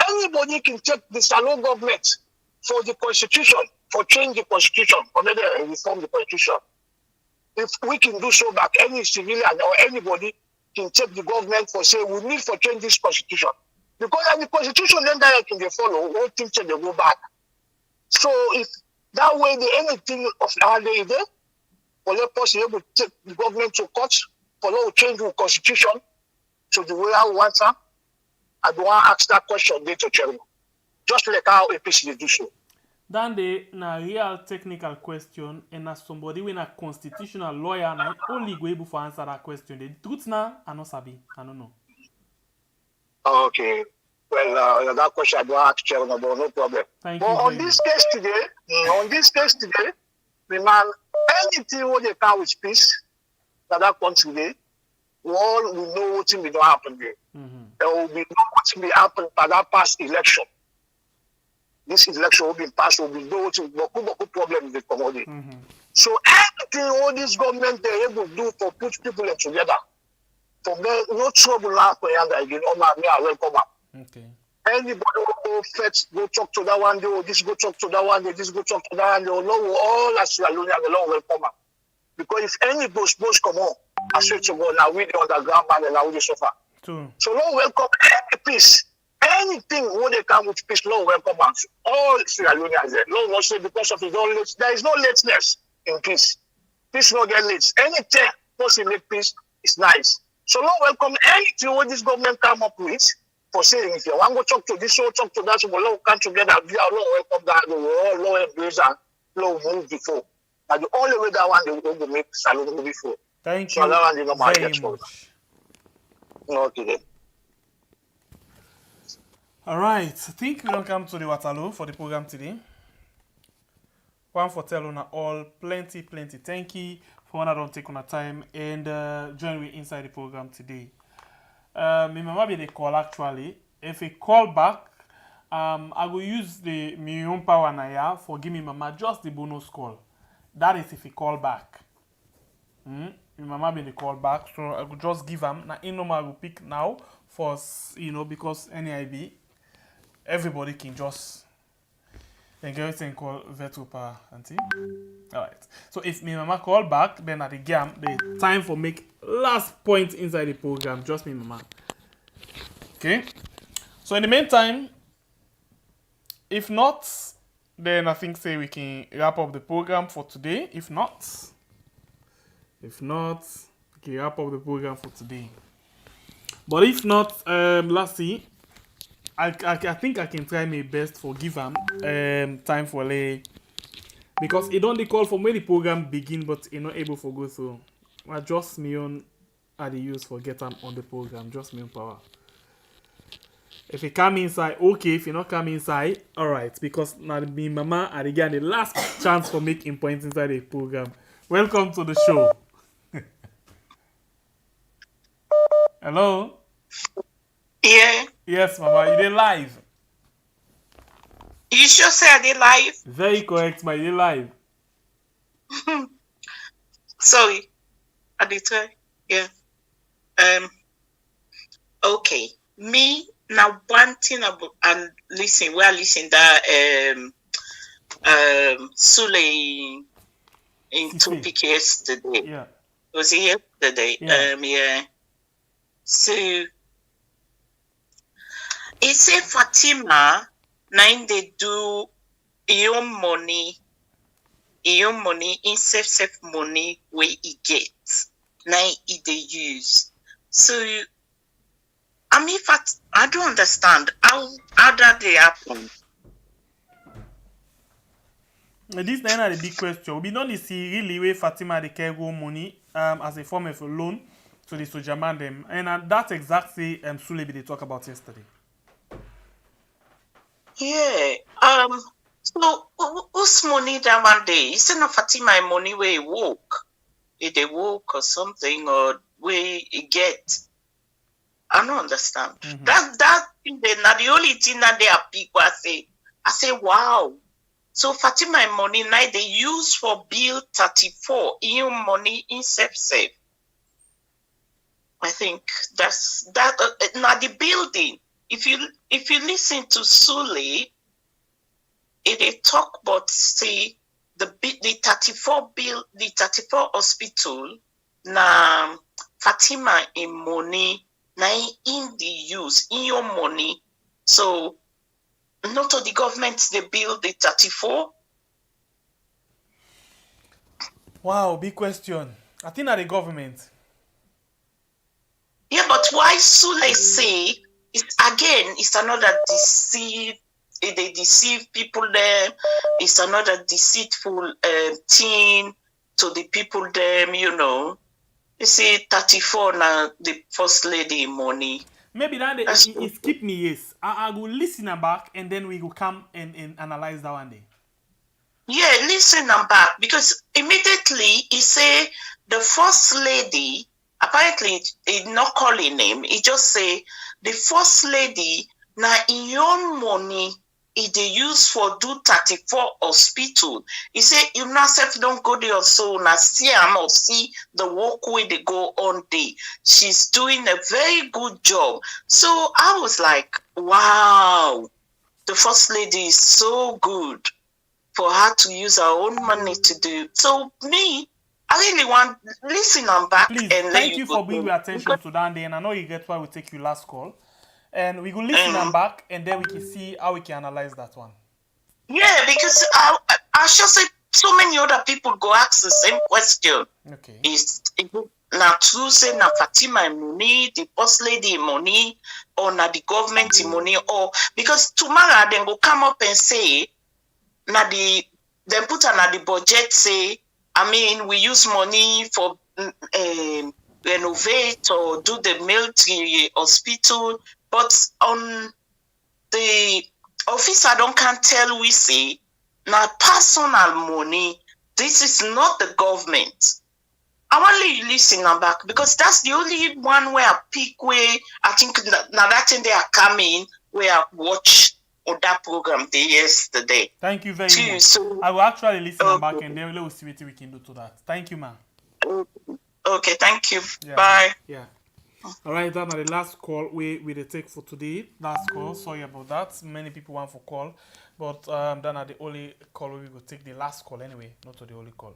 anybody can take the Salon government for the constitution, for change the constitution, or maybe reform the constitution, if we can do so back, any civilian or anybody can take the government for say we need for change this constitution. Because the constitution then directly they follow, all things they go back. So if that way the anything of our day there, for let us able to take the government to court for law change the constitution to the way I want to, I don't want to ask that question there to Chairman. Just like how APC do so. Then they na real technical question, and as somebody when a constitutional lawyer na only go able to answer that question. The truth now, I don't sabi. I don't know. Okay. Well, that question I don't ask Chairman about, no problem. Thank but you. On this case today, the man, anything what they can with peace, that country today, we all will know what will not happen there. There will be no what will happen for that past election. This election will be passed, will be no problem with commodity. So anything all this government they able to do for put people together, for them, no trouble happen again. Oh man, me I welcome back. Okay. Anybody go fetch, go talk to that one day, or this go talk to that one day, this go talk to that one day, or no, all as you alone, the Lord will come back. Because if any those come on, I swear to God, now we the underground man and now we suffer. True. So Lord welcome any peace. Anything when they come with peace, Lord welcome back. All Sierra Leoneans there. Lord will say because of his own late, there is no lateness in peace. Peace not get late. Anything once you make peace, it's nice. So Lord welcome anything what this government come up with. For saying if you want to go talk to this or talk to that, so we'll all come together. We are all welcome that we all embrace and flow move before. But the only way that one they will go make salon move before. Thank so you that one they not very get much. Okay then. All right, I think we don't come to the Waterloo for the program today. One for tell on all plenty thank you for one I don't take on a time and join me inside the program today. My mama be the call actually. If a call back, I will use the my own power now for give me mama just the bonus call. That is if he call back. My mama be the call back, so I will just give him. Now in normal I will pick now for because NIB everybody can just get everything called virtual power, auntie. Alright. So if my mama call back, then at the game, the time for make last point inside the program, just me mama. Okay? So in the meantime, if not, then I think say we can wrap up the program for today. If not, we can wrap up the program for today. But if not, let's see. I think I can try my best for give him time for lay because it don't call from when the program begin, but it not able to go through. I just me on at the use for get him on the program, just me on power. If he come inside, okay. If he not come inside, alright. Because now me mama are again the last chance for making points inside the program. Welcome to the show. Hello. Yeah. Yes, mama, you did live. You sure say I did live? Very correct, my you live. Sorry. I did try. Yeah. Okay. Me now one thing about and listen, we are listening that Sule in topic yesterday. Yeah. Was he yesterday? Yeah. Yeah. So he said Fatima, now they do your money, in safe money where he gets. Now he they use. So I mean, I don't understand how that they happen. This is the big question. We don't see really where Fatima the carry money as a form of a loan to the soldier man them, and that's exactly Sule they talk about yesterday. Yeah. So whose money that one day? Is it not Fatima money where he work? Did they work or something, or where he get? I don't understand. That not the only thing that they are people I say wow. So Fatima money now they use for bill 34 in money in safe. I think that's that now the building. If you listen to Sule, they talk about say the 34 bill, the 34 hospital na Fatima in money na in the use in your money. So not all the government they build the 34. Wow, big question. I think that the government. Yeah, but why Sule say it's another deceive. They deceive people there. It's another deceitful thing to the people there. You see, 34 now the first lady money. Maybe that it skip me, yes. I will listen back and then we will come and analyze that one day. Yeah, listen back because immediately he say the first lady. Apparently, he not calling name. He just say the first lady na in your money. They use for do 34 hospital. He say you not self don't go there so na see am or see the work way they go on day. She's doing a very good job. So I was like, wow, the first lady is so good for her to use her own money to do. So me, I really want listen on back. Please, and thank you for bringing your attention to that day, and I know you get why we take you last call. And we will listen and back, and then we can see how we can analyze that one. Yeah, because I should say so many other people go ask the same question. Okay. Is now to say na Fatima money, the boss lady money, or na the government money, or because tomorrow then go come up and say na the then put another budget say, I mean, we use money for renovate or do the military hospital, but on the officer can't tell we say, now personal money, this is not the government. I want you listen back because that's the only one where I pick where I think now that thing they are coming where I watch on that program yesterday. Thank you very much. So, I will actually listen back and then we'll see what we can do to that. Thank you, ma'am. Okay, thank you. Yeah. Bye. Yeah. All right, that's the last call we take for today. Last call. Sorry about that. Many people want for call, but that's the only call we will take. The last call anyway, not the only call.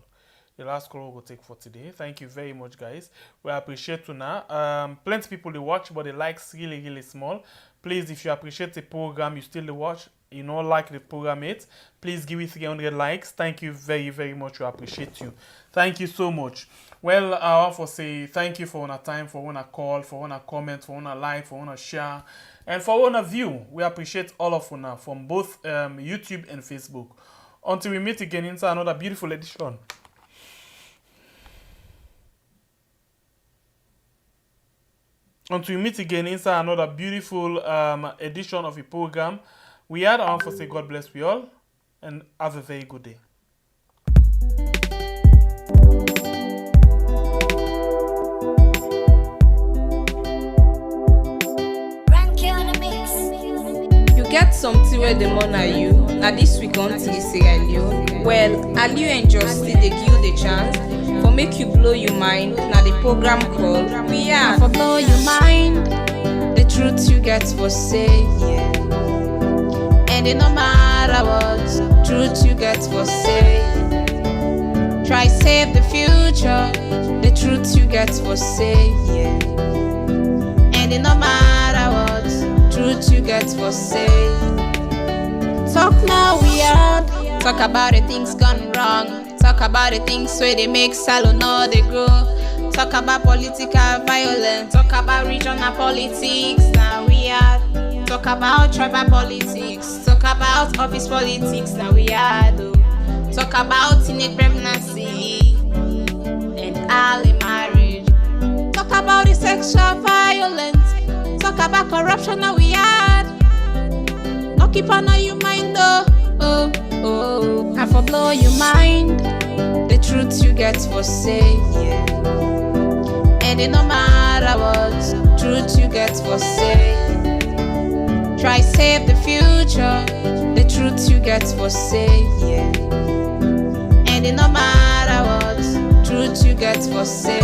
The last call we'll take for today. Thank you very much, guys. We appreciate you now. Plenty of people they watch, but the likes really small. Please, if you appreciate the program, you still watch, you know, like the program it, please give it 300 likes. Thank you very much. We appreciate you. Thank you so much. Well, I want to say thank you for one time, for one call, for one comment, for one like, for one share, and for one view. We appreciate all of you from both YouTube and Facebook. Until we meet again inside another beautiful edition. Until we meet again inside another beautiful edition of the program, we had I want to say God bless we all and have a very good day. You get something where the money are you. Now this week on TC Aliu. Well, Aliu and Justy they give you the chance for make you blow your mind. Now the program called We Are for Blow Your Mind. The truth you get for say, yeah. And it no matter what, truth you get for say. Try save the future. The truth you get for say, yeah. And it no matter what, truth you get for say. Talk now we are. Talk about the things gone wrong. Talk about the things where they make salon or they grow. Talk about political violence. Talk about regional politics. Now we are. Talk about tribal politics. Talk about office politics. Now we are. Talk about teenage pregnancy and early marriage. Talk about the sexual violence. Talk about corruption. Now we are. No keep on your mind though. I for blow your mind. The truth you get for say, yeah. And it no matter what, truth you get for say. Try save the future. The truth you get for say, yeah. And it no matter what, truth you get for say.